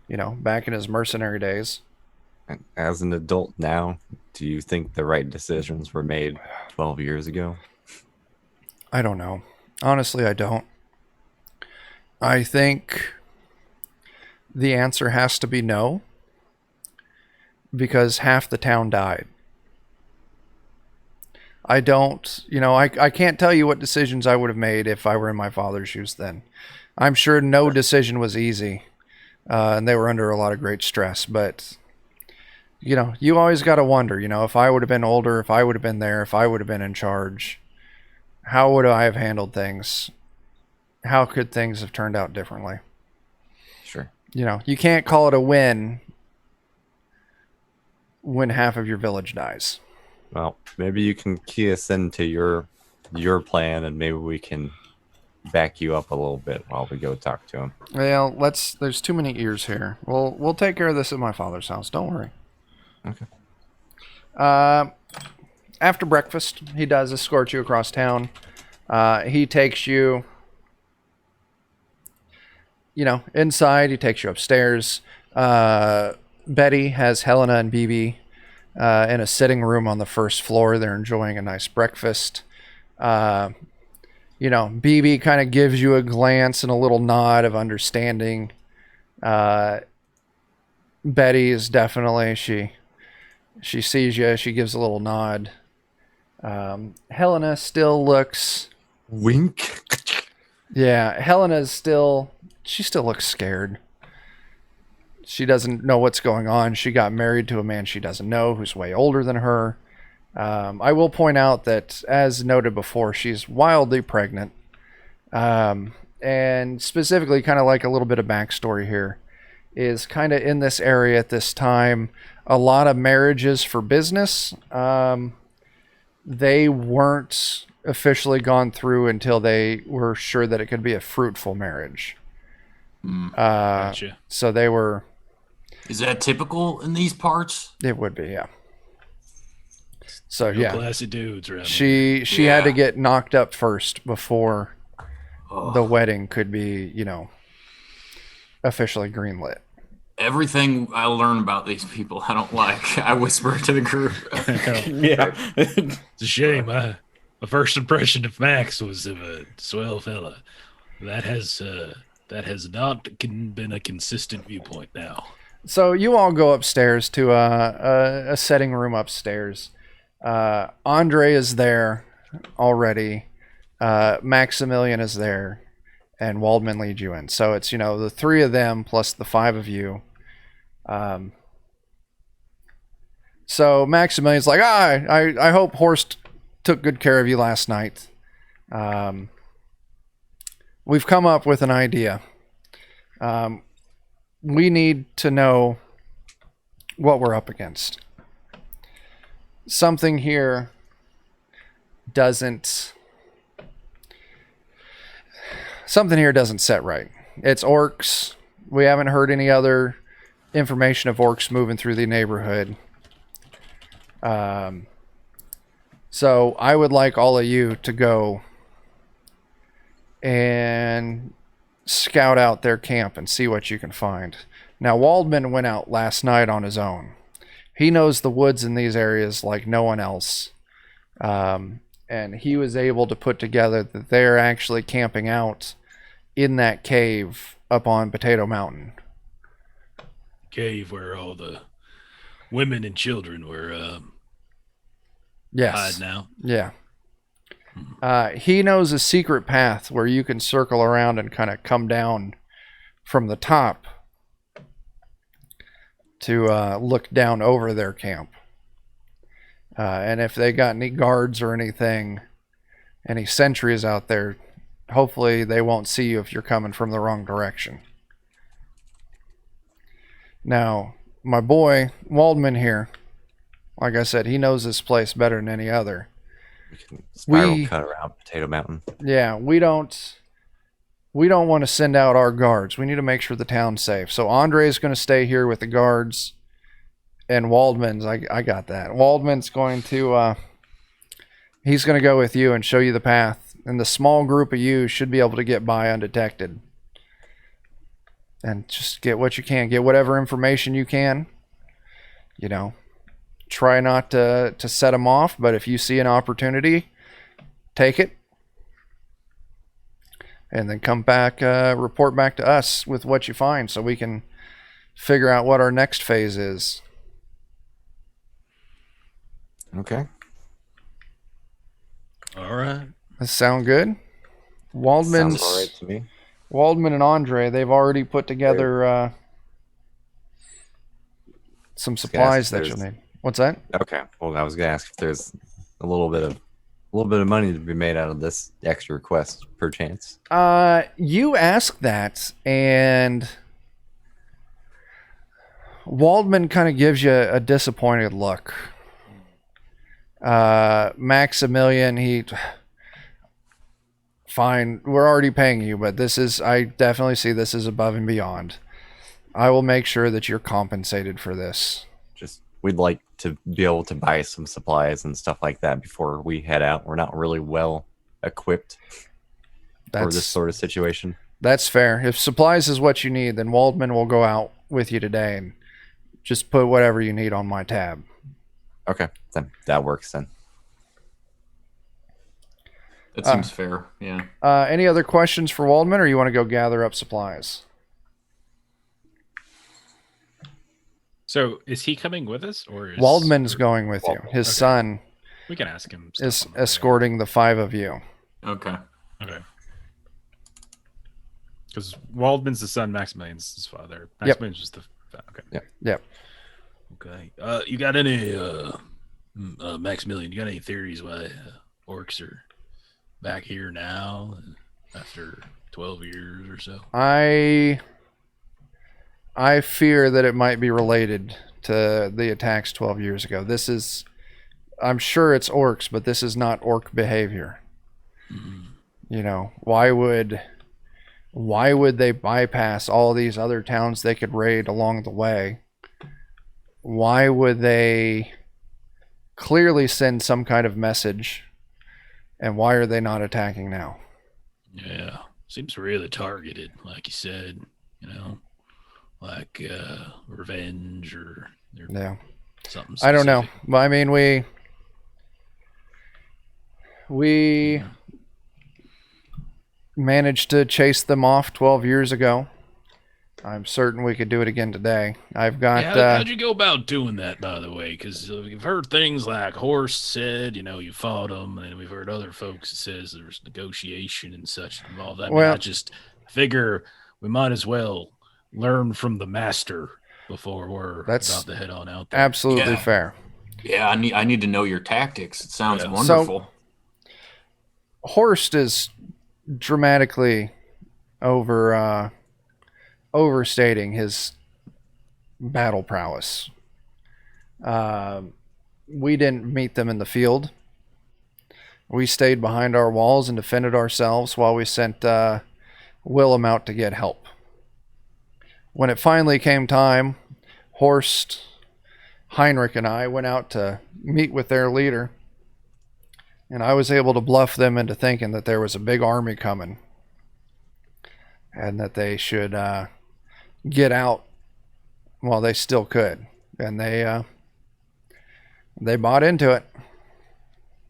you know, back in his mercenary days. And as an adult now, do you think the right decisions were made 12 years ago? I don't know. Honestly, I don't. I think the answer has to be no, because half the town died. I don't, you know, I can't tell you what decisions I would have made if I were in my father's shoes then. I'm sure no decision was easy, and they were under a lot of great stress. But, you know, you always got to wonder, you know, if I would have been older, if I would have been there, if I would have been in charge, how would I have handled things? How could things have turned out differently? Sure. You know, you can't call it a win when half of your village dies. Well, maybe you can key us into your plan, and maybe we can back you up a little bit while we go talk to him. Well, there's too many ears here. We'll take care of this at my father's house. Don't worry. Okay. After breakfast, he does escort you across town. He takes you, you know, inside. He takes you upstairs. Betty has Helena and BB in a sitting room on the first floor. They're enjoying a nice breakfast. You know, BB kind of gives you a glance and a little nod of understanding. Betty is definitely, she sees you. She gives a little nod. Helena still looks... Wink. Yeah, she still looks scared. She doesn't know what's going on. She got married to a man she doesn't know who's way older than her. I will point out that, as noted before, she's wildly pregnant. And specifically, kind of like a little bit of backstory here, is kind of in this area at this time, a lot of marriages for business. They weren't officially gone through until they were sure that it could be a fruitful marriage. Gotcha. So they were... Is that typical in these parts? It would be, yeah. So Real yeah, classy dudes around here. she had to Yeah. get knocked up first before Oh, the wedding could be, you know, officially greenlit. everything I learn about these people, I don't like. I whisper to the group. Yeah. It's a shame. My first impression of Max was of a swell fella. That has not been a consistent viewpoint now. So you all go upstairs to a setting room upstairs. Andre is there already. Maximilian is there, and Waldman leads you in. So it's, you know, the three of them plus the five of you. So Maximilian's like, I hope Horst took good care of you last night. We've come up with an idea. We need to know what we're up against. Something here doesn't set right. It's orcs. We haven't heard any other information of orcs moving through the neighborhood. So I would like all of you to go and scout out their camp and see what you can find. Now, Waldman went out last night on his own. He knows the woods in these areas like no one else. And he was able to put together that they're actually camping out in that cave up on Potato Mountain. Cave where all the women and children were Yes. hiding out. Yeah. He knows a secret path where you can circle around and kind of come down from the top to look down over their camp. And if they got any guards or anything, any sentries out there, hopefully they won't see you if you're coming from the wrong direction. Now, my boy Waldman here, Like I said, he knows this place better than any other. We can spiral We- cut around Potato Mountain. Yeah, we don't want to send out our guards. We need to make sure the town's safe. So Andre is going to stay here with the guards, and Waldman's. I got that. Waldman's going to. He's going to go with you and show you the path. And the small group of you should be able to get by undetected. And just get what you can. Get whatever information you can. You know, try not to set them off, but if you see an opportunity, take it. And then come back, report back to us with what you find so we can figure out what our next phase is. Okay. All right. Does that sound good? Waldman's, Sounds all right to me. Waldman and Andre, they've already put together some supplies that you'll need. What's that? Okay. Well, I was gonna ask if there's a little bit of money to be made out of this extra request, perchance. You ask that, and Waldman kind of gives you a disappointed look. Maximilian, fine, we're already paying you, but I definitely see this as above and beyond. I will make sure that you're compensated for this. Just we'd like to be able to buy some supplies and stuff like that before we head out. We're not really well equipped for this sort of situation. That's fair. If supplies is what you need, then Waldman will go out with you today and just put whatever you need on my tab. Okay, then that works then. That seems fair. Yeah. Any other questions for Waldman, or you want to go gather up supplies? So is he coming with us, or is Waldman's going with you. His Okay. son We can ask him. is stuff on the way. escorting the 5 of you. Okay. Okay. Because Waldman's the son, Maximilian's his father. Yep. Maximilian's just the okay. Yep. Okay. You got any Maximilian? You got any theories why orcs are back here now after 12 years or so? I fear that it might be related to the attacks 12 years ago. I'm sure it's orcs, but this is not orc behavior. You know, why would they bypass all these other towns they could raid along the way? Why would they clearly send some kind of message? And why are they not attacking now? Yeah, seems really targeted, like you said. You know, like revenge or Yeah. something. I don't know. specific. But I mean, we managed to chase them off 12 years ago. I'm certain we could do it again today. I've got Yeah, how'd you go about doing that, by the way? Because we've heard things like Horst said, you fought them, and we've heard other folks that says there was negotiation and such involved. I mean, Well- I just figure we might as well learn from the master before we're That's about to head on out there. absolutely Yeah. fair. Yeah, I need to know your tactics. It sounds Yeah. wonderful. Horst is dramatically overstating his battle prowess. We didn't meet them in the field. We stayed behind our walls and defended ourselves while we sent Willem out to get help. When it finally came time, Horst, Heinrich, and I went out to meet with their leader, and I was able to bluff them into thinking that there was a big army coming and that they should get out while they still could. And they bought into it.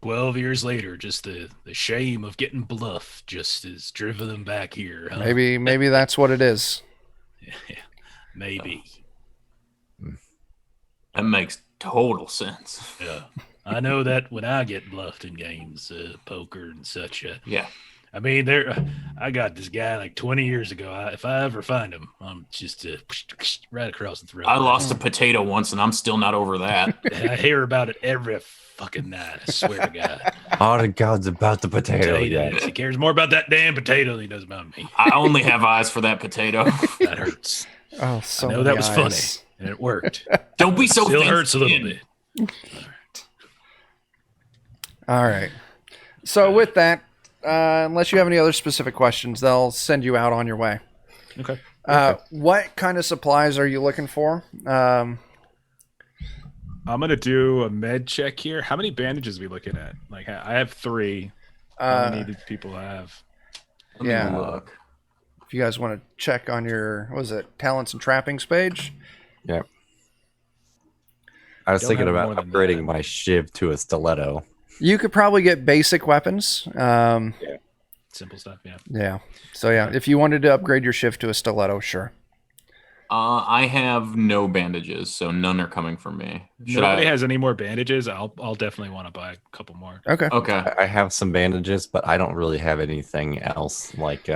12 years later, just the shame of getting bluffed just has driven them back here. Huh? Maybe that's what it is. Yeah, maybe. That makes total sense. Yeah. I know that when I get bluffed in games, poker and such. Yeah. I mean, I got this guy like 20 years ago. If I ever find him, I'm just right across the throat. I lost a potato once, and I'm still not over that. I hear about it every fucking night. I swear to God. Oh, the God's about the potato. Potatoes. He cares more about that damn potato than he does about me. I only have eyes for that potato. That hurts. Oh, so I know many that was eyes. funny, and it worked. Don't be so Still thin hurts a little skinned. bit. All right. So with that, unless you have any other specific questions, they'll send you out on your way. Okay. What kind of supplies are you looking for? I'm gonna do a med check here. How many bandages are we looking at? Like, I have 3. How many do people have? Let me Yeah. look. If you guys want to check on your, what was it, talents and trappings page? Yeah. I was Don't thinking have about more than upgrading that. my shiv to a stiletto. You could probably get basic weapons. Simple stuff, yeah. Yeah. So yeah, if you wanted to upgrade your shift to a stiletto, sure. I have no bandages, so none are coming from me. Should Nobody I? has any more bandages. I'll definitely want to buy a couple more. Okay. Okay. I have some bandages, but I don't really have anything else like,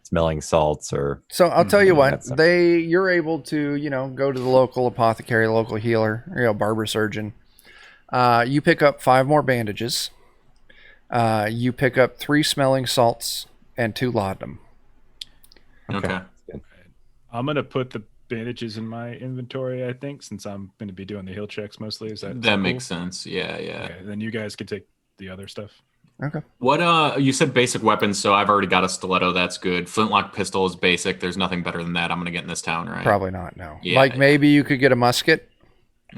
smelling salts or. So I'll tell you what, That's- you're able to, go to the local apothecary, local healer, barber surgeon. You pick up 5 more bandages. You pick up 3 smelling salts and 2 laudanum. Okay. I'm gonna put the bandages in my inventory, I think, since I'm gonna be doing the heal checks mostly. Is that That cool? makes sense. Yeah. Okay, then you guys can take the other stuff. Okay. What you said basic weapons, so I've already got a stiletto. That's good. Flintlock pistol is basic. There's nothing better than that I'm gonna get in this town, right? Probably not, no. Yeah, Like maybe you could get a musket,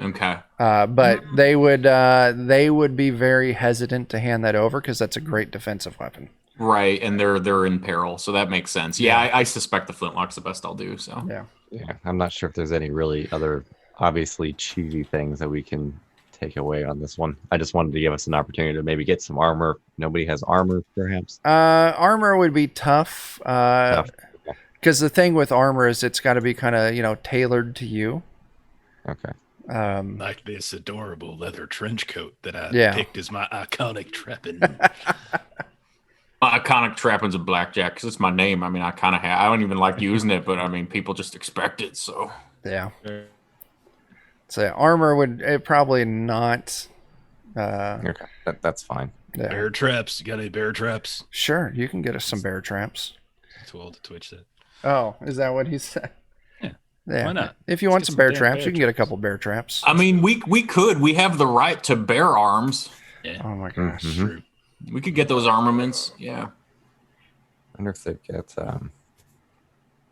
Okay. but they would be very hesitant to hand that over because that's a great defensive weapon. Right, and they're in peril, so that makes sense. Yeah, I suspect the flintlock's the best I'll do. So Yeah. Yeah, I'm not sure if there's any really other obviously cheesy things that we can take away on this one. I just wanted to give us an opportunity to maybe get some armor. Nobody has armor, perhaps. Armor would be tough Tough. because the thing with armor is it's got to be kind of tailored to you. Okay. Like this adorable leather trench coat that I Yeah. picked as my iconic trapping. my iconic trappings of blackjack because it's my name. I mean, I kind of have. I don't even like using it, but I mean, people just expect it. So Yeah. So armor would probably not. Okay. That's fine. Yeah. Bear traps. You got any bear traps? Sure, you can get us some bear traps. Too old to twitch that. Oh, is that what he said? Yeah. Yeah. Why not? If you Let's want get some some bear damn traps, bear you can get a traps. couple bear traps. I mean, we could. We have the right to bear arms. Yeah. Oh my gosh. Mhm. True. We could get those armaments. Yeah. I wonder if they've got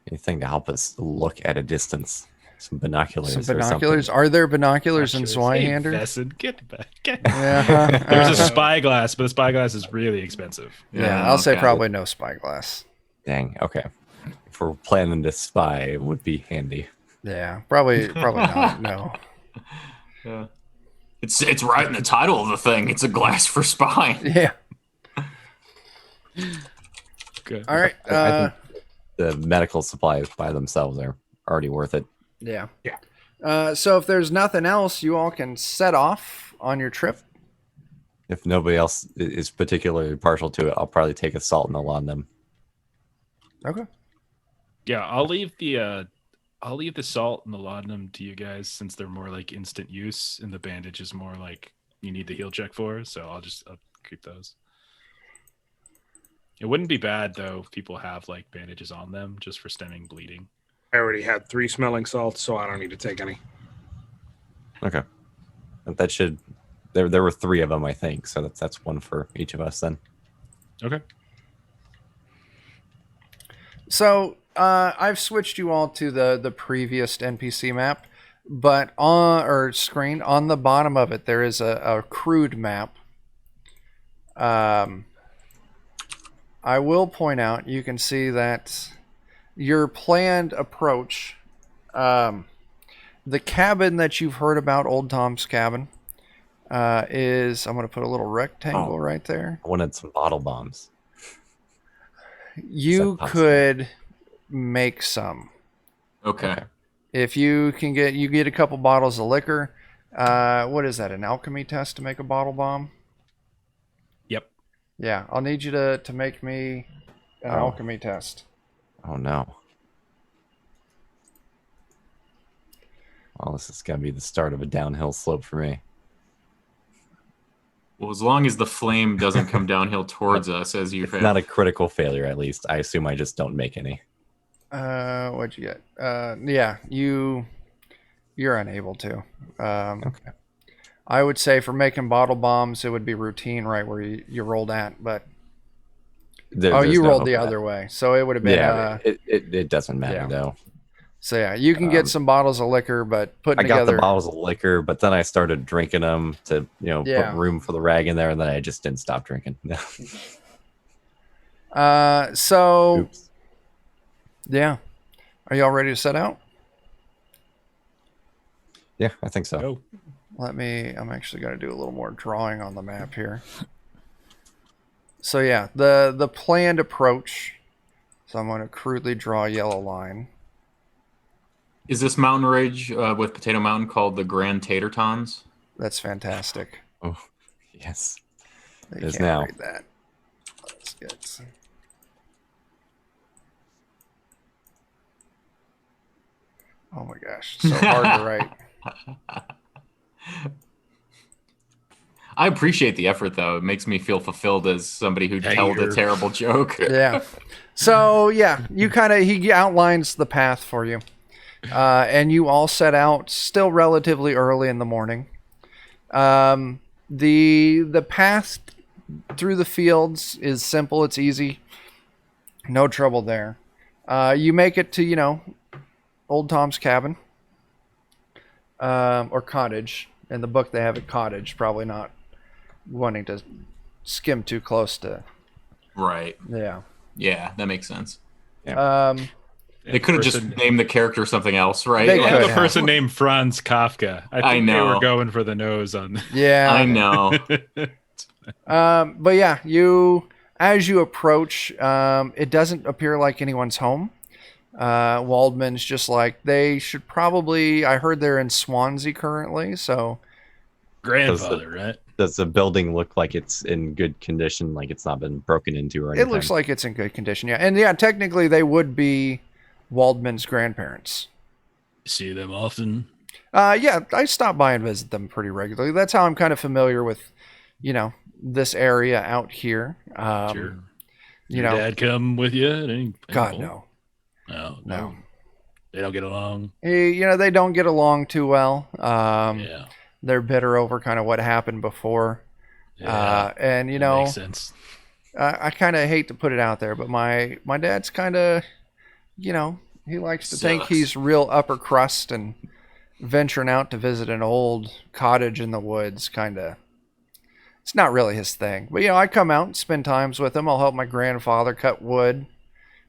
anything to help us look at a distance. Some binoculars. Some or binoculars. something. Are there binoculars in Hey, Zweihander? Vesson, get back. Yeah. There's a spyglass, but the spyglass is really expensive. Yeah, I'll say okay. probably no spyglass. Dang. Okay. If we're planning to spy, it would be handy. Yeah, probably not. No. Yeah. It's right in the title of the thing. It's a glass for spying. Yeah. Good. All right. I think the medical supplies by themselves are already worth it. Yeah. Yeah. So if there's nothing else, you all can set off on your trip. If nobody else is particularly partial to it, I'll probably take a salt and a laudanum. Okay. Yeah, I'll leave the salt and the laudanum to you guys since they're more like instant use, and the bandage is more like you need the heal check for. So I'll keep those. It wouldn't be bad though if people have like bandages on them just for stemming bleeding. I already had 3 smelling salts, so I don't need to take any. Okay. That should. There were 3 of them, I think. So that's one for each of us then. Okay. So I've switched you all to the previous NPC map, but on the bottom of it there is a crude map. I will point out you can see that your planned approach, the cabin that you've heard about, Old Tom's cabin, is, I'm going to put a little rectangle right there. I wanted some bottle bombs. You possible? could make some. Okay. If you can get a couple bottles of liquor. What is that, an alchemy test to make a bottle bomb? Yep. Yeah, I'll need you to make me an alchemy test. Oh no. Well, this is gonna be the start of a downhill slope for me. Well, as long as the flame doesn't come downhill towards us, as you've had. Not a critical failure, at least. I assume I just don't make any. What'd you get? Yeah, you You're unable to. Okay. I would say for making bottle bombs, it would be routine, right where you rolled at, but There's you no rolled hope the in other way, so it would have been. Yeah, it doesn't matter yeah. though. So yeah, you can get some bottles of liquor, but putting I got together the bottles of liquor, but then I started drinking them to Yeah. put room for the rag in there, and then I just didn't stop drinking. So Oops. yeah, are y'all ready to set out? Yeah, I think so. Go. I'm actually going to do a little more drawing on the map here. So yeah, the planned approach. So I'm going to crudely draw a yellow line. Is this mountain ridge with Potato Mountain called the Grand Tatertons? That's fantastic. Oh, yes. They It is can't now. read that. Let's get some. Oh my gosh, so hard to write. I appreciate the effort, though. It makes me feel fulfilled as somebody who told a Hater. terrible joke. Yeah. So yeah, he outlines the path for you, and you all set out still relatively early in the morning. The path through the fields is simple. It's easy. No trouble there. You make it to Old Tom's cabin, or cottage. In the book, they have it cottage. Probably not wanting to skim too close to. Right. Yeah. Yeah, that makes sense. They They could have just named the character something else, right? They I could have a have. person named Franz Kafka. I think they know. were going for the nose on. Yeah. I know. But yeah, as you approach, it doesn't appear like anyone's home. Waldman's just like, they should probably. I heard they're in Swansea currently, so Grandfather, right? Does the building look like it's in good condition, like it's not been broken into or anything? it looks like it's in good condition. Yeah, and yeah, technically they would be Waldman's grandparents. See them often. Yeah, I stop by and visit them pretty regularly. That's how I'm kind of familiar with, this area out here. Sure. You Your know, dad come with you? At any God point? no. No. They don't get along. They don't get along too well. Yeah. They're bitter over kind of what happened before. Yeah. And That makes sense. I kind of hate to put it out there, but my dad's kind of, he likes to think Sucks. he's real upper crust, and venturing out to visit an old cottage in the woods kind of, it's not really his thing. But, I come out and spend times with him. I'll help my grandfather cut wood,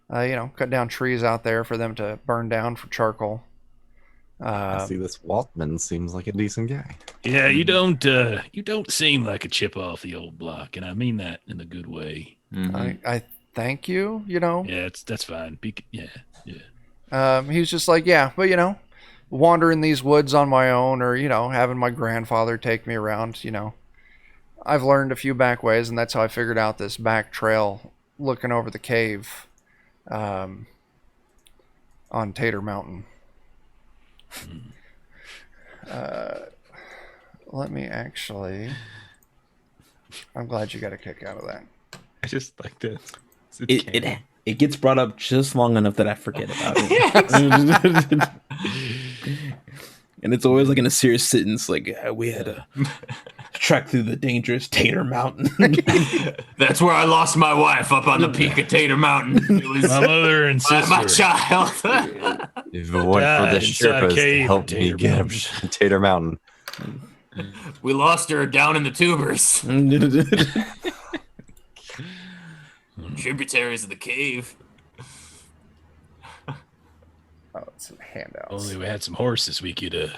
cut down trees out there for them to burn down for charcoal. I see this Waltman seems like a decent guy. Yeah, you don't seem like a chip off the old block, and I mean that in a good way. Mhm. I thank you, Yeah, that's fine. Yeah. He's just like, yeah, but wandering these woods on my own, or having my grandfather take me around, I've learned a few back ways, and that's how I figured out this back trail looking over the cave on Tater Mountain. Let me actually, I'm glad you got a kick out of that. I just like this. It gets brought up just long enough that I forget about it. And it's always like in a serious sentence, like we had to trek through the dangerous Tater Mountain. That's where I lost my wife, up on the peak of Tater Mountain. It was My mother and sister. my child. If it weren't for the inside a Sherpas to cave help in me Tater get Mountain. him Tater Mountain. We lost her down in the tubers. Tributaries of the cave. Oh, some handouts. Only we had some horses, we could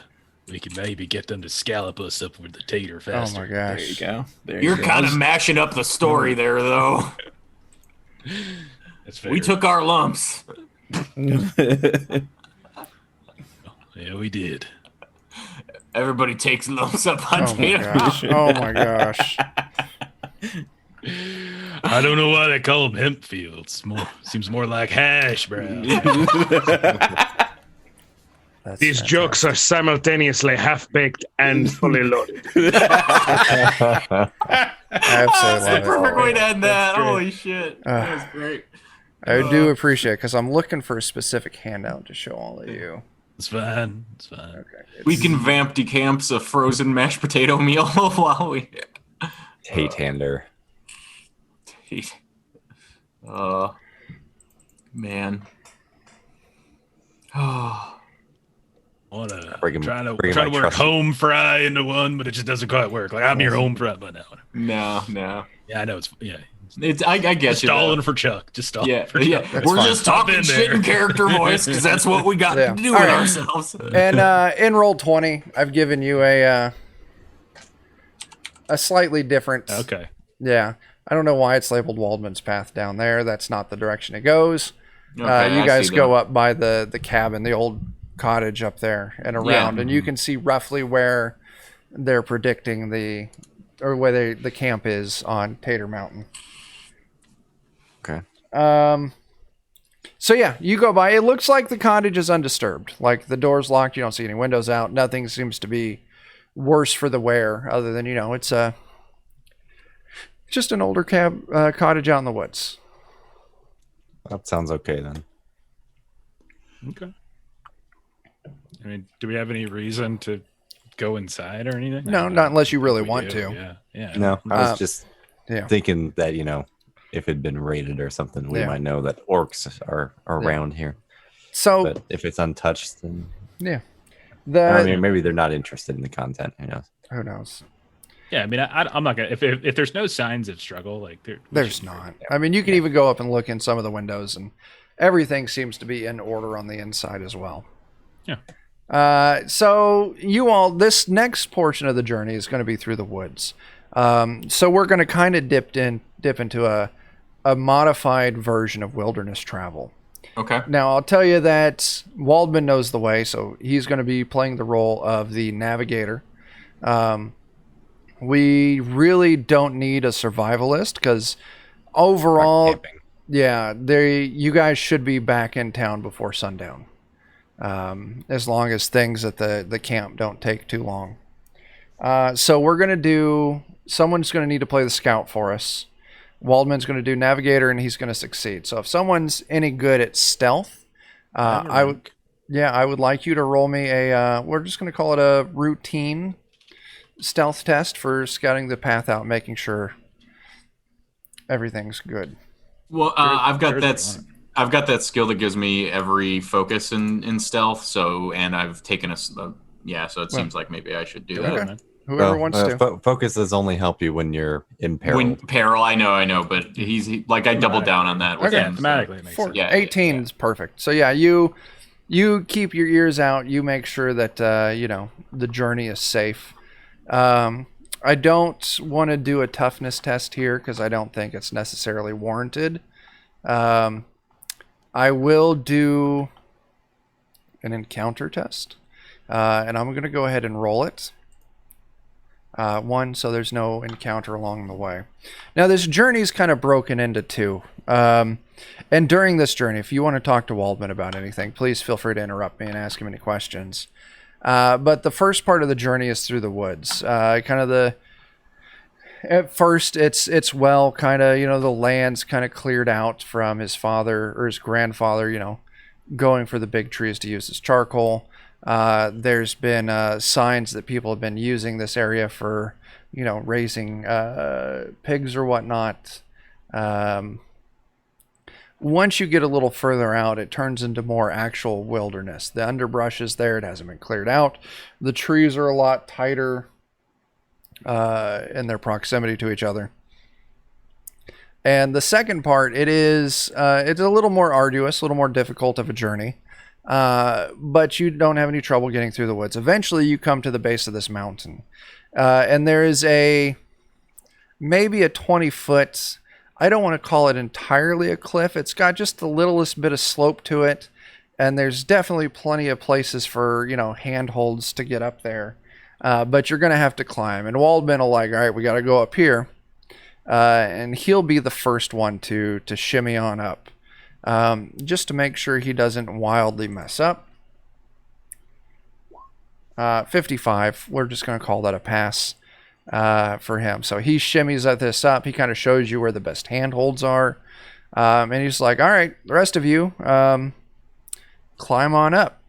maybe get them to scallop us up with the tater Oh faster. my There you gosh. go. You're kind of mashing up the story there, though. That's fair. We took our lumps. Yeah, we did. Everybody takes lumps up on Oh my Tater gosh. Oh my gosh. I don't know why they call them hemp fields. Seems more like hash, bro. That's These jokes are simultaneously half-baked and fully loaded. I absolutely That's the love perfect way to end that. great. Holy shit. That was great. it. I do appreciate it, because I'm looking for a specific handout to show all of you. It's fine. It's fine. Okay. We can vamp decamps a frozen mashed potato meal while we. Hate-hander. Man. Oh. Bring him- Trying to bring him work my trusty- home fry into one, but it just doesn't quite work. Like I'm your home fry, but no. No. Yeah, I know it's I get just you. stalling though. for Chuck. Just stalling Yeah, for yeah. Chuck. We're fine. just talking in shit there. in character voice because that's what we got Yeah. to do All with right. ourselves. And in roll 20, I've given you a slightly different. Okay. Yeah, I don't know why it's labeled Waldman's Path down there. That's not the direction it goes. Okay, You I guys see go that. up by the cabin, the old cottage up there and around, and you can see roughly where they're predicting where the camp is on Tater Mountain. Okay. So yeah, you go by. It looks like the cottage is undisturbed. Like the door's locked. You don't see any windows out. Nothing seems to be worse for the wear, other than it's just an older cottage out in the woods. That sounds okay then. Okay. I mean, do we have any reason to go inside or anything? No, I don't not know. unless you really We want do, to. Yeah. Yeah. No, I was Uh, just yeah. thinking that, if it'd been raided or something, we Yeah. might know that orcs are around here. So But if it's untouched, then yeah, I mean, maybe they're not interested in the content. who knows? Yeah. I mean, I'm not gonna if there's no signs of struggle, like There's not. I mean, you can even go up and look in some of the windows, and everything seems to be in order on the inside as well. Yeah. So this next portion of the journey is going to be through the woods. So we're going to kind of dip into a modified version of wilderness travel. Okay. Now, I'll tell you that Waldman knows the way, so he's going to be playing the role of the navigator. We really don't need a survivalist because overall, yeah, you guys should be back in town before sundown, as long as things at the camp don't take too long. So we're going to someone's going to need to play the scout for us. Waldman's going to do navigator, and he's going to succeed. So if someone's any good at stealth, I would like you to roll me we're just going to call it a routine stealth test for scouting the path out, making sure everything's good. Well, I've got There's that. I've got that skill that gives me every focus in stealth. So, and I've taken so it seems like maybe I should do that. Okay. Whoever wants to. Focuses only help you when you're in peril. When peril, I know, but I doubled down on that. With Okay. him, so. Thematically, it makes sense. Yeah, 18 is perfect. So yeah, you keep your ears out. You make sure that the journey is safe. I don't want to do a toughness test here because I don't think it's necessarily warranted. I will do an encounter test, and I'm going to go ahead and roll it. 1, so there's no encounter along the way. Now, this journey is kind of broken into 2. And during this journey, if you want to talk to Waldman about anything, please feel free to interrupt me and ask him any questions. But the first part of the journey is through the woods. At first, it's the land's kind of cleared out from his father or his grandfather, going for the big trees to use as charcoal. There's been signs that people have been using this area for, raising pigs or whatnot. Once you get a little further out, it turns into more actual wilderness. The underbrush is there. It hasn't been cleared out. The trees are a lot tighter in their proximity to each other. And the second part, it's a little more arduous, a little more difficult of a journey. But you don't have any trouble getting through the woods. Eventually, you come to the base of this mountain. And there is maybe a 20-foot... I don't want to call it entirely a cliff. It's got just the littlest bit of slope to it. And there's definitely plenty of places for, handholds to get up there. But you're going to have to climb. And Waldman will all right, we got to go up here. And he'll be the first one to shimmy on up. Just to make sure he doesn't wildly mess up. 55. We're just going to call that a pass for him. So he shimmies this up. He kind of shows you where the best handholds are. And he's like, all right, the rest of you, climb on up.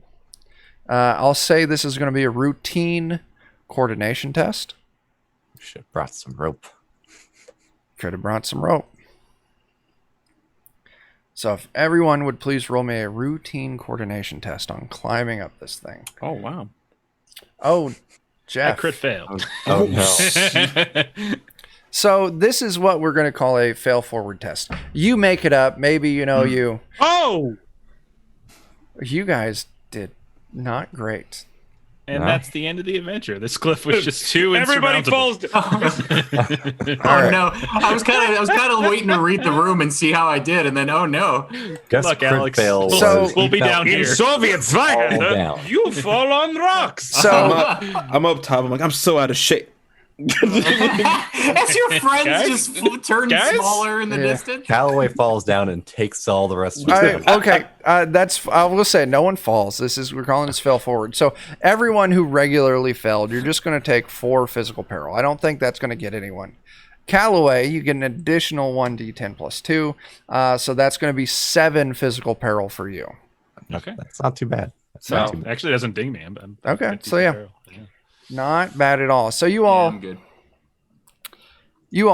I'll say this is going to be a routine coordination test. Should have brought some rope. Could have brought some rope. So if everyone would please roll me a routine coordination test on climbing up this thing. Oh wow. Oh, I Jeff. crit failed. Oh no. So this is what we're going to call a fail forward test. You make it up. Maybe, you Oh, guys did not great. And No. that's the end of the adventure. This cliff was just too everybody insurmountable. falls. Oh no! I was kind of waiting to read the room and see how I did, and then oh no! Guess Look, crit Alex, fail So- was we'll be he fell down In here. Soviet Zweihander, down. you fall on rocks. So I'm up top. I'm like, I'm so out of shape. As your friends Guys? just turn Guys? smaller in the distance. Callaway falls down and takes all the rest of his okay, I will say no one falls. We're calling this fail forward. So everyone who regularly failed, you're just going to take 4 physical peril. I don't think that's going to get anyone. Callaway, you get an additional 1d10 plus 2. So that's going to be 7 physical peril for you. Okay. That's not too bad. That's So- not too bad. Actually, it doesn't ding me. I'm Okay, 50 so yeah. barrel. Not bad at all. So you Yeah, all I'm good.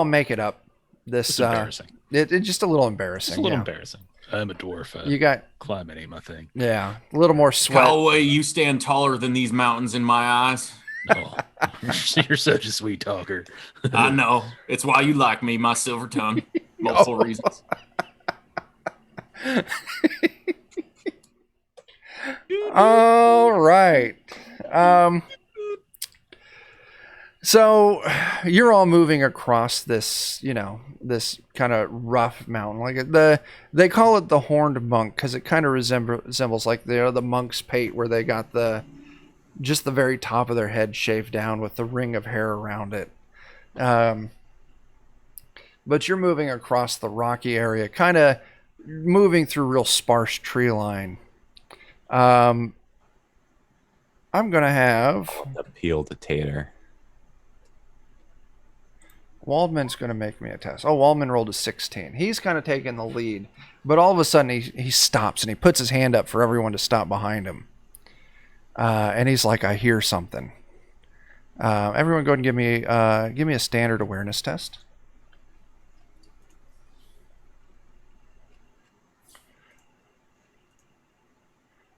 make it up. This It's embarrassing. it's just a little It's embarrassing. a little yeah. embarrassing. I'm a dwarf. You got Climbing ain't my thing. a little more sweat. Callaway, you stand taller than these mountains in my eyes. No. You're such a sweet talker. I know. It's why you like me, my silver tongue. Multiple reasons. All right. So you're all moving across this, this kind of rough mountain. Like they call it the Horned Monk because it kind of resembles like the monk's pate where they got just the very top of their head shaved down with the ring of hair around it. But you're moving across the rocky area, kind of moving through real sparse tree line. I'm gonna have The peeled tater. Waldman's gonna make me a test. Oh, Waldman rolled a 16. He's kind of taking the lead, but all of a sudden he stops and he puts his hand up for everyone to stop behind him. And he's like, "I hear something." Everyone, go ahead and give me a standard awareness test.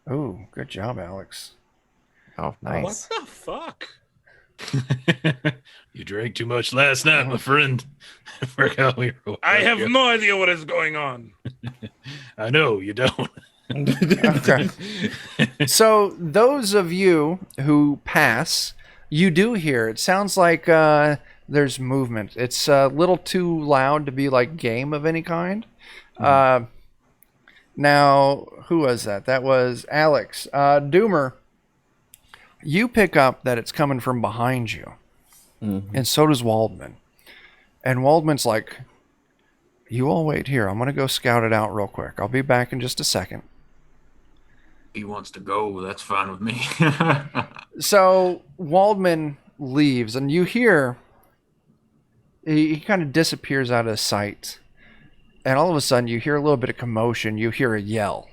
Oh, good job, Alex. Oh, nice. What the fuck? You drank too much last night, my friend. Forgot we were I have no idea what is going on. I know you don't. Okay. So those of you who pass, you do hear. It sounds like there's movement. It's a little too loud to be like game of any kind. Now, who was that? That was Alex. Doomer, you pick up that it's coming from behind you. And so does Waldman. And Waldman's like, "You all wait here. I'm going to go scout it out real quick. I'll be back in just a second." He wants to go. That's fine with me. So Waldman leaves, and you hear he kind of disappears out of sight. And all of a sudden, you hear a little bit of commotion. You hear a yell.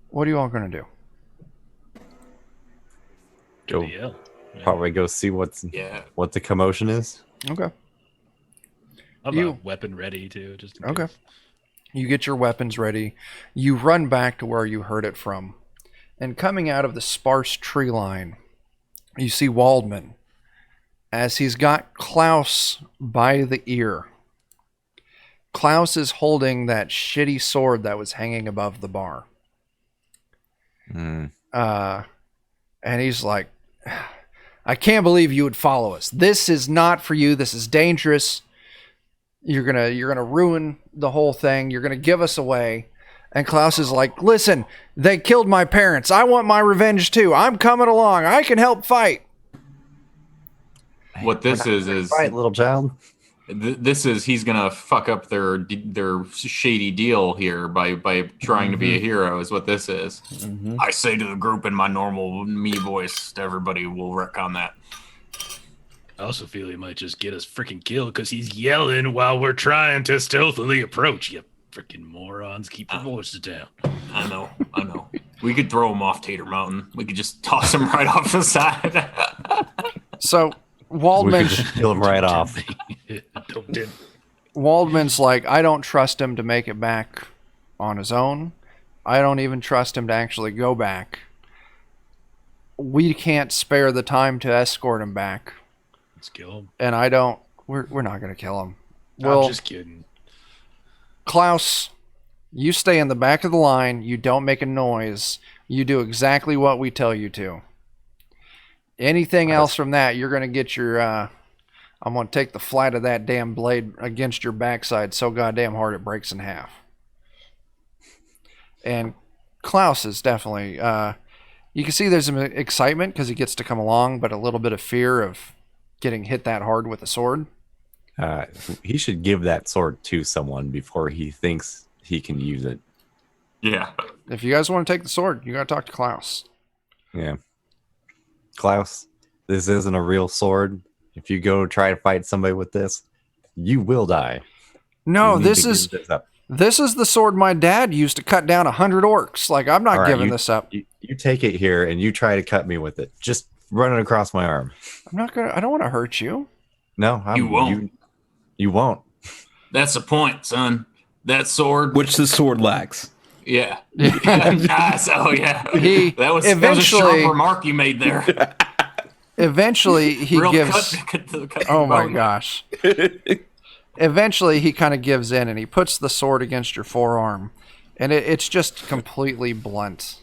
What are you all going to do? Go, Yeah. probably go see what the commotion is. Okay. I'm You- a weapon ready too. Just in Okay. case. You get your weapons ready. You run back to where you heard it from. And coming out of the sparse tree line, you see Waldman as he's got Klaus by the ear. Klaus is holding that shitty sword that was hanging above the bar. Mm. And he's like, "I can't believe you would follow us. This is not for you. This is dangerous. You're gonna ruin the whole thing. You're gonna give us away." And Klaus is like, "Listen, they killed my parents. I want my revenge too. I'm coming along. I can help fight." What this is Right, little child. this is he's gonna fuck up their shady deal here by trying to be a hero is what this is. I say to the group in my normal me voice, everybody will wreck on that. I also feel he might just get us freaking killed because he's yelling while we're trying to stealthily approach. You freaking morons, keep your voices down. I know. We could throw him off Tater Mountain. We could just toss him right off the side. So We could Waldman's just kill him right off. Don't do- Waldman's like, I don't trust him to make it back on his own. I don't even trust him to actually go back. We can't spare the time to escort him back, Let's kill him. and I don't. We're not gonna kill him. I'm Well, just kidding. Klaus, you stay in the back of the line. You don't make a noise. You do exactly what we tell you to. Anything else from that, you're gonna get your. I'm gonna take the flat of that damn blade against your backside so goddamn hard it breaks in half. And Klaus is definitely. You can see there's some excitement because he gets to come along, but a little bit of fear of getting hit that hard with a sword. He should give that sword to someone before he thinks he can use it. Yeah. If you guys want to take the sword, you got to talk to Klaus. Yeah. Klaus, this isn't a real sword. If you go try to fight somebody with this, you will die. No, You need this to is give this up. this is the sword my dad used to cut down 100 orcs. Like, I'm not All right, giving you- this up. You take it here and you try to cut me with it. Just run it across my arm. I'm not gonna. I don't want to hurt you. No, You won't. You won't. That's the point, son. That sword. Which the sword lacks. Yeah. Nice. Oh, yeah. He that was a eventually- sharp remark you made there. Eventually, he Real gives. cut to the Oh my bone. gosh. Eventually, he kind of gives in and he puts the sword against your forearm, and it's just completely blunt.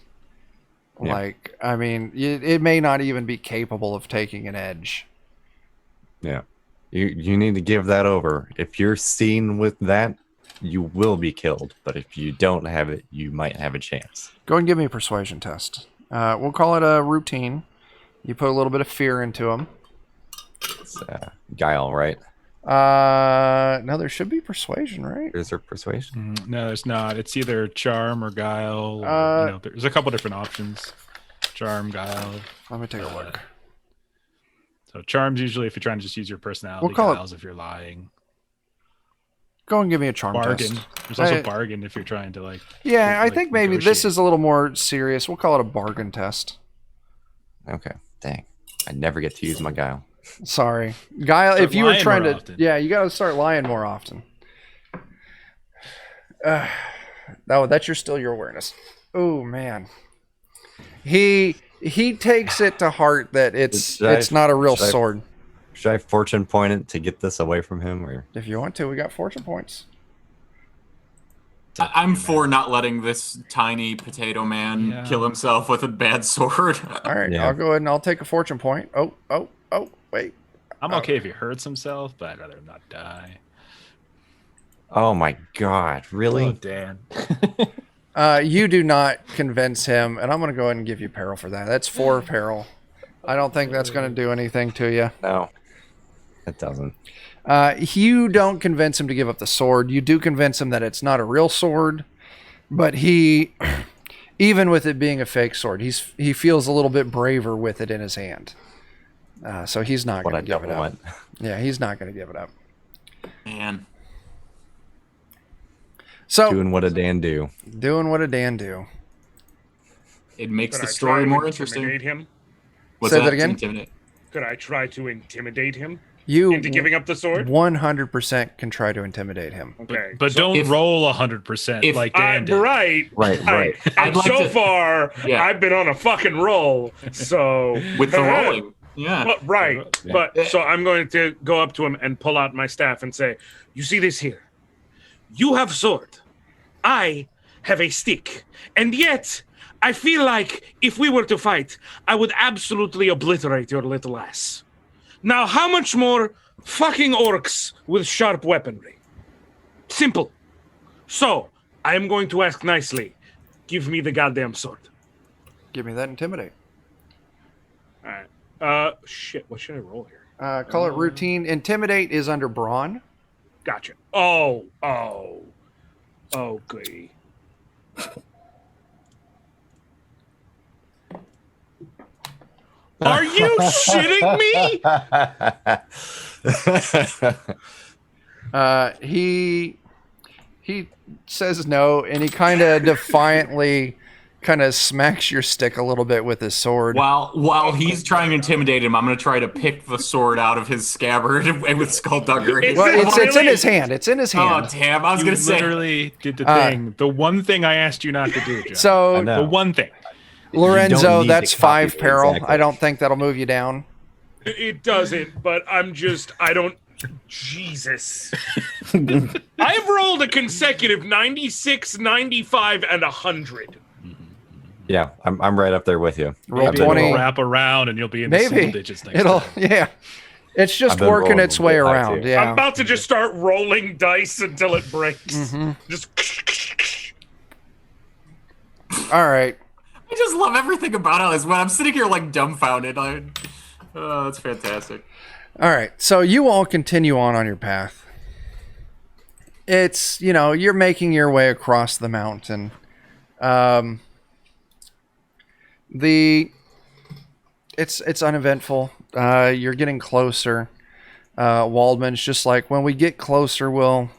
Yeah. Like, I mean, it may not even be capable of taking an edge. Yeah. You need to give that over. If you're seen with that, you will be killed. But if you don't have it, you might have a chance. Go and give me a persuasion test. We'll call it a routine. You put a little bit of fear into him. It's guile, right? No, there should be persuasion, right? Is there persuasion? No, it's not. It's either charm or guile. Or, there's a couple different options. Charm, guile. Let me take a look. So charm's usually if you're trying to just use your personality. We'll call it- Guile's if you're lying. Go and give me a charm Bargain. test. There's also I- bargain if you're trying to Yeah, I like, think maybe this negotiate. is a little more serious. We'll call it a bargain test. Okay. Dang. I never get to use my guile. Sorry, Guile. Start If you were lying trying more to, often. yeah, you got to start lying more often. No, that's still your awareness. Oh man, he takes it to heart that it's Should I- not a real should I- sword. Should I fortune point it to get this away from him? Or If you want to, we got fortune points. I'm for not letting this tiny potato man Yeah. kill himself with a bad sword. All right, Yeah. I'll go ahead and I'll take a fortune point. Oh, wait. I'm okay if he hurts himself, but I'd rather him not die. oh my god, really? Oh, Dan. You do not convince him, and I'm going to go ahead and give you peril for that. That's 4 peril. I don't think that's going to do anything to you. No, it doesn't. You don't convince him to give up the sword. You do convince him that it's not a real sword, but he, even with it being a fake sword, he feels a little bit braver with it in his hand. So he's not What going I to give don't it up. want. Yeah, he's not going to give it up. Man. So Doing what a Dan do. doing what a Dan do. It makes Could the I story try to more intimidate interesting. him? What's Say that again? Intimidate. Could I try to intimidate him You into giving up the sword? 100% can try to intimidate him. Okay. But don't if- roll 100% if like Dan did. Right. Right. And I'd like so to- far, Yeah. I've been on a fucking roll. So With the rolling. Yeah. Well, right. Yeah. But so I'm going to go up to him and pull out my staff and say, "You see this here? You have sword. I have a stick. And yet, I feel like if we were to fight, I would absolutely obliterate your little ass. Now, how much more fucking orcs with sharp weaponry? Simple. So, I am going to ask nicely. Give me the goddamn sword." Give me that intimidate. All right. Shit. What should I roll here? Call it routine. Intimidate is under brawn. Gotcha. Goody. Are you shitting me? He says no, and he kind of defiantly kind of smacks your stick a little bit with his sword. While he's trying to intimidate him, I'm going to try to pick the sword out of his scabbard with skullduggery. Well, it's in his hand. It's in his Oh, hand. damn. I was going to say. Literally did the thing. The one thing I asked you not to do, John. I So, know. the one thing. Lorenzo, need that's to copy 5 it peril. exactly. I don't think that'll move you down. It doesn't, but I don't. Jesus. I've rolled a consecutive 96, 95, and 100. Yeah, I'm right up there with you. Roll Maybe 20. it'll wrap around and you'll be in the single Maybe. digits next It'll, time. yeah. It's just I've been working rolling its a way bit high, around. too. Yeah. I'm about to just start rolling dice until it breaks. Just. All right. I just love everything about it. I'm sitting here like dumbfounded. Oh, that's fantastic. All right. So you all continue on your path. It's, you're making your way across the mountain. It's uneventful. You're getting closer. Waldman's just like, when we get closer, we'll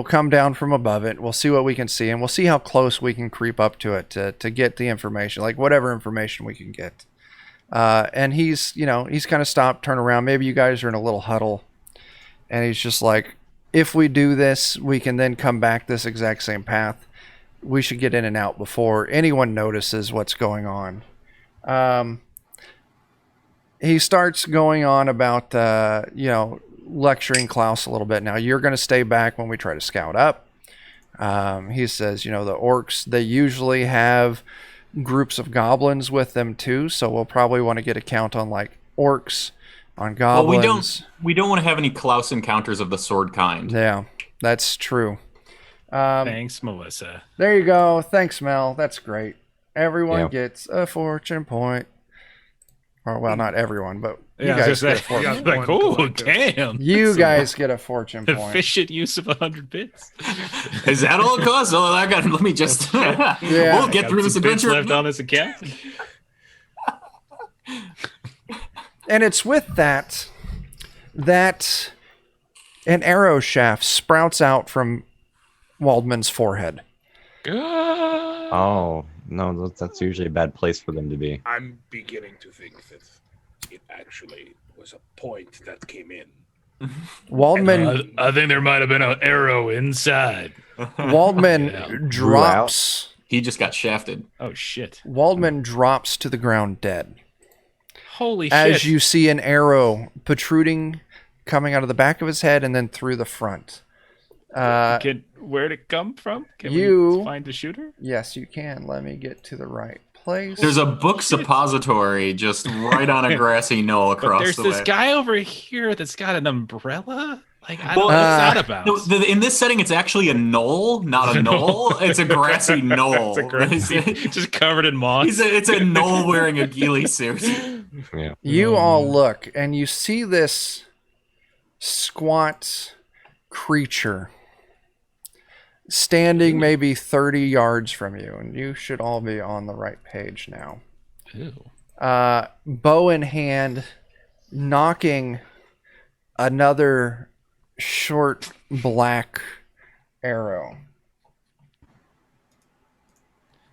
come down from above it. We'll see what we can see, and we'll see how close we can creep up to it to get the information, like whatever information we can get. And he's kind of stopped, turn around. Maybe you guys are in a little huddle, and he's just like, if we do this, we can then come back this exact same path. We should get in and out before anyone notices what's going on. He starts going on about, lecturing Klaus a little bit. Now, you're going to stay back when we try to scout up. He says, the orcs, they usually have groups of goblins with them too, so we'll probably want to get a count on like orcs, on goblins. Well, we don't want to have any Klaus encounters of the sword kind. Yeah, that's true. Thanks, Melissa. There you go. Thanks, Mel. That's great. Everyone Yeah. gets a fortune point. Or, well, not everyone, but you Yeah, I guys was get a just fortune like, point. oh, damn. You That's guys get a fortune a point. efficient use of 100 bits. Is that all it costs? Oh, let me just. We'll get Got through this some bits adventure. left on this account. And it's with that an arrow shaft sprouts out from Waldman's forehead. Oh, no, that's usually a bad place for them to be. I'm beginning to think that it actually was a point that came in. Waldman I think there might have been an arrow inside. Waldman drops. He just got shafted. Oh, shit. Waldman drops to the ground dead. Holy As shit. you see an arrow protruding, coming out of the back of his head and then through the front. Where'd it come from? Can You- we find the shooter? Yes, you can. Let me get to the right place. There's a book suppository just right on a grassy knoll But across there's the this way. guy over here that's got an umbrella. Like, I Well, don't know what's that about. No, in this setting, it's actually a knoll, not a knoll. It's a grassy knoll. It's a grassy, just covered in moss. It's a knoll wearing a ghillie suit. Yeah. You all look and you see this squat creature standing maybe 30 yards from you, and you should all be on the right page now. Ew. Bow in hand, knocking another short black arrow.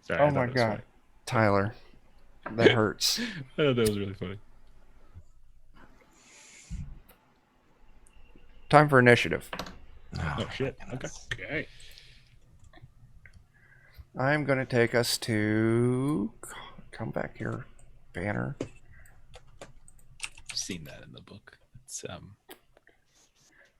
Sorry, I Oh thought my it was god, funny. Tyler, that hurts. I thought that was really funny. Time for initiative. Oh, shit. Okay. Okay. I'm going to take us to... Come back here, banner. I've seen that in the book. It's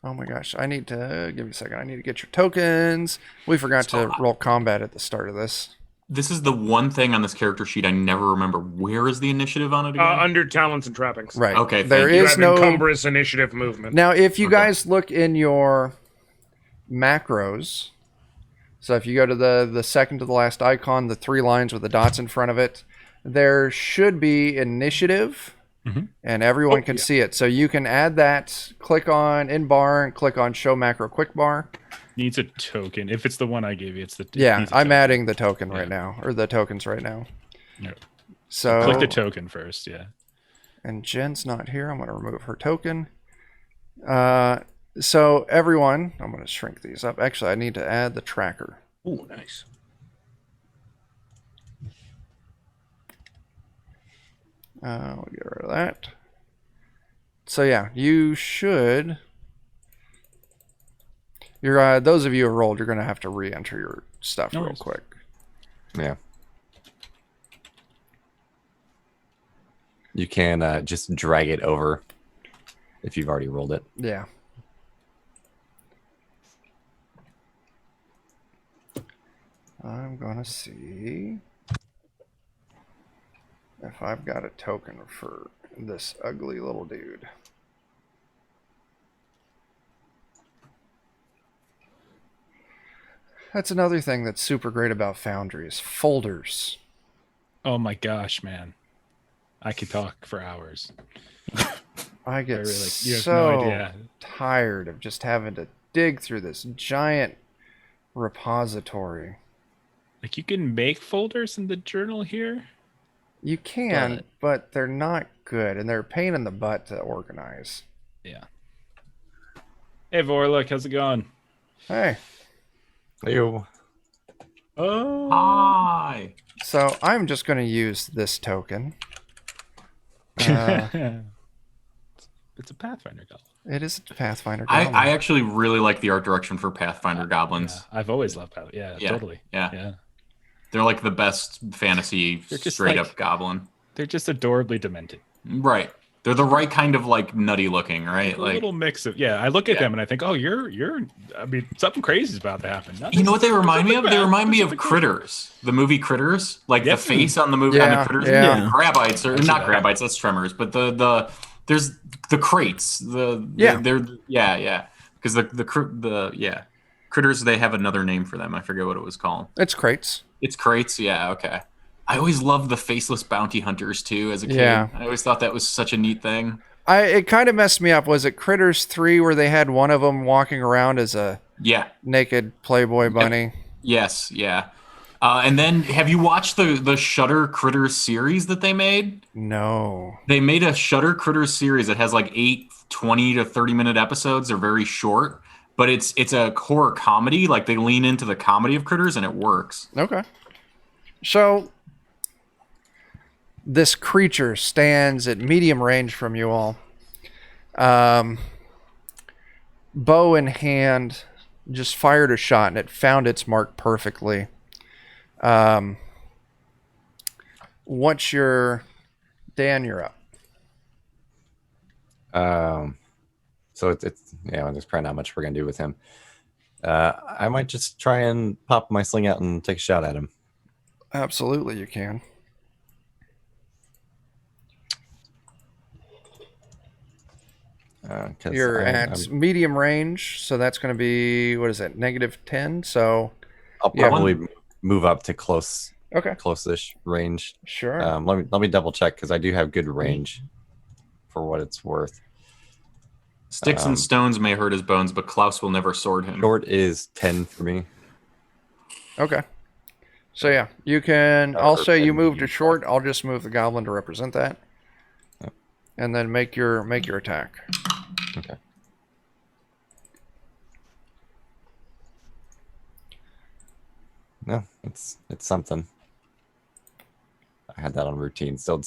Oh my gosh, I need to... Give me a second. I need to get your tokens. We forgot to roll combat at the start of this. This is the one thing on this character sheet I never remember. Where is the initiative on it again? Under talents and trappings. Right. Okay, There thank you. You is have no... encumbrance initiative movement. Now, if you Okay. guys look in your macros... So if you go to the second to the last icon, the 3 lines with the dots in front of it, there should be initiative, and everyone can see it. So you can add that, click on in bar, and click on show macro quick bar. needs a token. If it's the one I gave you, it's the Yeah, needs a I'm token. adding the token right now, or the tokens right now. Yeah. So Click the token first, yeah. and Jen's not here. I'm going to remove her token. So everyone, I'm going to shrink these up. Actually, I need to add the tracker. Ooh, nice. We'll get rid of that. So yeah, you should. You're those of you who rolled, you're gonna have to re-enter your stuff real quick. Yeah. You can just drag it over if you've already rolled it. Yeah. I'm gonna see if I've got a token for this ugly little dude. That's another thing that's super great about Foundry is folders. Oh my gosh, man. I could talk for hours. I get You have so no idea. tired of just having to dig through this giant repository. Like, you can make folders in the journal here? You can, but they're not good, and they're a pain in the butt to organize. Yeah. Hey, Vorlook, how's it going? Hey. Ew. Oh. Hi. So I'm just going to use this token. It's a Pathfinder goblin. It is a Pathfinder goblin. I actually really like the art direction for Pathfinder goblins. Yeah, I've always loved Pathfinder. Yeah, totally. Yeah. They're like the best fantasy straight up goblin. They're just adorably demented. Right. They're the right kind of like nutty looking, right? A Like little mix of I look at them and I think, oh, you're I mean, something crazy is about to happen. You know what they remind me of? They remind me of Critters, the movie Critters. Like the face on the movie on the Critters. Yeah. Grabites or not Grabites, that's Tremors, but there's the crates. Because the Critters, they have another name for them. I forget what it was called. It's crates. It's crates, yeah, okay. I always loved the faceless bounty hunters too as a kid. Yeah. I always thought that was such a neat thing. It kind of messed me up. Was it Critters 3 where they had one of them walking around as a naked Playboy bunny? Yes, yeah. And then have you watched the Shudder Critters series that they made? No. They made a Shudder Critters series that has like 8 20 to 30 minute episodes. They're very short, but it's a horror comedy. Like they lean into the comedy of Critters and it works. Okay. So this creature stands at medium range from you all. Bow in hand, just fired a shot and it found its mark perfectly. What's your... Dan, you're up. So it's there's probably not much we're gonna do with him. I might just try and pop my sling out and take a shot at him. Absolutely, you can. You're at medium range, so that's going to be, what is it, -10? So I'll probably move up to close. Okay. Close-ish range. Sure. Let me double check because I do have good range for what it's worth. Sticks and stones may hurt his bones, but Klaus will never sword him. Short is 10 for me. Okay. So yeah, you can. I'll say you moved to short. I'll just move the goblin to represent that, and then make your attack. Okay. No, it's something. I had that on routine. Still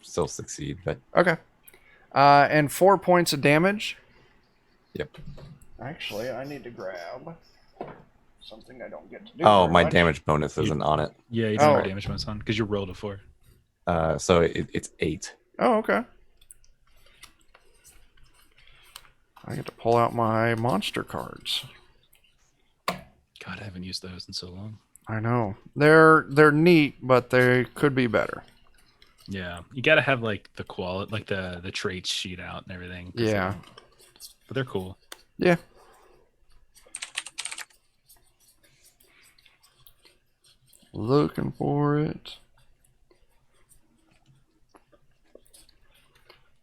succeed, but okay. And 4 points of damage. Yep. Actually, I need to grab something I don't get to do. Oh, very my much. damage bonus isn't on it. Yeah, you don't have damage bonus on because you rolled a 4. So it's 8. Oh, okay. I get to pull out my monster cards. God, I haven't used those in so long. I know. They're neat, but they could be better. Yeah, you got to have like the quality, like the traits sheet out and everything. Yeah. But they're cool. Yeah. Looking for it.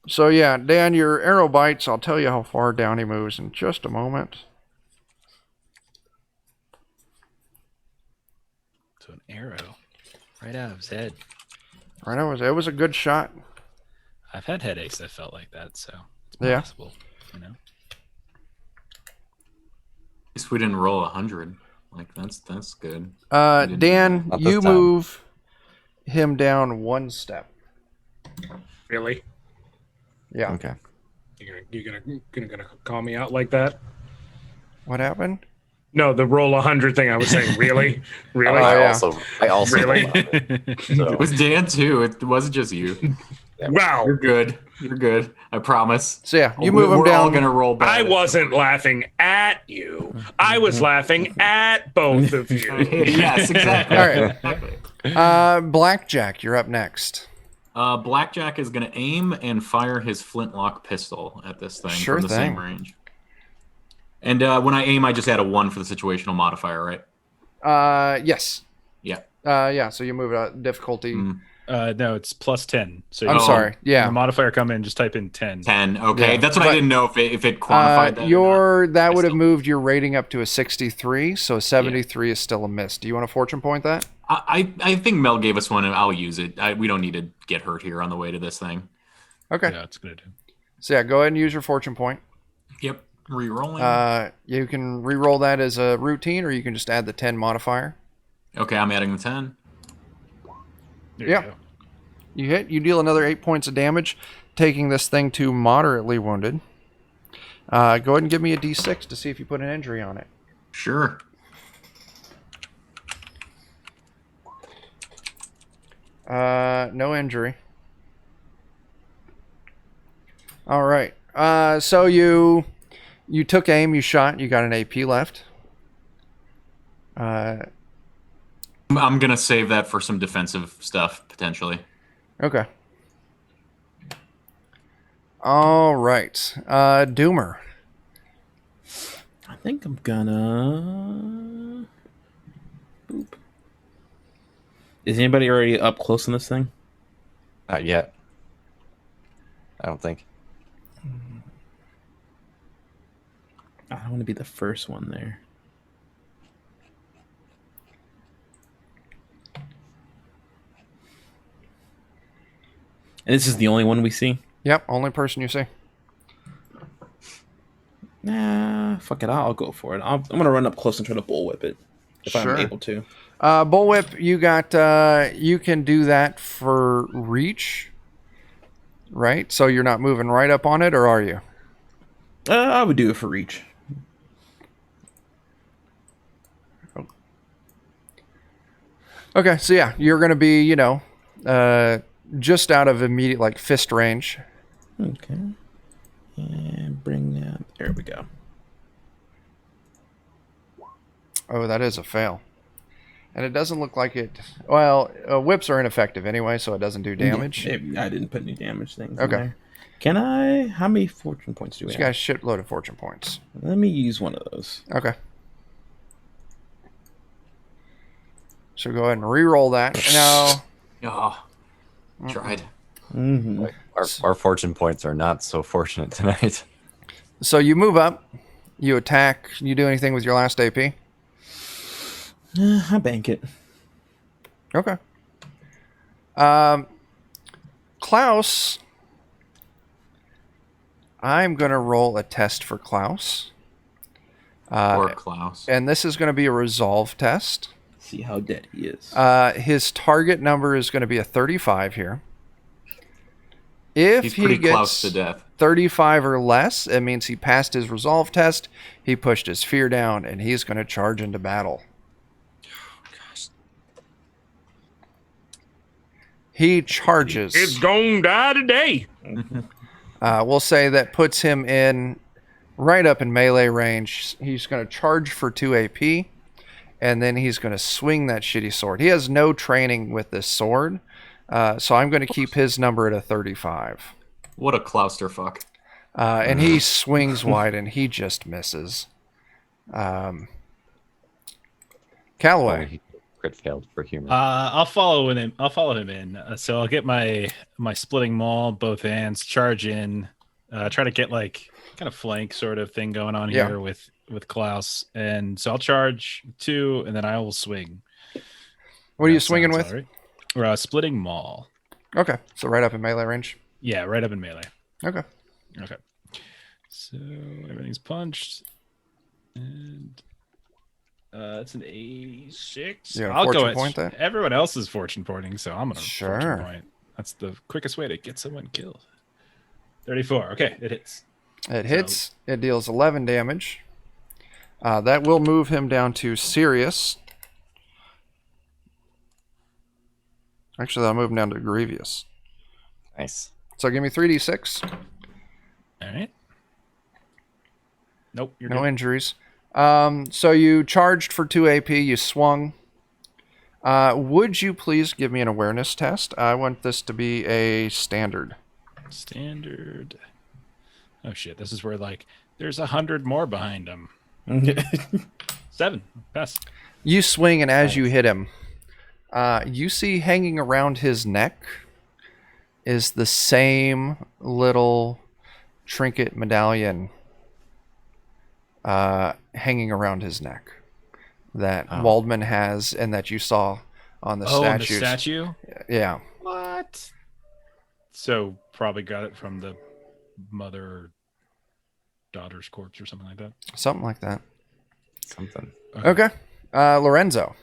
So yeah, Dan, your arrow bites. I'll tell you how far down he moves in just a moment. So an arrow right out of his head. Right, it was a good shot. I've had headaches that felt like that, so it's Yeah. possible, you know. At least we didn't roll 100. Like that's good. Dan, Not this you time. move him down 1 step. Really? Yeah. Okay. You're gonna call me out like that? What happened? No, the roll 100 thing. I was saying, really, really. Oh, yeah. I also Really? rolled on it. So, It was Dan too. It wasn't just you. Wow. You're good. You're good. I promise. So yeah, you move him We're all down. gonna roll back. I wasn't laughing at you. I was laughing at both of you. Yes, exactly. All right. Exactly. Blackjack, you're up next. Blackjack is gonna aim and fire his flintlock pistol at this thing Sure from the same thing. range. And when I aim, I just add a 1 for the situational modifier, right? Yes. Yeah. Yeah. So you move it difficulty. No, it's +10. So I'm you- sorry. when Yeah. the modifier come in, just type in 10. 10. Okay, Yeah. that's what But, I didn't know if it quantified that. or Your not. that I would have still- moved your rating up to a 63, so a 73 is still a miss. Do you want to fortune point that? I think Mel gave us one, and I'll use it. We don't need to get hurt here on the way to this thing. Okay. Yeah, it's good. So yeah, go ahead and use your fortune point. Yep. Rerolling. You can re-roll that as a routine, or you can just add the 10 modifier. Okay, I'm adding the 10. There Yeah. you go. You hit. You deal another 8 points of damage, taking this thing to moderately wounded. Go ahead and give me a d6 to see if you put an injury on it. Sure. No injury. All right. So you took aim, you shot, you got an AP left. I'm gonna save that for some defensive stuff potentially. Okay. All right. Doomer. I think I'm gonna. Boop. Is anybody already up close on this thing? not yet. I don't think. I don't want to be the first one there. And this is the only one we see? Yep, only person you see. Nah, fuck it. I'll go for it. I'm going to run up close and try to bullwhip it if Sure. I'm able to. Bullwhip, you got. You can do that for reach, right? So you're not moving right up on it, or are you? I would do it for reach. Okay, so yeah, you're gonna be, just out of immediate like fist range. Okay. And bring that. There we go. Oh, that is a fail. And it doesn't look like it. Well, whips are ineffective anyway, so it doesn't do damage. I didn't put any damage things in Okay. there. Can I? How many fortune points do we This have? guy's shitload of fortune points. Let me use one of those. Okay. So go ahead and re-roll that. Now, Oh, tried. Mm-hmm. Our fortune points are not so fortunate tonight. so you move up, you attack. You do anything with your last AP? I bank it. Okay. Klaus, I'm going to roll a test for Klaus. Poor Klaus. And this is going to be a resolve test. See how dead he is. His target number is going to be a 35 here. If He's he pretty gets close to death. 35 or less, it means he passed his resolve test, he pushed his fear down, and he's going to charge into battle. He charges. It's gonna die today. We'll say that puts him in right up in melee range. He's going to charge for 2 AP, and then he's going to swing that shitty sword. He has no training with this sword, so I'm going to keep his number at a 35. What a clusterfuck. And he swings wide, and he just misses. Callaway. He crit failed for humor. I'll follow him. I'll follow him in. So I'll get my splitting maul, both hands, charge in, try to get like kind of flank sort of thing going on Yeah. here with Klaus. And so I'll charge 2, and then I will swing. What are you That swinging sounds with? all right. Splitting maul. Okay, so right up in melee range. Yeah, right up in melee. Okay. Okay. So everything's punched. And it's an A6. You gonna I'll go fortune at point that? everyone else is fortune pointing, so I'm gonna Sure. fortune point. That's the quickest way to get someone killed. 34. Okay, it hits. It hits. It deals 11 damage. That will move him down to serious. Actually, that'll move him down to grievous. Nice. So give me 3d6. All right. Nope, you're No good. injuries. So you charged for 2 AP. You swung. Would you please give me an awareness test? I want this to be a standard. Standard. Oh shit! This is where like there's 100 more behind him. 7. Pass. You swing, and as you hit him, you see hanging around his neck is the same little trinket medallion hanging around his neck that Waldman has and that you saw on the on the statues. statue. Yeah. What? So probably got it from the mother or daughter's corpse or something like that. Something like that. Something. Okay. Lorenzo.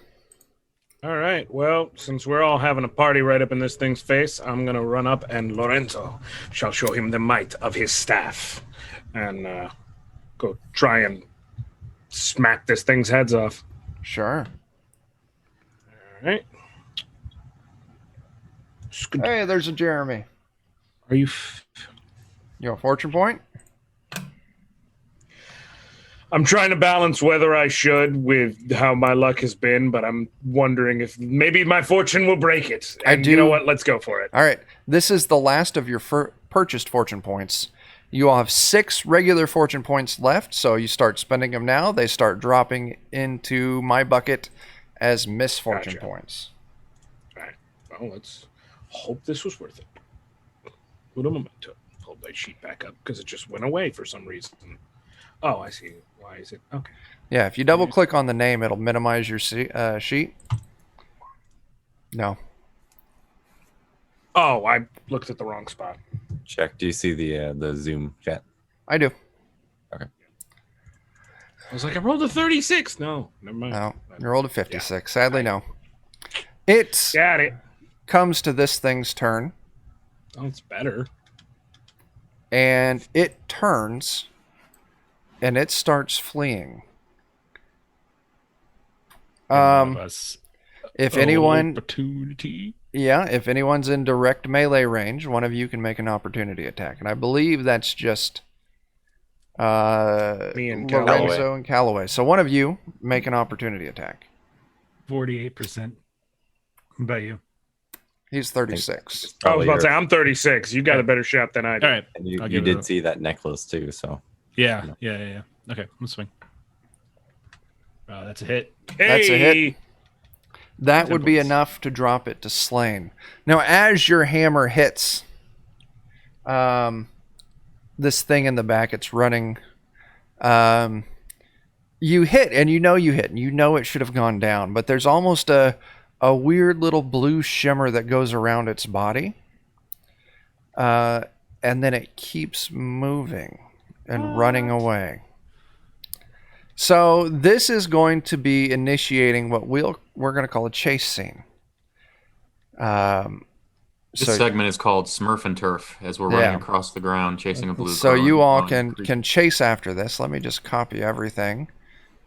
All right. Well, since we're all having a party right up in this thing's face, I'm going to run up and Lorenzo shall show him the might of his staff and go try and smack this thing's heads off. Sure. All right. Hey, there's a Jeremy. Are you... You have a fortune point? I'm trying to balance whether I should with how my luck has been, but I'm wondering if maybe my fortune will break it. And you know what? Let's go for it. All right. This is the last of your purchased fortune points. You all have 6 regular fortune points left, so you start spending them now. They start dropping into my bucket as misfortune points. All right. Well, let's hope this was worth it. What am I to pull that sheet back up because it just went away for some reason? Oh, I see. Why is it? Okay. Yeah, if you double click on the name, it'll minimize your sheet. No. Oh, I looked at the wrong spot. Check. Do you see the Zoom chat? I do. Okay. I was like, I rolled a 36. No, never mind. No, you rolled a 56. Sadly, no. It Got it. comes to this thing's turn, Oh, it's better. and it turns, and it starts fleeing. If anyone, opportunity. yeah, if anyone's in direct melee range, one of you can make an opportunity attack, and I believe that's just Me and Callaway. Lorenzo and Callaway. So one of you make an opportunity attack. 48%. What about you? He's 36. I was about to say, I'm 36. You got a better shot than I do. All right. And you I'll give it did a- see that necklace too, so Yeah. Okay, let's swing. That's a hit. Hey! That's a hit. That would be Temples. enough to drop it to slain. Now, as your hammer hits this thing in the back, it's running. You hit, and you know you hit, and you know it should have gone down, but there's almost a weird little blue shimmer that goes around its body. And then it keeps moving and running away. So this is going to be initiating what we're going to call a chase scene. This So, segment is called Smurf and Turf, as we're running across the ground chasing a blue. so glowing- you all glowing can chase after this. Let me just copy everything,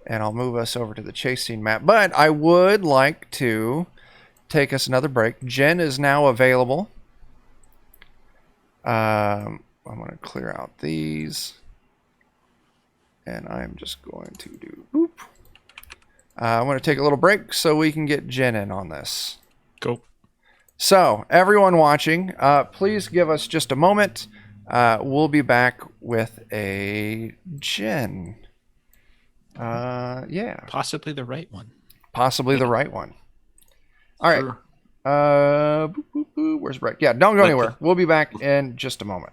and I'll move us over to the chase scene map. But I would like to take us another break. Jen is now available. I'm going to clear out these. And I'm just going to do boop. I'm going to take a little break so we can get Jen in on this. Go. So, everyone watching, please give us just a moment. We'll be back with a Jen. Yeah, Possibly the right one. possibly the right one. All right. Sure. Boop, boop, boop. Where's Brett? Yeah, don't go anywhere. We'll be back in just a moment.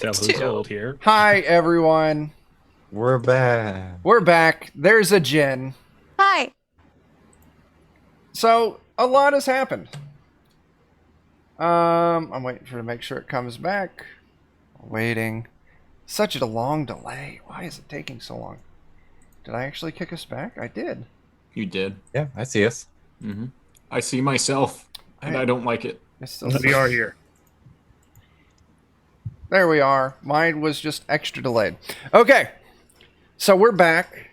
Tell who's old here. Hi, everyone. We're back. We're back. There's a Jen. Hi. So, a lot has happened. I'm waiting for to make sure it comes back. Waiting. Such a long delay. Why is it taking so long? Did I actually kick us back? I did. You did. Yeah, I see us. Mm-hmm. I see myself, and I don't like it. It's still We are here. There we are. Mine was just extra delayed. Okay. So we're back.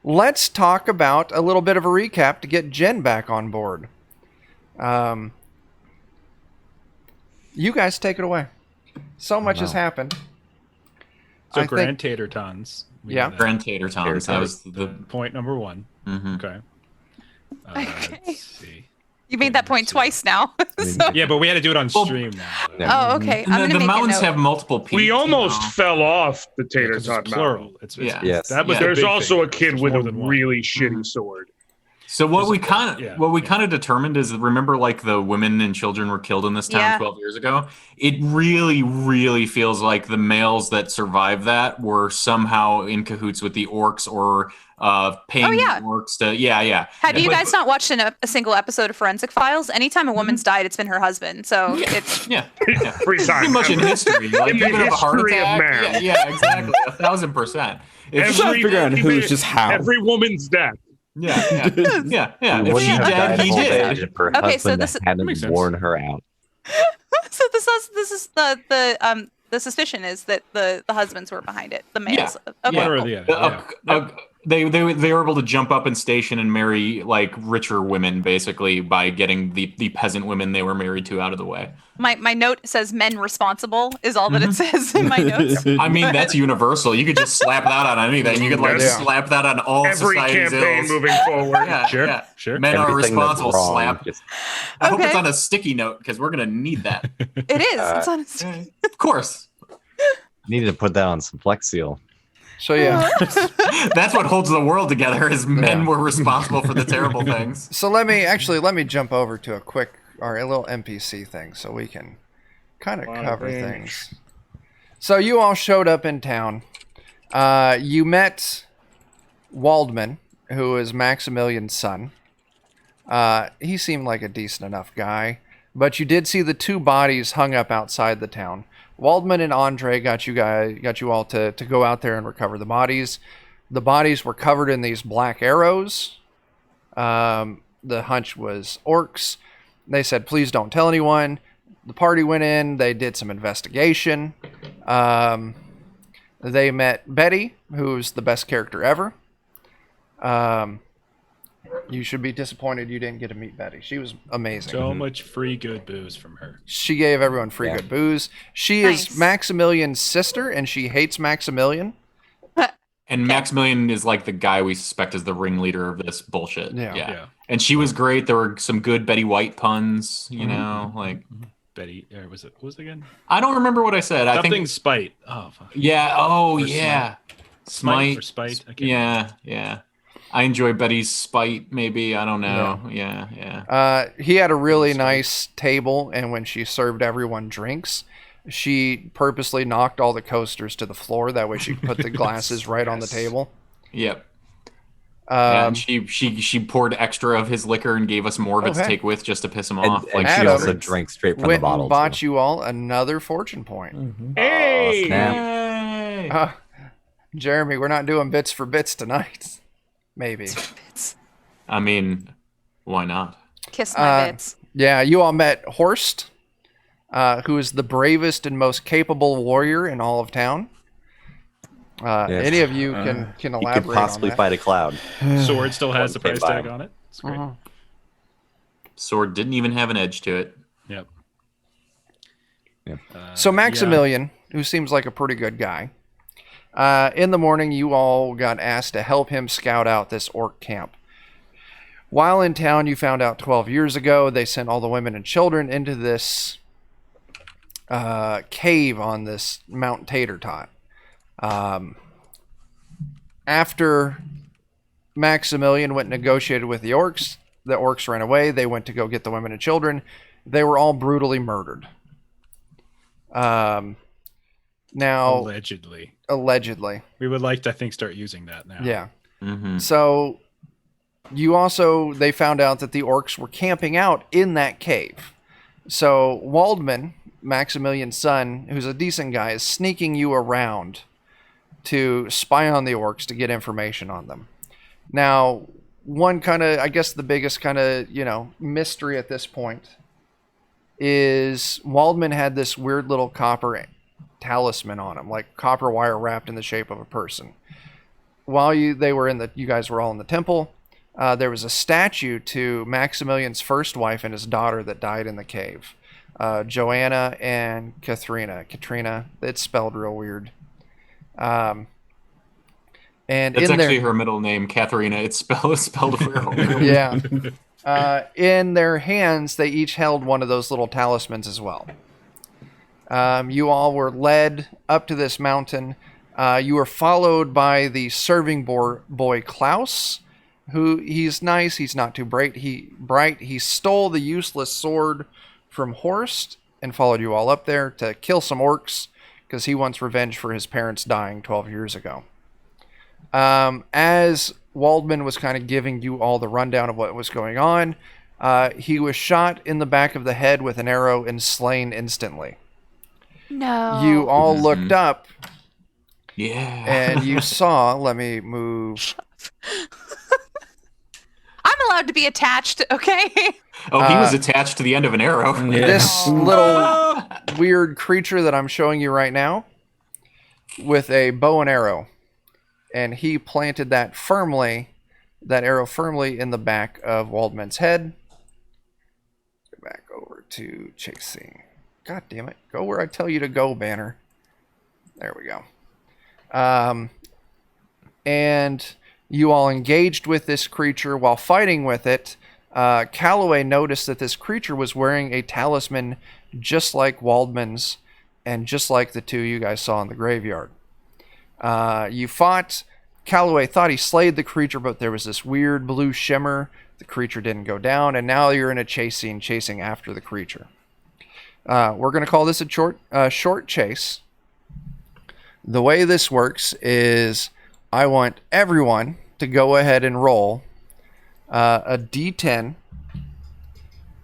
Let's talk about a little bit of a recap to get Jen back on board. You guys take it away. So much has happened. So I Grand Tater Tons. Yeah. Grand Tater Tons. That was the. Point number one. Mhm. Okay. Okay. Let's see. You made that point twice now. So- Yeah, but we had to do it on stream now. Yeah. Oh, okay. I'm And gonna the make mountains a note. have multiple peaks. We almost you know? fell off the tater 'Cause tot it's mountain. plural. It's Yeah. Yes. That was Yeah. the There's big also thing. a kid There's with more a than one. really shitty sword. So what we There's- kind of yeah, what we yeah. kind of determined is, remember, like, the women and children were killed in this town Yeah. 12 years ago. It really feels like the males that survived that were somehow in cahoots with the orcs, or paying Oh, yeah. the orcs to. Yeah. Have you But- guys not watched a single episode of Forensic Files? Anytime a woman's died, it's been her husband. So it's Yeah. Free time. Pretty much in history. Like, In the even of a heart history of attack. man. Yeah, exactly. 1,000%. It's trying to figure out who's just how. Every woman's death. yeah. She If she wouldn't have dead, died he of old did. age if her Okay, so husband this- hadn't Makes sense. worn her out. so this is the suspicion is that the husbands were behind it. The males. Okay. One or the other. Yeah. They were able to jump up in station and marry, like, richer women, basically, by getting the peasant women they were married to out of the way. My note says men responsible is all that it says in my notes. I mean, that's universal. You could just slap that on anything. You could, like, Yeah. slap that on all Every society's campaign ills. moving forward. Yeah, Sure, yeah. sure. Men are Everything that's responsible. wrong, Slap. just- I hope it's Okay. on a sticky note, because we're gonna need that. It is. It's honest. Of course. Needed to put that on some Flex Seal. So yeah. That's what holds the world together. Is men Yeah. were responsible for the terrible things. So let me jump over to a little NPC thing so we can kind of Lot of cover things. things. So you all showed up in town. You met Waldman, who is Maximilian's son. He seemed like a decent enough guy, but you did see the two bodies hung up outside the town. Waldman and Andre got you all to go out there and recover the bodies. The bodies were covered in these black arrows. The hunch was orcs. They said, please don't tell anyone. The party went in. They did some investigation. They met Betty, who's the best character ever. You should be disappointed you didn't get to meet Betty. She was amazing. So much free good booze from her. She gave everyone free good booze. She Nice. is Maximilian's sister, and she hates Maximilian. And Maximilian is, like, the guy we suspect is the ringleader of this bullshit. Yeah. And she was great. There were some good Betty White puns, you know, like, Betty, or what was it again? I don't remember what I said. I Something think, spite. Oh, fuck. yeah. Oh, Or yeah. Smite or spite. I can't Yeah. I enjoy Betty's spite, maybe. I don't know. Yeah. He had a really nice table, and when she served everyone drinks, she purposely knocked all the coasters to the floor. That way she could put the glasses right on the table. Yep. And she poured extra of his liquor and gave us more of it to hey. take with, just to piss him And, off. and Like, she Adam also drank straight from the Went bottle. and bought too. you all another fortune point. Hey! snap. Yay! Jeremy, we're not doing bits for bits tonight. Maybe. I mean, why not? Kiss my bits. Yeah, you all met Horst, who is the bravest and most capable warrior in all of town. Yes. Any of you can He elaborate could possibly on that. fight a cloud. Sword still has the Came price by tag him. on it. It's great. Sword didn't even have an edge to it. Yep. So Maximilian, who seems like a pretty good guy, in the morning you all got asked to help him scout out this orc camp. While in town, you found out 12 years ago they sent all the women and children into this cave on this Mount Tater Tot. After Maximilian went and negotiated with the orcs ran away. They went to go get the women and children. They were all brutally murdered. Now, Allegedly. allegedly, We would like to, I think, start using that now. yeah. Mm-hmm. So they found out that the orcs were camping out in that cave. So Waldman, Maximilian's son, who's a decent guy, is sneaking you around to spy on the orcs to get information on them. Now, one kind of, I guess the biggest kind of, mystery at this point is Waldman had this weird little copper talisman on him, like copper wire wrapped in the shape of a person. While you guys were all in the temple, there was a statue to Maximilian's first wife and his daughter that died in the cave. Joanna and Katrina, it's spelled real weird. And That's actually her middle name, Katharina. It's spelled real. Yeah. In their hands, they each held one of those little talismans as well. You all were led up to this mountain. You were followed by the serving boy Klaus, who he's nice. He's not too bright. He stole the useless sword from Horst and followed you all up there to kill some orcs because he wants revenge for his parents dying 12 years ago. As Waldman was kind of giving you all the rundown of what was going on, he was shot in the back of the head with an arrow and slain instantly. No. You all looked up. Yeah. And you saw, let me move. I'm allowed to be attached, okay? Oh, he was attached to the end of an arrow. This little weird creature that I'm showing you right now with a bow and arrow. And he planted that arrow firmly in the back of Waldman's head. Go back over to chasing. God damn it. Go where I tell you to go, Banner. There we go. And you all engaged with this creature. While fighting with it, Calloway noticed that this creature was wearing a talisman just like Waldman's and just like the two you guys saw in the graveyard. You fought. Calloway thought he slayed the creature, but there was this weird blue shimmer. The creature didn't go down, and now you're in a chase scene chasing after the creature. We're going to call this a short chase. The way this works is I want everyone to go ahead and roll a d10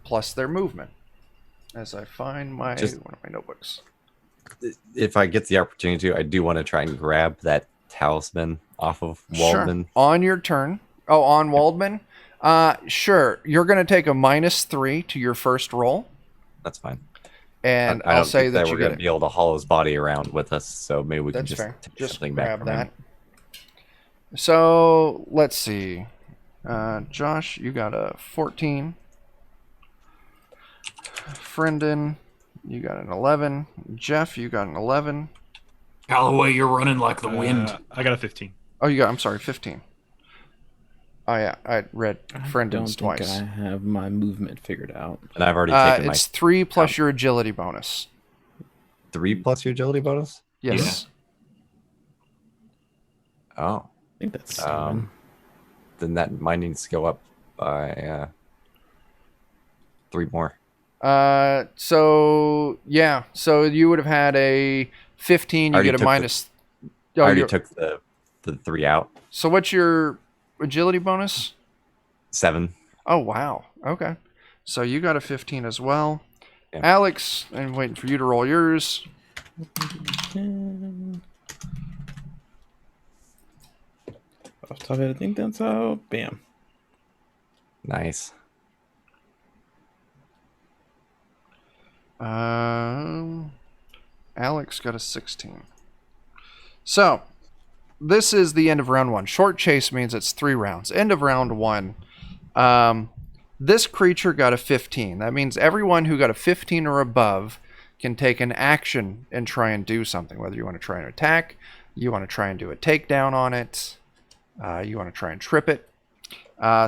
plus their movement. As I find one of my notebooks. If I get the opportunity to, I do want to try and grab that talisman off of Waldman. Sure. On your turn. Oh, on Waldman? Sure. You're going to take a -3 to your first roll. That's fine. And I I'll don't say think that we're you going get to be able to haul his body around with us, so maybe we can That's just fair. take Just something back grab from that. him. So, let's see. Josh, you got a 14. Friendon, you got an 11. Jeff, you got an 11. Calloway, you're running like the wind. I got a 15. Oh, I'm sorry, 15. Oh, yeah, I read Friendon's I don't twice. think I have my movement figured out. And I've already taken my It's 3 plus your agility bonus. 3 plus your agility bonus? Yes. Oh. I think that's 7. Then that mine needs to go up by 3 more. So you would have had a 15. You get a minus. I already took the 3 out. So what's your agility bonus? 7. Oh wow. Okay. So you got a 15 as well. Yeah. Alex, I'm waiting for you to roll yours. Off the top of it, I think that's out. Bam. Nice. Alex got a 16. So, this is the end of round 1. Short chase means it's 3 rounds. End of round 1. This creature got a 15. That means everyone who got a 15 or above can take an action and try and do something. Whether you want to try and attack, you want to try and do a takedown on it, you want to try and trip it.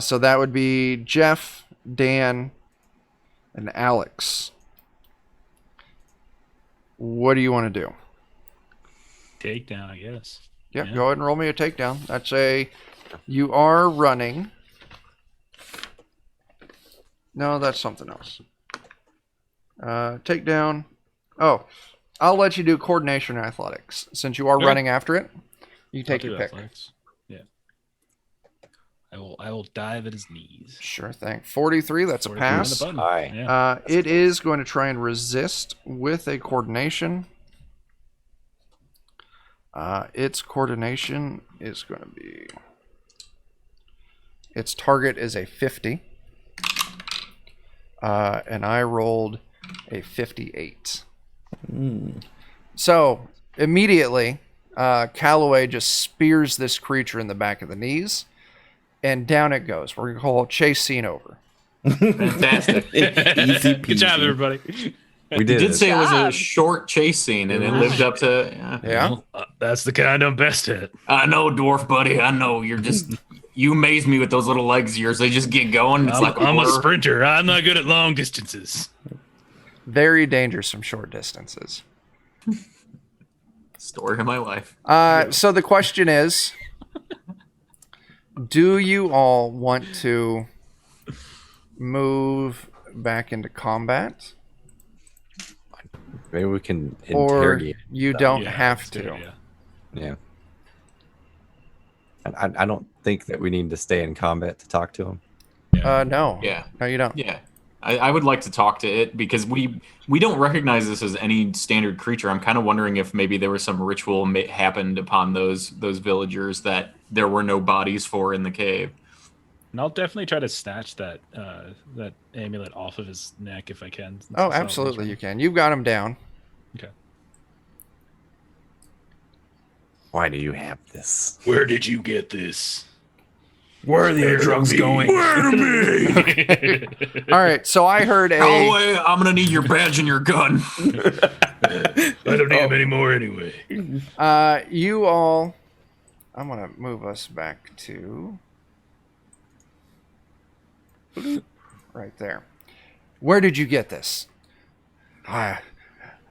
So that would be Jeff, Dan, and Alex. What do you want to do? Takedown, I guess. Yep, Yeah. Go ahead and roll me a takedown. That's you are running. No, that's something else. Takedown. Oh, I'll let you do coordination and athletics since you are Okay. running after it. You I'll take do your pick. athletics. Yeah. I will dive at his knees. Sure thing. 43. That's a 43 on the pass. button. Aye. Yeah. It is going to try and resist with a coordination. Its coordination is going to be. Its target is a 50. And I rolled a 58. So immediately, Calloway just spears this creature in the back of the knees, and down it goes. We're going to call chase scene over. Fantastic. Easy Good job, peasy. everybody. We You did did it. say it was a job. short chase scene, and it lived up to. Yeah. Well, that's the kind I'm best at. I know, dwarf buddy. I know you're just. You amaze me with those little legs of yours. They just get going. It's like I'm a blur. sprinter. I'm not good at long distances. Very dangerous from short distances. Story of my life. So the question is, do you all want to move back into combat, Maybe we can or interrogate. you don't Yeah, have let's do it, to? yeah. Yeah. I don't think that we need to stay in combat to talk to him. No. Yeah. No, you don't. Yeah. I would like to talk to it because we don't recognize this as any standard creature. I'm kind of wondering if maybe there was some ritual happened upon those villagers that there were no bodies for in the cave. And I'll definitely try to snatch that that amulet off of his neck if I can. since Oh, it's not absolutely, much- you can. You've got him down. Okay. Why do you have this? Where did you get this? Where are the drugs going? All right. So I heard a. Calloway, I'm gonna need your badge and your gun. I don't need him anymore anyway. You all. I'm gonna move us back to. Right there. Where did you get this? I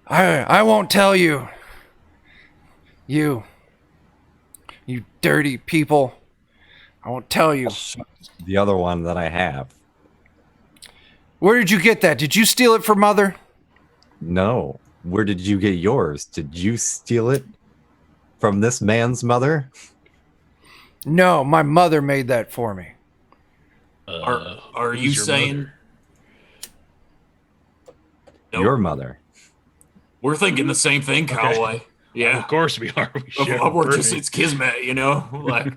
won't tell you. You dirty people. I won't tell you. The other one that I have. Where did you get that? Did you steal it from Mother? No. Where did you get yours? Did you steal it from this man's mother? No, my mother made that for me. Are who's you your saying mother? Nope. Your mother. We're thinking the same thing, Calloway? Yeah. Of course we are. We share We're a just brain. it's kismet, you know. Like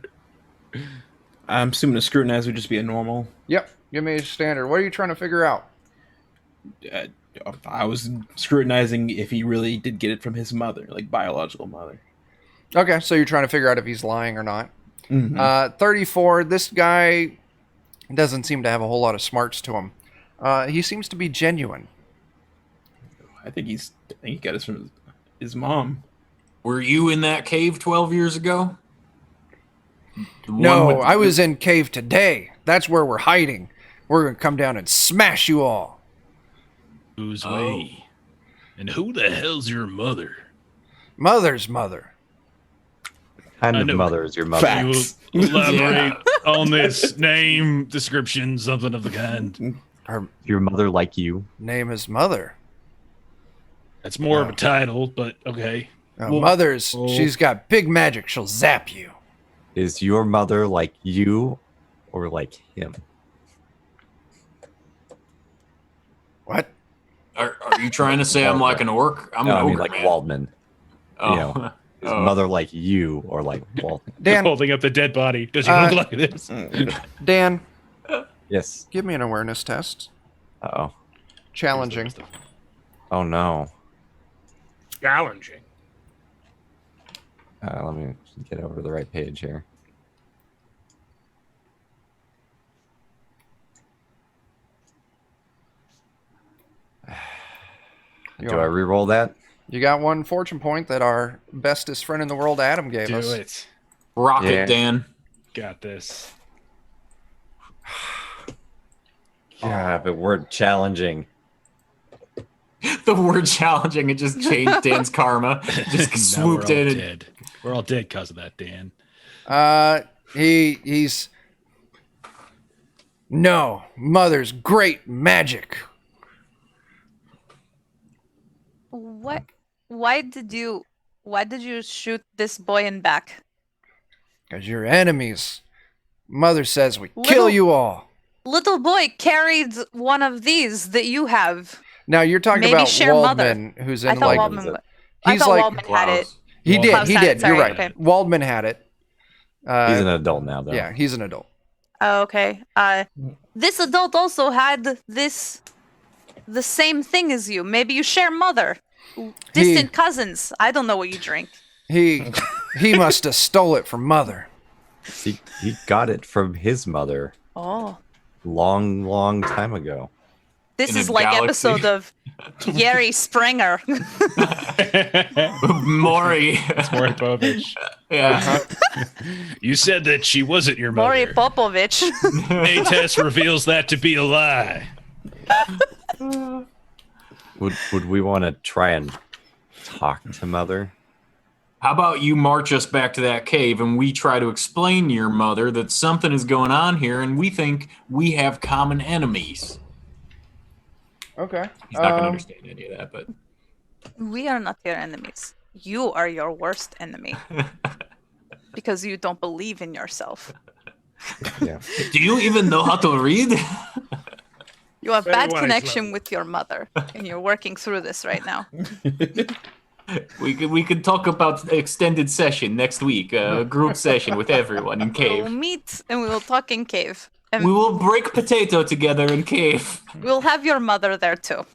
I'm assuming a scrutinize would just be a normal. Yep. Give me a standard. What are you trying to figure out? Uh, I was scrutinizing if he really did get it from his mother, like biological mother. Okay, so you're trying to figure out if he's lying or not. Mhm. 34. This guy doesn't seem to have a whole lot of smarts to him. He seems to be genuine. I think he got this from his mom. were you in that cave 12 years ago? The one No, with- I was in cave today. That's where we're hiding. We're gonna come down and smash you all. Who's Oh. way? And who the hell's your mother? Mother's mother. Kind I of know. mother is your mother. Can Facts. you elaborate on this name, description, something of the kind? Her Your mother like you. name is Mother. That's more of a title, but okay. Well, Mother's. oh. She's got big magic. She'll zap you. Is your mother like you or like him? What? Are you trying to say I'm like an orc? I'm No, an I mean ogre, like man. Waldman. Oh. You know, is Oh. mother like you or like Waldman? Dan. Holding up the dead body. Does he look like this? Dan. Yes. Give me an awareness test. Uh-oh. Challenging. Oh no. Challenging. Let me get over to the right page here. You Do I are- re-roll that? You got one fortune point that our bestest friend in the world, Adam, gave Do us. it. Rocket Yeah. Dan. Got this. Yeah, but word challenging. The word challenging, it just changed Dan's karma. Just Now we're swooped all in and dead. We're all dead because of that, Dan. He's no Mother's great magic. What why did you shoot this boy in back? Because you're enemies. Mother says we kill Little- you all. Little boy carried one of these that you have. Now you're talking Maybe about share Waldman, who's I in thought like Waldman. I he's thought like Waldman had it. Klaus. he did Klaus he had did. it, sorry, You're right. okay. Waldman had it. He's an adult now, though. Yeah, he's an adult. Oh, okay. This adult also had the same thing as you. Maybe you share mother. Distant cousins. I don't know what you drink. He must have stole it from Mother. He got it from his mother Oh. long time ago. This In a is like galaxy. episode of Jerry Springer. Maury. Maury Povich. Yeah. You said that she wasn't your Maury mother. Popovich. A test reveals that to be a lie. Would we want to try and talk to Mother? How about you march us back to that cave and we try to explain to your mother that something is going on here and we think we have common enemies. Okay. He's not going to understand any of that, but We are not your enemies. You are your worst enemy. Because you don't believe in yourself. Yeah. do you even know how to read? You have Very bad wise, connection love. with your mother, and you're working through this right now. We could talk about extended session next week, a group session with everyone in We'll cave. meet and we will talk in cave. And We will break potato together in cave. we'll have your mother there too.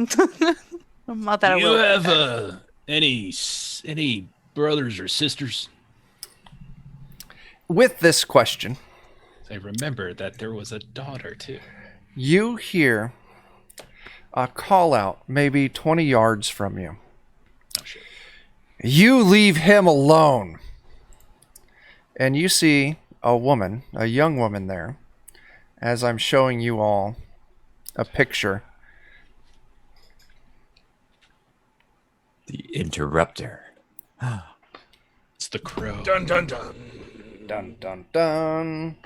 Your mother Do you will be have there. any brothers or sisters? With this question, I remember that there was a daughter too. you hear a call out maybe 20 yards from you. Oh shit. You leave him alone. And you see a woman, a young woman there, as I'm showing you all a picture. The Interrupter. It's the crow. Dun dun dun. Dun dun dun.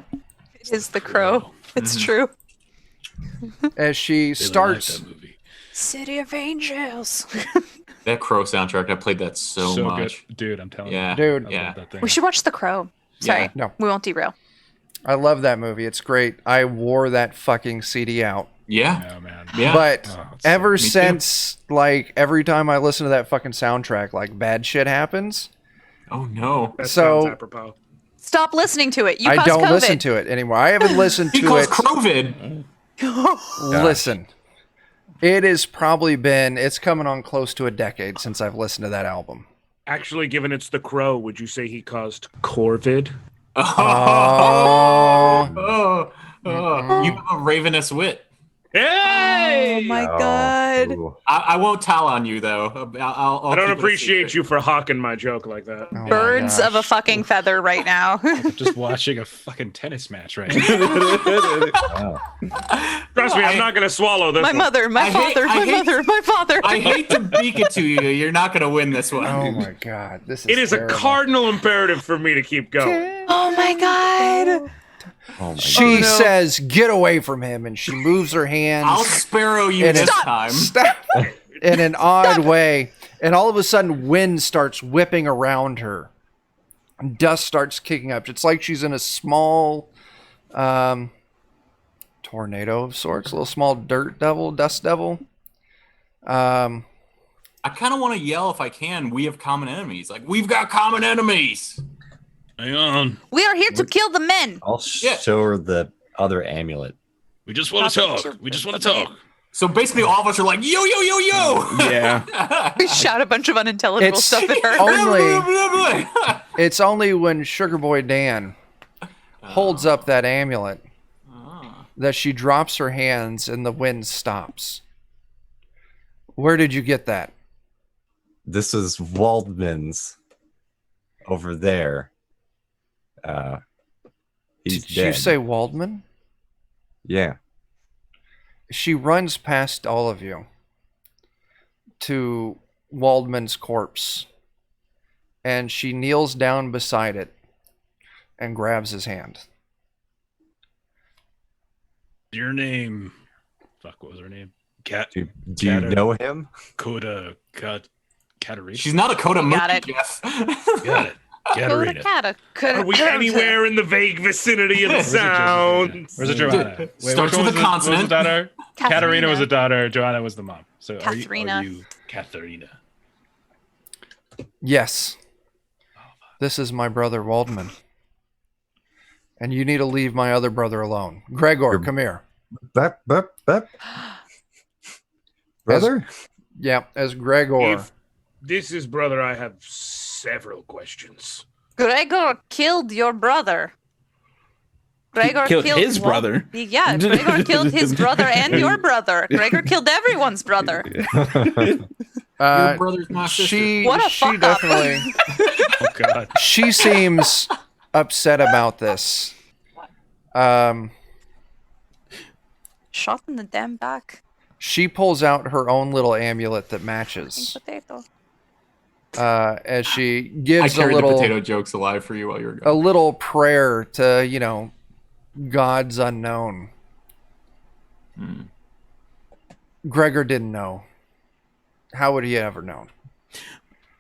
It is the crow. It's true. As she Really like starts, that movie. City of Angels. That Crow soundtrack, I played that so much. good, dude. I'm telling Yeah. you, dude, I Yeah. love that thing. We should watch The Crow. Sorry, Yeah. No. we won't derail. I love that movie. It's great. I wore that fucking CD out. Yeah. Oh man. Yeah. But Oh, it's so- ever Me too. since, like, every time I listen to that fucking soundtrack, like, bad shit happens. Oh no. That So- sounds apropos. Stop listening to it. You I caused don't COVID. listen to it anymore. I haven't listened He to calls it. COVID. Listen. It has probably been, it's coming on close to a decade since I've listened to that album. Actually, given it's the crow, would you say he caused Corvid? Oh. You have a ravenous wit. Hey! Oh my god. Ooh. I won't tell on you though. I'll I don't keep it a appreciate secret. you for hawking my joke like that. Oh my Birds of a gosh. fucking feather right now. I'm just watching a fucking tennis match right now. Wow. Trust me, I'm I- not going to swallow this my one. mother, my I hate- father, I my hate- mother, my father. I hate to beak it to you. You're not gonna win this one. Oh my god. This is It is terrible. a cardinal imperative for me to keep going. Oh my god. Oh my She Oh, no. says, "Get away from him," and she moves her hands. I'll sparrow you And this Stop. time. Stop. In an odd way, and all of a sudden, wind starts whipping around her. And dust starts kicking up. It's like she's in a small tornado of sorts, a little small dust devil. I kind of want to yell if I can. We have common enemies. Like we've got common enemies. Hang on. We are here to kill the men. I'll Yeah. show her the other amulet. We just want to talk. We just want to talk. So basically, all of us are like, yo, yo, yo, yo. Yeah. We shout a bunch of unintelligible It's- stuff at her. Only- It's only when Sugar Boy Dan holds up that amulet that she drops her hands and the wind stops. Where did you get that? This is Waldman's over there. He's Did dead. you say Waldman? Yeah. She runs past all of you to Waldman's corpse, and she kneels down beside it and grabs his hand. Your name. Fuck, what was her name? Cat. Do you Chatter. know him? Coda. Cut. Katarina. She's not a Coda got Monkey, it. Jeff. Got it. Go to Katarina. Cata. Are we anywhere in the vague vicinity of the sounds? Where's it Joanna? Wait, Starts which one with was a the- what was the consonant. daughter? Katharina. Katarina was the daughter. Joanna was the mom. So Katharina. are you Katharina? Yes. This is my brother Waldman. And you need to leave my other brother alone. Gregor, come here. Bep, bep, bep. Brother? Yeah, as Gregor. If this is brother, I have several questions. Gregor killed your brother. Gregor killed his Wal- brother. Yeah, Gregor killed his brother and your brother. Gregor killed everyone's brother. Your brother's my sister. What a she fuck up. definitely Oh God. she seems upset about this. Shot in the damn back. She pulls out her own little amulet that matches Potato. as she I gives a carried the little potato jokes alive for you while you were a gone. little prayer to, gods unknown. Gregor didn't know. How would he ever know?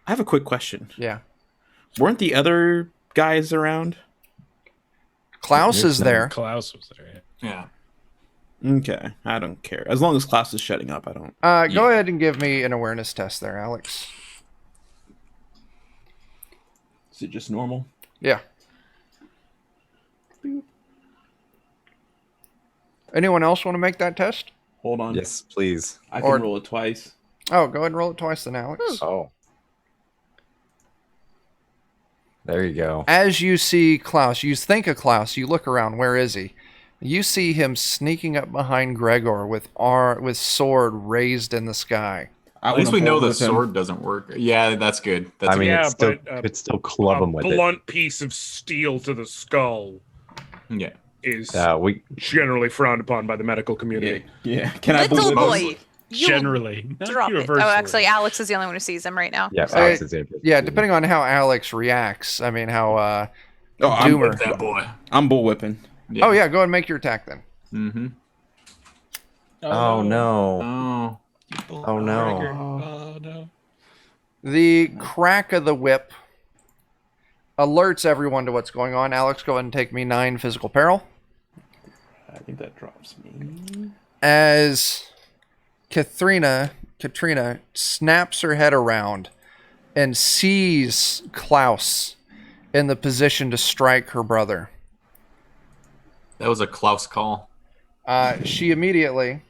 I have a quick question. Yeah. Weren't the other guys around? Klaus is there. Klaus was there. Yeah. Yeah. Okay, I don't care. As long as Klaus is shutting up, I don't. Go ahead and give me an awareness test there, Alex. Is it just normal? Yeah. Anyone else want to make that test? Hold on. Yes, please. I can Or- roll it twice. Oh, go ahead and roll it twice then, Alex. Oh. There you go. As you see Klaus, you think of Klaus, you look around, where is he? You see him sneaking up behind Gregor with sword raised in the sky. At least we know the sword doesn't work. Yeah, that's good. That's I mean, Yeah, it's still, but, could still club him with it. blunt piece of steel to the skull yeah. is We generally frowned upon by the medical community. Yeah. Can I Little pull boy, you Generally. not drop it. Oh, universally. actually, Alex is the only one who sees him right now. yeah, So, Alex is able to Yeah, do depending on how Alex reacts. I mean, how Oh, Doomer. That boy. I'm bullwhipping. Oh yeah, go ahead and make your attack then. Mm-hmm. it. Oh no! Oh. Oh no! Oh no. The crack of the whip alerts everyone to what's going on. Alex, go ahead and take me 9 physical peril. I think that drops me. As Katrina snaps her head around and sees Klaus in the position to strike her brother. That was a Klaus call. She immediately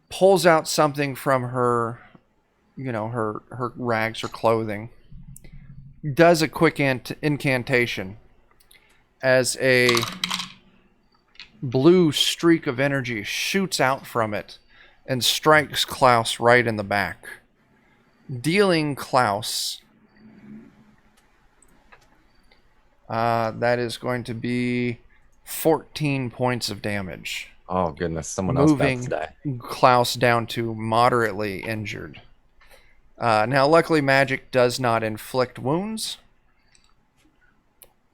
pulls out something from her, her rags, her clothing, does a quick incantation as a blue streak of energy shoots out from it and strikes Klaus right in the back, dealing Klaus that is going to be 14 points of damage, Oh goodness! Someone else about moving to die. Klaus down to moderately injured. Now, luckily, magic does not inflict wounds.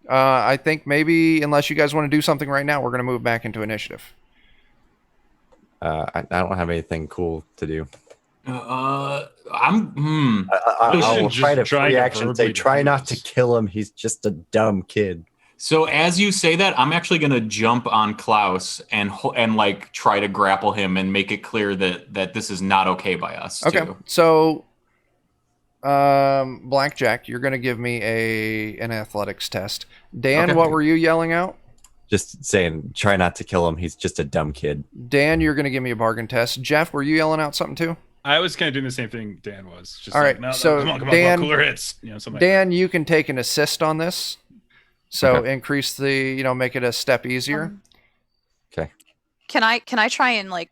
I think maybe, unless you guys want to do something right now, we're going to move back into initiative. I don't have anything cool to do. I'm. We I will should try to just try free to action. Say, verbally try not to defuse. kill him. He's just a dumb kid. So as you say that, I'm actually gonna jump on Klaus and like try to grapple him and make it clear that this is not okay by us. Okay, Too. so Blackjack, you're going to give me an athletics test. Dan, Okay. what were you yelling out? Just saying, try not to kill him. He's just a dumb kid. Dan, you're going to give me a bargain test. Jeff, were you yelling out something too? I was kind of doing the same thing Dan was. Just All like, right, no, so come on, Dan- cooler hits. Something Dan, you can take an assist on this. So Okay. increase the, make it a step easier. Okay. Can I try and like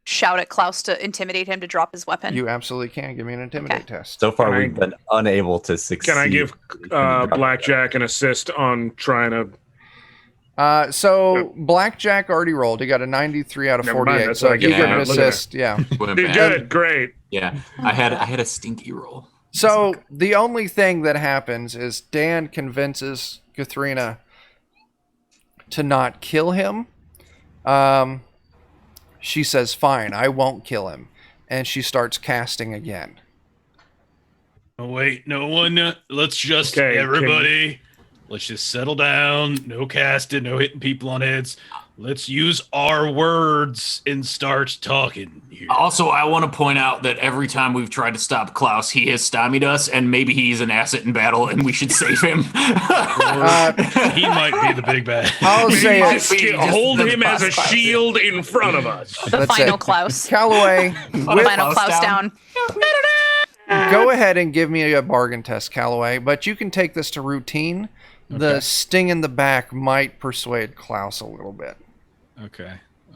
shout at Klaus to intimidate him to drop his weapon? You absolutely can. Give me an intimidate Okay. test. So far, Can I- we've been unable to succeed. Can I give in the Blackjack an assist on trying to? So Blackjack already rolled. He got a 93 out of Never mind, 48. that's So what I if you get give an mad. Look at assist, yeah. Wouldn't Did bad. good, great. Yeah, I had a stinky roll. So the only thing that happens is Dan convinces Katharina to not kill him. She says, fine, I won't kill him. And she starts casting again. Oh, wait, no one. Let's just, Okay, everybody, let's just settle down. No casting, no hitting people on heads. Let's use our words and start talking here. Also, I want to point out that every time we've tried to stop Klaus, he has stymied us, and maybe he's an asset in battle, and we should save him. He might be the big bad. I'll say it. Hold him as a shield in front of us. The That's final it. Klaus. Callaway, Final Klaus down. go ahead and give me a bargain test, Callaway, but you can take this to routine. The sting in the back might persuade Klaus a little bit. Okay.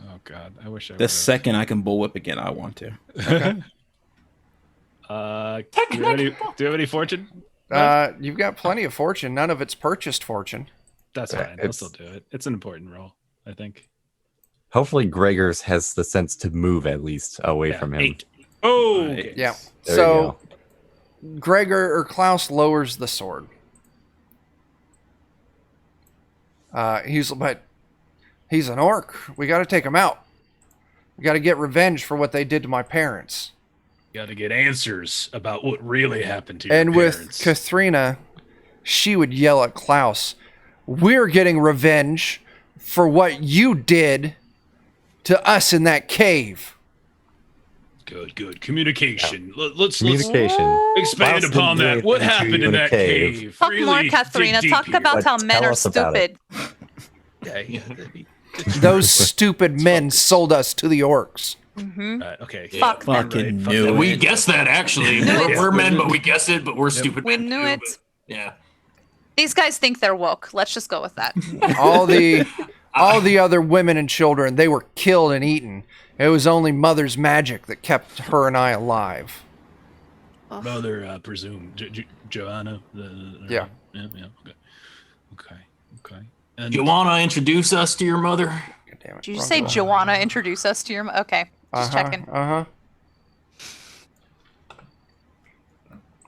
Oh, God. I wish I The second I can bullwhip again, I want to. do you have any fortune? You've got plenty of fortune. None of it's purchased fortune. That's fine. I'll still do it. It's an important role, I think. Hopefully, Gregor's has the sense to move at least away from him. 8. Oh, Yeah. There So Gregor or Klaus lowers the sword. He's an orc. We got to take him out. We got to get revenge for what they did to my parents. Got to get answers about what really happened to your And parents. with Katharina, she would yell at Klaus, "We're getting revenge for what you did to us in that cave." Good. Communication. Let's Communication. expand Klaus upon didn't that. do What anything to happened you in in a that cave. cave? Talk Really more, dig Katharina. deep Talk here. about how But men tell are us about it. stupid. Yeah. Those stupid men sold us to the orcs. Right, okay. Fuck them. Fucking Fuck knew that. it. We guessed that, actually. Knew it. We're men, but we guessed it, but we're stupid We men. knew too, it. but- Yeah. These guys think they're woke. Let's just go with that. All the other women and children, they were killed and eaten. It was only Mother's magic that kept her and I alive. Mother, I presume. Joanna? Yeah. Yeah, okay. And You want to introduce us to your mother? God damn it, Did you wrong say one. Joanna introduce us to your... Okay, just checking.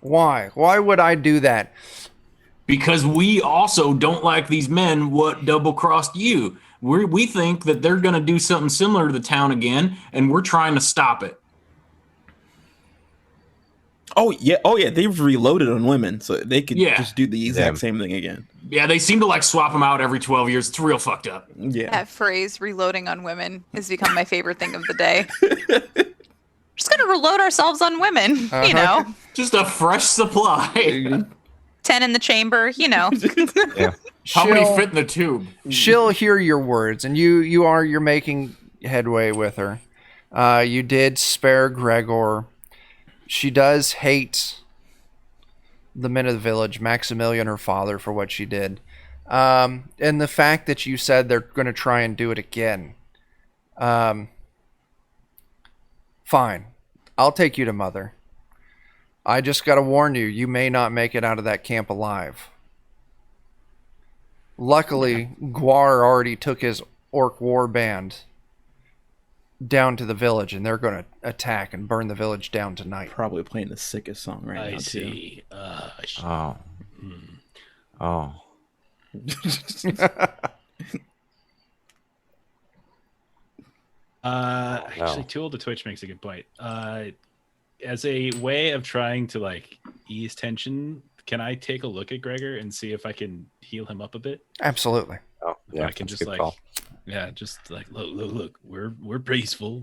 Why? Why would I do that? Because we also don't like these men what double-crossed you. We think that they're going to do something similar to the town again, and we're trying to stop it. Oh yeah, they've reloaded on women, so they could Yeah. just do the exact same thing again. Yeah, they seem to like swap them out every 12 years. It's real fucked up. Yeah. That phrase, reloading on women, has become my favorite thing of the day. Just gonna reload ourselves on women, you know. Just a fresh supply. 10 in the chamber, you know. How many fit in the tube? She'll hear your words, and you're making headway with her. You did spare Gregor. She does hate the men of the village, Maximilian, her father, for what she did. And the fact that you said they're going to try and do it again. Fine. I'll take you to Mother. I just got to warn you, you may not make it out of that camp alive. Luckily, Guar already took his orc war band down to the village, and they're going to attack and burn the village down tonight. Probably playing the sickest song right I now see. Oh. Actually, Tool to Twitch makes a good point. As a way of trying to like ease tension, can I take a look at Gregor and see if I can heal him up a bit? Absolutely. Oh, yeah. I can that's a just good like, call. just like look, we're peaceful.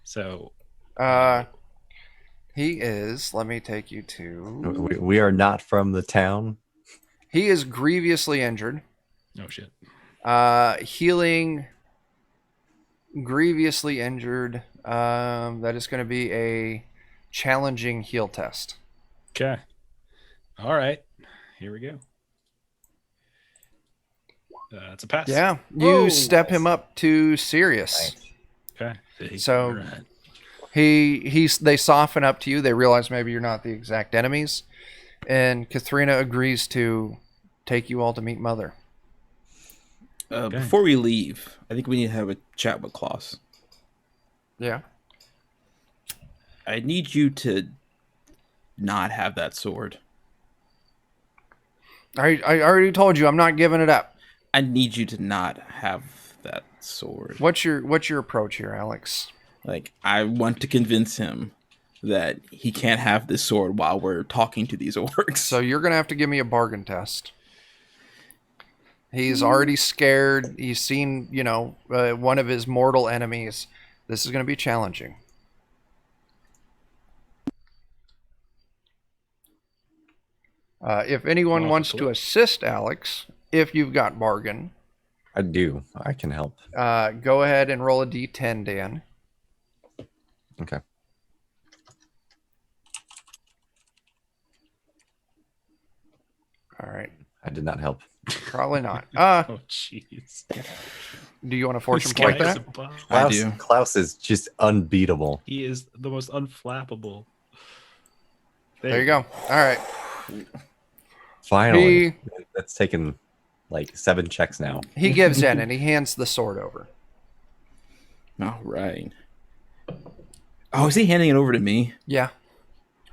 So He is, let me take you to... We are not from the town. He is grievously injured. oh shit. Healing grievously injured. That is going to be a challenging heal test. Okay. All right. Here we go. It's a pass. Yeah, you step him up to serious. Okay. So- All right. They soften up to you. They realize maybe you're not the exact enemies, and Katharina agrees to take you all to meet Mother. Before we leave, I think we need to have a chat with Klaus. Yeah. I need you to not have that sword. I already told you I'm not giving it up. I need you to not have that sword. What's your approach here, Alex? Like, I want to convince him that he can't have this sword while we're talking to these orcs. So you're gonna have to give me a bargain test. He's already scared. He's seen, one of his mortal enemies. This is gonna be challenging. If anyone wants to assist Alex, if you've got bargain, I do. I can help. go ahead and roll a d10, Dan. Okay. All right. I did not help. Probably not. Oh, jeez. Do you want a fortune This point guy is that? a bomb. I do. Klaus is just unbeatable. He is the most unflappable. There you go. All right. Finally. That's taken like 7 checks now. He gives in and he hands the sword over. All right. Oh, is he handing it over to me? Yeah.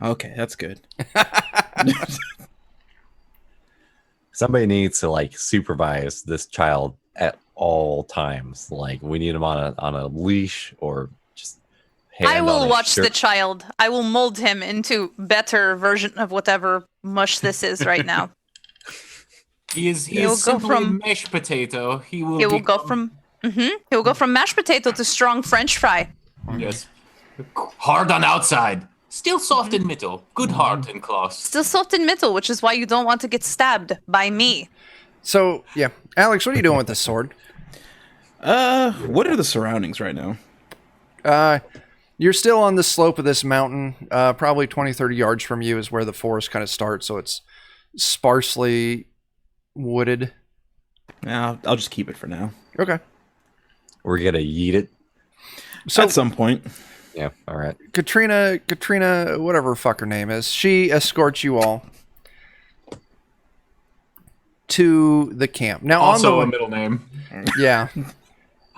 Okay, that's good. Somebody needs to like supervise this child at all times. Like we need him on a leash or just hand I on will his watch the shirt. child. I will mold him into better version of whatever mush this is right now. He is He'll go simply from- a mashed potato. He will. He will go become- from he will go from mashed potato to strong French fry. Yes. Hard on outside, still soft in middle. Good heart and claws. Still soft in middle, which is why you don't want to get stabbed by me. So, yeah. Alex, what are you doing with this sword? What are the surroundings right now? You're still on the slope of this mountain. Probably 20, 30 yards from you is where the forest kind of starts, so it's sparsely wooded. Yeah, I'll just keep it for now. Okay. We're gonna yeet it. So At some point. Yeah, all right. Katrina, whatever fuck her name is, she escorts you all to the camp. Now, Also on a middle name. yeah,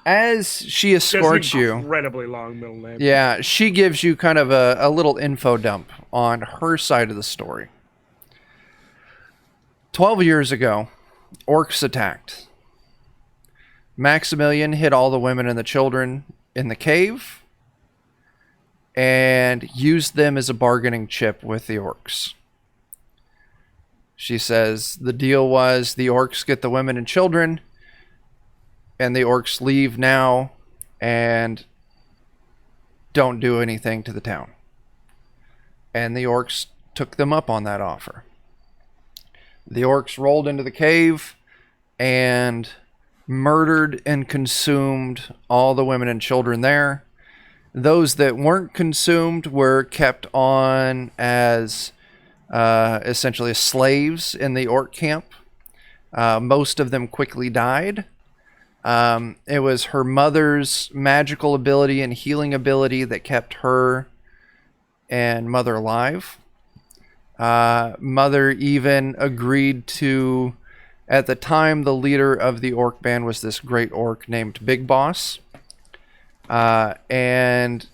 as she escorts Just an you, incredibly long middle name. yeah, she gives you kind of a little info dump on her side of the story. 12 years ago, orcs attacked. Maximilian hid all the women and the children in the cave and used them as a bargaining chip with the orcs. She says the deal was the orcs get the women and children, and the orcs leave now and don't do anything to the town. And the orcs took them up on that offer. The orcs rolled into the cave and murdered and consumed all the women and children there. Those that weren't consumed were kept on as essentially slaves in the orc camp. Most of them quickly died. It was her mother's magical ability and healing ability that kept her and Mother alive. Mother even agreed to, at the time, the leader of the orc band was this great orc named Big Boss. And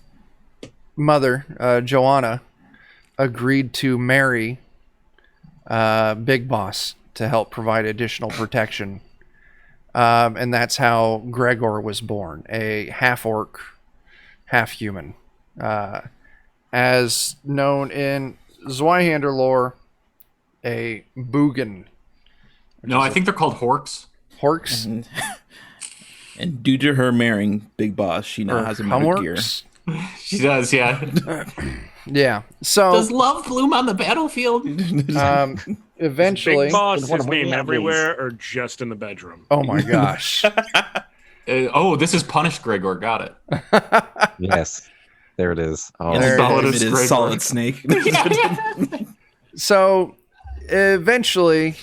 Mother, Joanna, agreed to marry Big Boss to help provide additional protection. And that's how Gregor was born, a half-orc, half-human. As known in Zweihander lore, a Boogan. No, I think they're called horks. Horks? And due to her marrying Big Boss, she now Or has a mother gear. Humworks? She does, yeah. Yeah. So Does love bloom on the battlefield? eventually, Big Boss What is am I named at, everywhere or just in the bedroom? oh my gosh. This is punished Gregor. Got it. Yes. There it is. Oh, And There Solid it as is Gregor. Solid Snake. So eventually,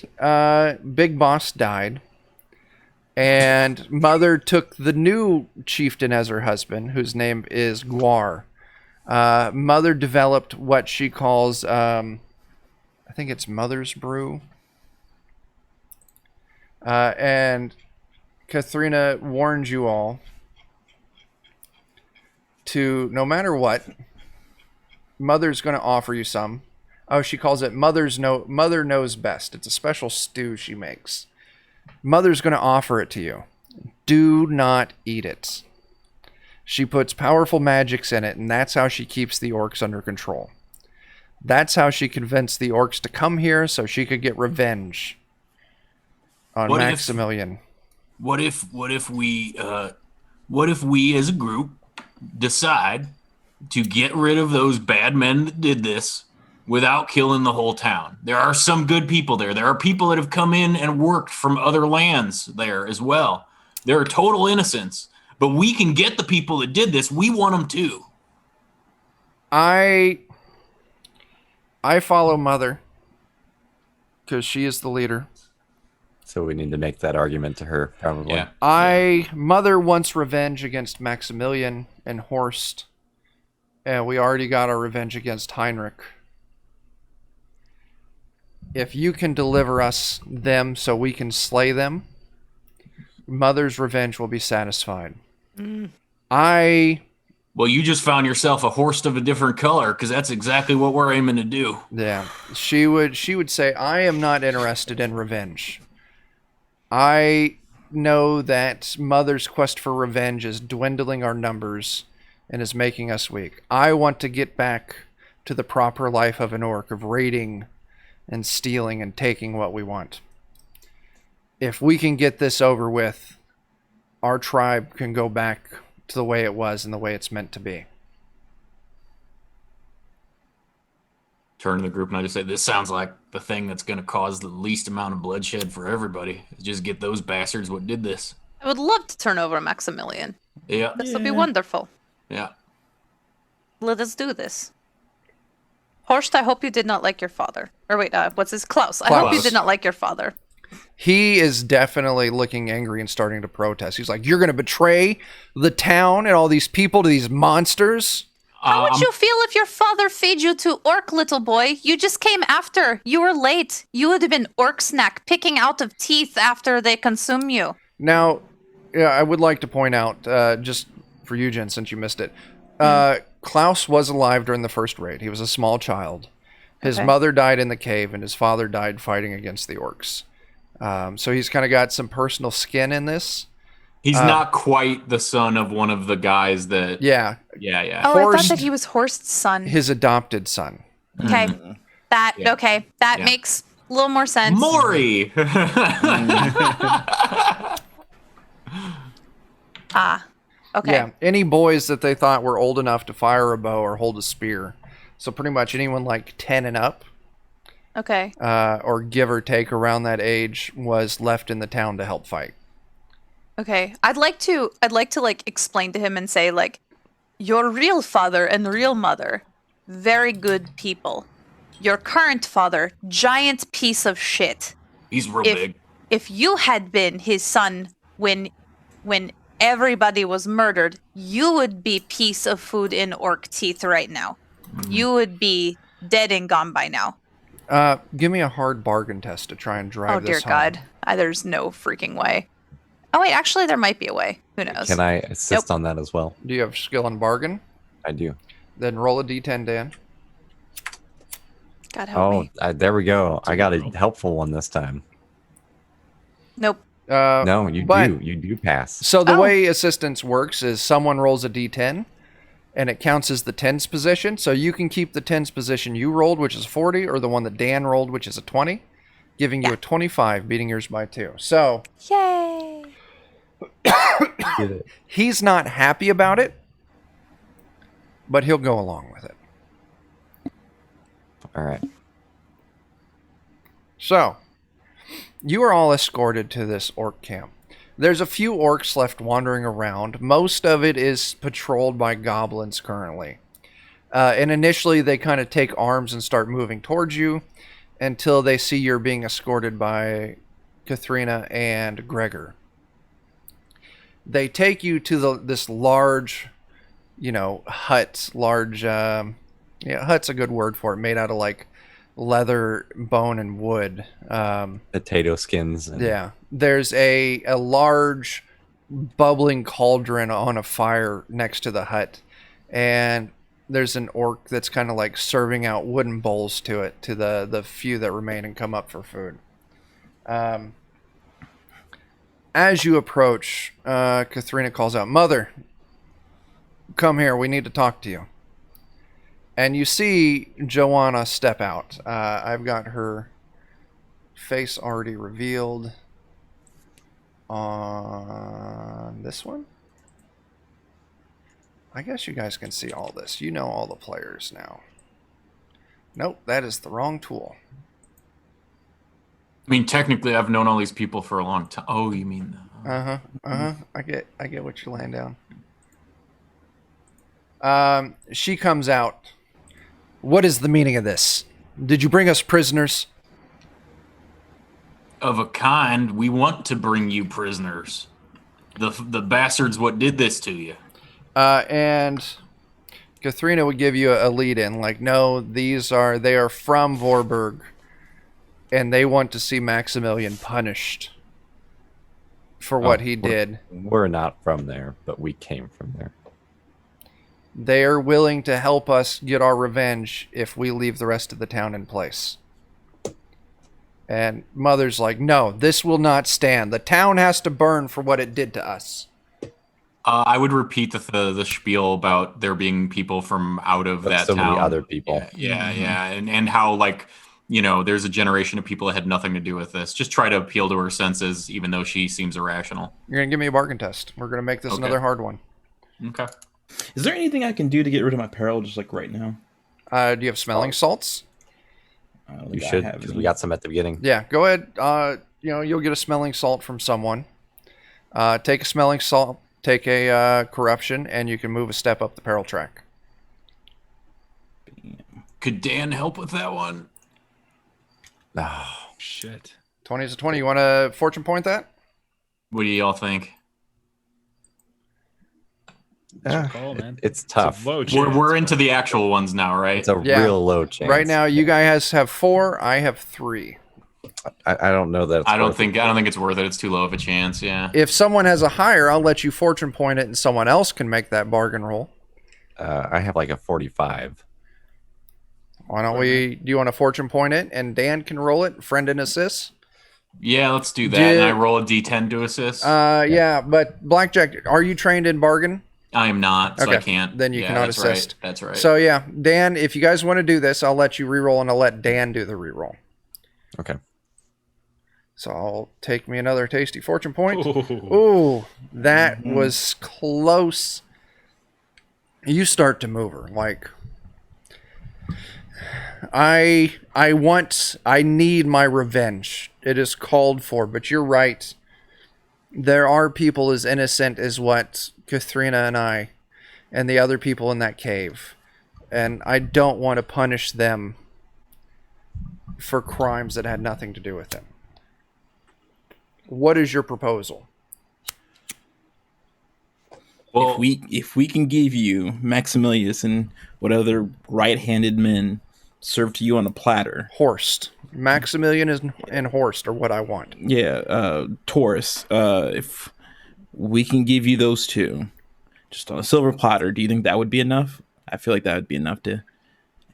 Big Boss died, and Mother took the new chieftain as her husband, whose name is Gwar. Mother developed what she calls, I think it's Mother's Brew. And Katharina warned you all to, no matter what, Mother's going to offer you some. Oh, she calls it Mother Knows Best. It's a special stew she makes. Mother's going to offer it to you. Do not eat it. She puts powerful magics in it, and that's how she keeps the orcs under control. That's how she convinced the orcs to come here so she could get revenge on Maximilian. What if we as a group decide to get rid of those bad men that did this without killing the whole town? There are some good people there. There are people that have come in and worked from other lands there as well. There are total innocents, but we can get the people that did this. We want them too. I follow Mother because she is the leader. So we need to make that argument to her, probably. Yeah. Mother wants revenge against Maximilian and Horst, and we already got our revenge against Heinrich. If you can deliver us them so we can slay them, Mother's revenge will be satisfied. Well, you just found yourself a Horst of a different color, because that's exactly what we're aiming to do. Yeah, she would say, I am not interested in revenge. I know that Mother's quest for revenge is dwindling our numbers and is making us weak. I want to get back to the proper life of an orc, of raiding and stealing and taking what we want. If we can get this over with, our tribe can go back to the way it was and the way it's meant to be. Turn to the group and I just say, this sounds like the thing that's going to cause the least amount of bloodshed for everybody. Just get those bastards what did this. I would love to turn over Maximilian. Yeah. This would be wonderful. Yeah. Let us do this. Horst, I hope you did not like your father. Or wait, what's his? Klaus. I hope you did not like your father. He is definitely looking angry and starting to protest. He's like, you're going to betray the town and all these people to these monsters? How would you feel if your father fed you to orc, little boy? You just came after. You were late. You would have been orc snack, picking out of teeth after they consume you. Now, I would like to point out, just for you, Jen, since you missed it, Klaus was alive during the first raid. He was a small child. His mother died in the cave, and his father died fighting against the orcs. So he's kind of got some personal skin in this. He's not quite the son of one of the guys that... Yeah. Yeah. Oh, I thought that he was Horst's son. His adopted son. Okay. That makes a little more sense. Maury! Okay. Yeah, any boys that they thought were old enough to fire a bow or hold a spear. So pretty much anyone like 10 and up. Okay. Or give or take around that age was left in the town to help fight. Okay. I'd like to like explain to him and say like, your real father and real mother, very good people. Your current father, giant piece of shit. He's real big. If you had been his son when everybody was murdered, you would be piece of food in orc teeth right now. You would be dead and gone by now. Give me a hard bargain test to try and drive this home. Oh, dear God. There's no freaking way. Oh, wait, actually, there might be a way. Who knows? Can I assist on that as well? Do you have skill in bargain? I do. Then roll a d10, Dan. God help me. There we go. I got a helpful one this time. Nope. No, you do. You do pass. So the way assistance works is someone rolls a d10, and it counts as the tens position. So you can keep the tens position you rolled, which is 40, or the one that Dan rolled, which is a 20, giving you a 25, beating yours by 2. So Yay! he's not happy about it, but he'll go along with it. All right. So you are all escorted to this orc camp. There's a few orcs left wandering around. Most of it is patrolled by goblins currently. And initially they kind of take arms and start moving towards you until they see you're being escorted by Katharina and Gregor. They take you to this large, hut. Hut's a good word for it, made out of like leather, bone, and wood. Potato skins. Yeah. There's a large bubbling cauldron on a fire next to the hut. And there's an orc that's kind of like serving out wooden bowls to it, to the few that remain and come up for food. As you approach, Katharina calls out, "Mother, come here. We need to talk to you." And you see Joanna step out. I've got her face already revealed on this one. I guess you guys can see all this. You know all the players now. Nope, that is the wrong tool. I mean, technically, I've known all these people for a long time. Oh, you mean? I get what you're laying down. She comes out. "What is the meaning of this? Did you bring us prisoners?" Of a kind, we want to bring you prisoners. The bastards what did this to you. And Katharina would give you a lead in, like, no, they are from Vorburg, and they want to see Maximilian punished for what he did. We're not from there, but we came from there. They are willing to help us get our revenge if we leave the rest of the town in place. And Mother's like, "No, this will not stand. The town has to burn for what it did to us." I would repeat the spiel about there being people from out of that so town. many other people. Yeah. And how, like, there's a generation of people that had nothing to do with this. Just try to appeal to her senses, even though she seems irrational. You're going to give me a bargain test. We're going to make this another hard one. Okay. Is there anything I can do to get rid of my peril just like right now? Do you have smelling salts? I don't You think I should, have because any. we got some at the beginning. Yeah, go ahead. You'll get a smelling salt from someone. Take a smelling salt, take a corruption, and you can move a step up the peril track. Could Dan help with that one? Oh, Shit. 20 is a 20. You want to fortune point that? What do y'all think? It's your call, man. it's It's tough. a low chance, We're into but- the actual ones now, right? It's a Yeah. real low chance. Right now, you guys have 4. I have 3. I don't know that. It's I don't worth it. think it's worth it. It's too low of a chance. Yeah. If someone has a higher, I'll let you fortune point it, and someone else can make that bargain roll. I have like a 45. Why don't we? Do you want to fortune point it, and Dan can roll it, friend and assist? Yeah, let's do that. Did- And I roll a D10 to assist. Yeah, but Blackjack, are you trained in bargain? I am not, so I Okay, can't. then you yeah, cannot that's assist. Right. That's right. So yeah, Dan, if you guys want to do this, I'll let you reroll, and I'll let Dan do the reroll. Okay. So I'll take me another tasty fortune point. Ooh. Ooh, that was close. You start to move her. Like, I need my revenge. It is called for, but you're right. There are people as innocent as what Katharina and I and the other people in that cave. And I don't want to punish them for crimes that had nothing to do with them. What is your proposal? Well, If we can give you Maximilius and what other right-handed men served to you on a platter, Horst. Maximilian and Horst are what I want. Taurus, if we can give you those two just on a silver platter, do you think that would be enough? I feel like that would be enough to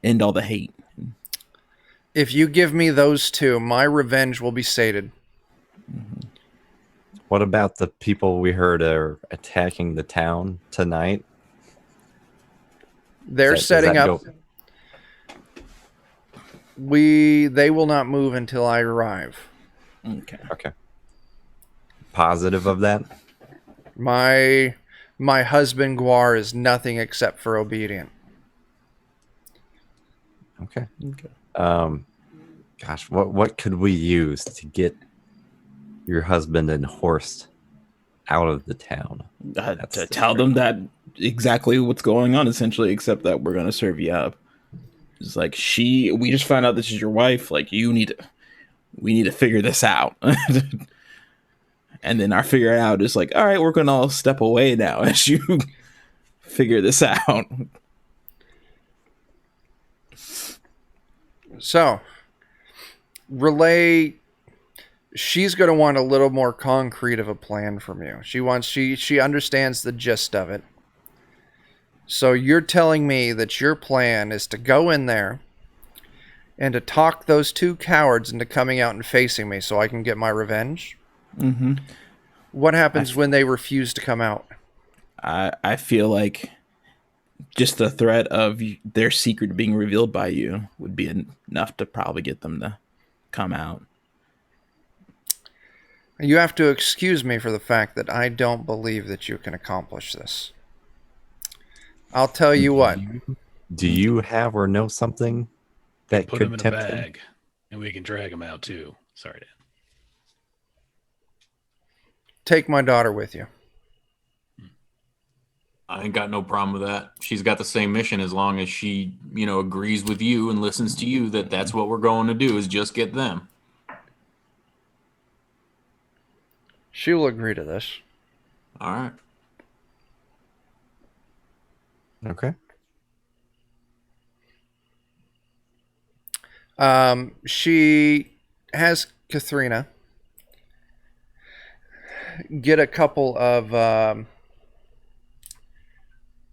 end all the hate. If you give me those two, my revenge will be sated. What about the people we heard are attacking the town tonight? They're Does setting that up. go- They will not move until I arrive. Okay. Okay. Positive of that? My husband Guar is nothing except for obedient. Okay. Gosh, what could we use to get your husband and Horst out of the town? That's To the tell them that exactly what's going on, essentially, except that we're gonna serve you up. It's like we just found out this is your wife. Like we need to figure this out. And then our figure it out is like, all right, we're gonna all step away now as you figure this out. So, relay. She's going to want a little more concrete of a plan from you. She understands the gist of it. So you're telling me that your plan is to go in there and to talk those two cowards into coming out and facing me so I can get my revenge? Mm-hmm. What happens when they refuse to come out? I feel like just the threat of their secret being revealed by you would be enough to probably get them to come out. You have to excuse me for the fact that I don't believe that you can accomplish this. I'll tell you what. Do you have or know something that Put could him in a tempt them? bag, and we can drag him out too. Sorry, Dan. Take my daughter with you. I ain't got no problem with that. She's got the same mission as long as she, agrees with you and listens to you that that's what we're going to do is just get them. She will agree to this. All right. Okay. She has Katharina get a couple of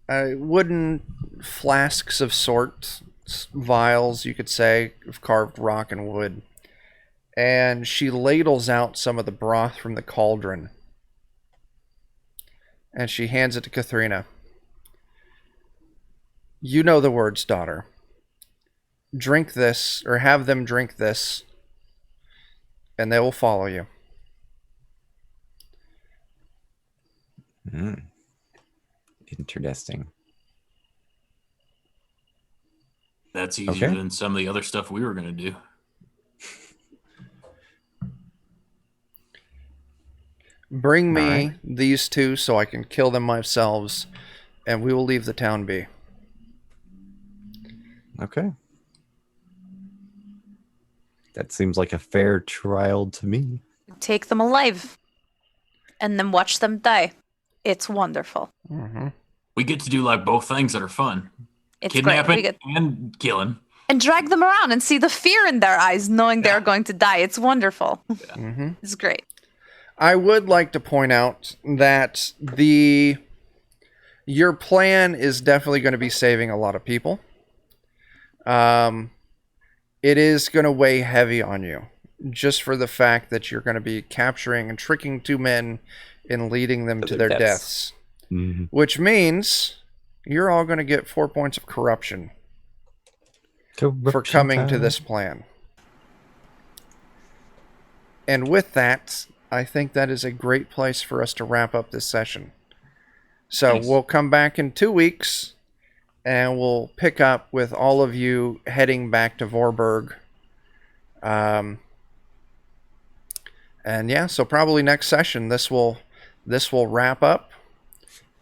wooden flasks of sorts, vials, you could say, of carved rock and wood. And she ladles out some of the broth from the cauldron. And she hands it to Katharina. You know the words, daughter. Drink this, or have them drink this, and they will follow you. Interesting. That's easier than some of the other stuff we were going to do. Bring me these two so I can kill them myself, and we will leave the town be. Okay. That seems like a fair trial to me. Take them alive and then watch them die. It's wonderful. Mm-hmm. We get to do like both things that are fun. It's Kidnapping great. and killing. And drag them around and see the fear in their eyes knowing they're going to die. It's wonderful. Mm-hmm. It's great. I would like to point out that your plan is definitely going to be saving a lot of people. It is going to weigh heavy on you, just for the fact that you're going to be capturing and tricking two men and leading them to their deaths. Mm-hmm. Which means you're all going to get 4 points of corruption for coming to this plan. And with that, I think that is a great place for us to wrap up this session. So we'll come back in 2 weeks, and we'll pick up with all of you heading back to Vorburg. And yeah, so probably next session, this will wrap up,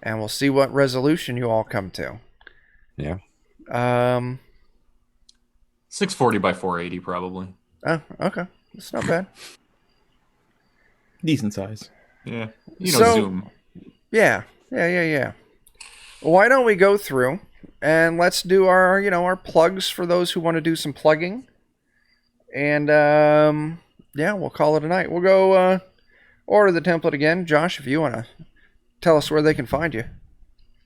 and we'll see what resolution you all come to. Yeah. 640 by 480 probably. Oh, okay. That's not bad. Decent size. Yeah. So, Zoom. Yeah. Why don't we go through and let's do our, our plugs for those who want to do some plugging. And yeah, we'll call it a night. We'll go order the template again. Josh, if you want to tell us where they can find you.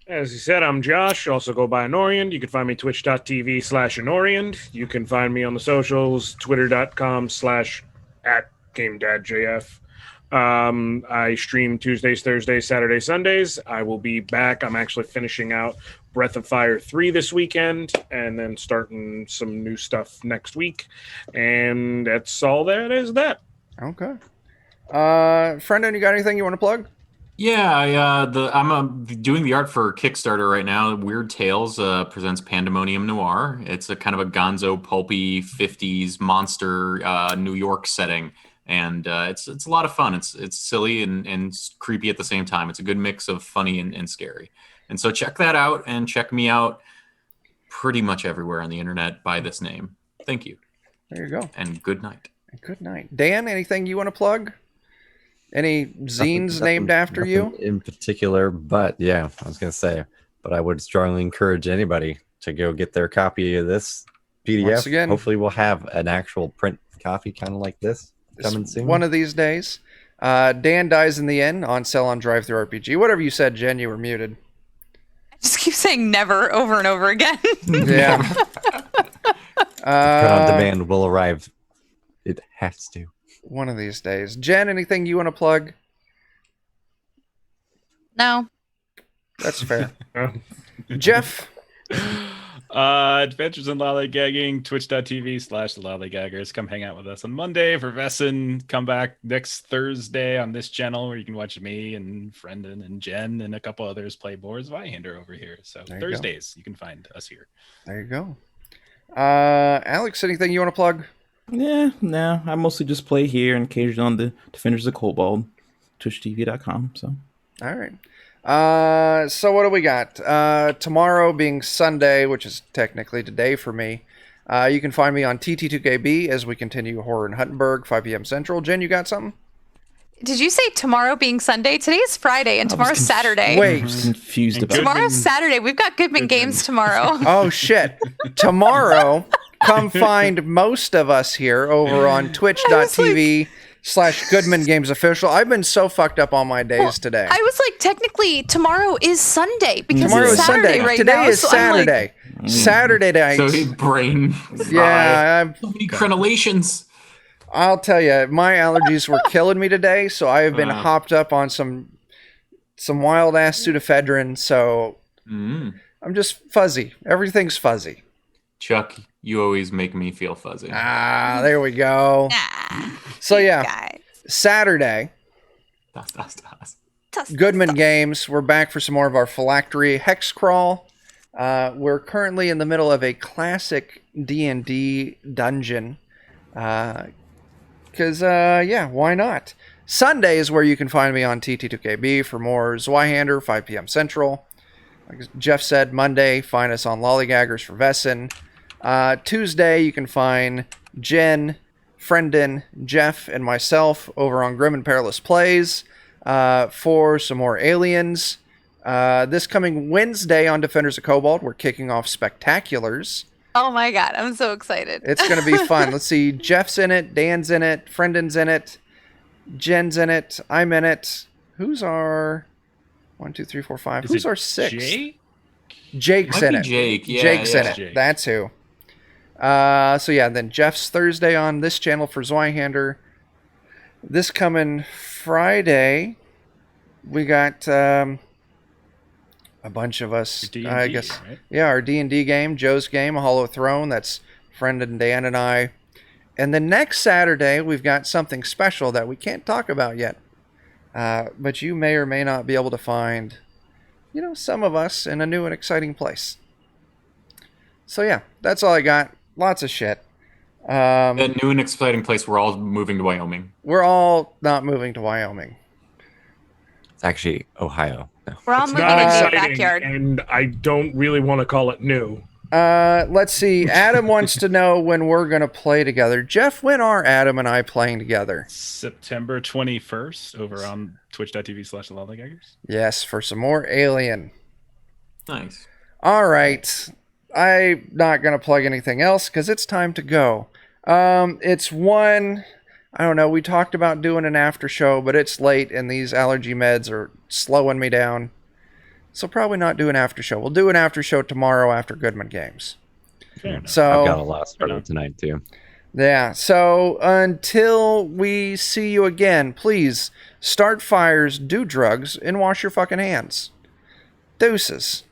As you said, I'm Josh. Also go by Anoriand. You can find me twitch.tv/Anoriand. You can find me on the socials, twitter.com/@GameDadJF. I stream Tuesdays, Thursdays, Saturdays, Sundays. I will be back. I'm actually finishing out Breath of Fire 3 this weekend and then starting some new stuff next week. And that's all that is that. Okay. Friendon, you got anything you want to plug? Yeah, I'm doing the art for Kickstarter right now. Weird Tales presents Pandemonium Noir. It's a kind of a gonzo, pulpy 50s monster New York setting. And it's a lot of fun. It's silly and creepy at the same time. It's a good mix of funny and scary. And so check that out, and check me out pretty much everywhere on the internet by this name. Thank you. There you go. And good night. Good night. Dan, anything you want to plug? Any zines Nothing named after you? in particular, but yeah, I was going to say, but I would strongly encourage anybody to go get their copy of this PDF. Once again, hopefully we'll have an actual print copy kind of like this coming soon. One of these days. Dan dies in the end on Sell on Drive-Thru RPG. Whatever you said, Jen, you were muted. I just keep saying never over and over again. Yeah. Print on demand will arrive. It has to. One of these days. Jen, anything you want to plug? No. That's fair. Oh. Jeff, Adventures in Lollygagging, twitch.tv/lollygaggers. Come hang out with us on Monday for Vesson. Come back next Thursday on this channel where you can watch me and Brendan and Jen and a couple others play more Zweihander over here. So There you Thursdays, you can find us here. there you go. Alex, anything you want to plug? Yeah, no, I mostly just play here and occasionally on the Defenders of Kobold, twitchtv.com. So All right. So what do we got? Tomorrow being Sunday, which is technically today for me. You can find me on TT2KB as we continue Horror in Huttenberg, 5 p.m. Central. Jen, you got something? Did you say tomorrow being Sunday? Today is Friday and tomorrow's Saturday. Wait. I was confused And about good- it. Tomorrow's Saturday. We've got Goodman games tomorrow. Oh, shit. Tomorrow, come find most of us here over on twitch.tv/Goodman Games Official. I've been so fucked up on my days today. I was like, technically, tomorrow is Sunday because Tomorrow it's is Saturday Sunday. right Today now. is so I'm like, Saturday. Saturday night. So his brain. Yeah, So many crenellations. I'll tell you, my allergies were killing me today, so I have been hopped up on some wild ass pseudoephedrine. So I'm just fuzzy. Everything's fuzzy. Chuck, you always make me feel fuzzy. There we go. nah, So you yeah, guys. Saturday, Das. Goodman Games. We're back for some more of our phylactery hex crawl. We're currently in the middle of a classic D&D dungeon. Because, yeah, why not? Sunday is where you can find me on TT2KB for more Zweihander, 5 p.m. Central. Like Jeff said, Monday, find us on Lollygaggers for Vesson. Tuesday, you can find Jen, Friendin, Jeff, and myself over on Grim and Perilous Plays for some more Aliens. This coming Wednesday on Defenders of Kobold, we're kicking off Spectaculars. Oh my god, I'm so excited. It's going to be fun. Let's see. Jeff's in it. Dan's in it. Friendin's in it. Jen's in it. I'm in it. Who's our 1, 2, 3, 4, 5? Is Who's it our 6? Jay? Jake's Might in be it. Jake. Yeah, Jake's in yeah. it. Jake. That's who. So yeah, then Jeff's Thursday on this channel for Zweihander. This coming Friday, we got a bunch of us. D&D, I guess. right? Yeah, our D&D game, Joe's game, A Hollow Throne. That's Friend and Dan and I. And then next Saturday, we've got something special that we can't talk about yet. But you may or may not be able to find, some of us in a new and exciting place. So yeah, that's all I got. Lots of shit. That new and exciting place, we're all moving to Wyoming. We're all not moving to Wyoming. It's actually Ohio. No. We're all It's moving not into your exciting, backyard. and I don't really want to call it new. Let's see. Adam wants to know when we're going to play together. Jeff, when are Adam and I playing together? September 21st over on twitch.tv/lollygaggers. Yes, for some more Alien. Nice. All right. I'm not going to plug anything else because it's time to go. It's one, I don't know, we talked about doing an after show, but it's late and these allergy meds are slowing me down. So probably not do an after show. We'll do an after show tomorrow after Goodman Games. Fair enough. So I've got a lot started tonight too. yeah, so until we see you again, please start fires, do drugs, and wash your fucking hands. Deuces.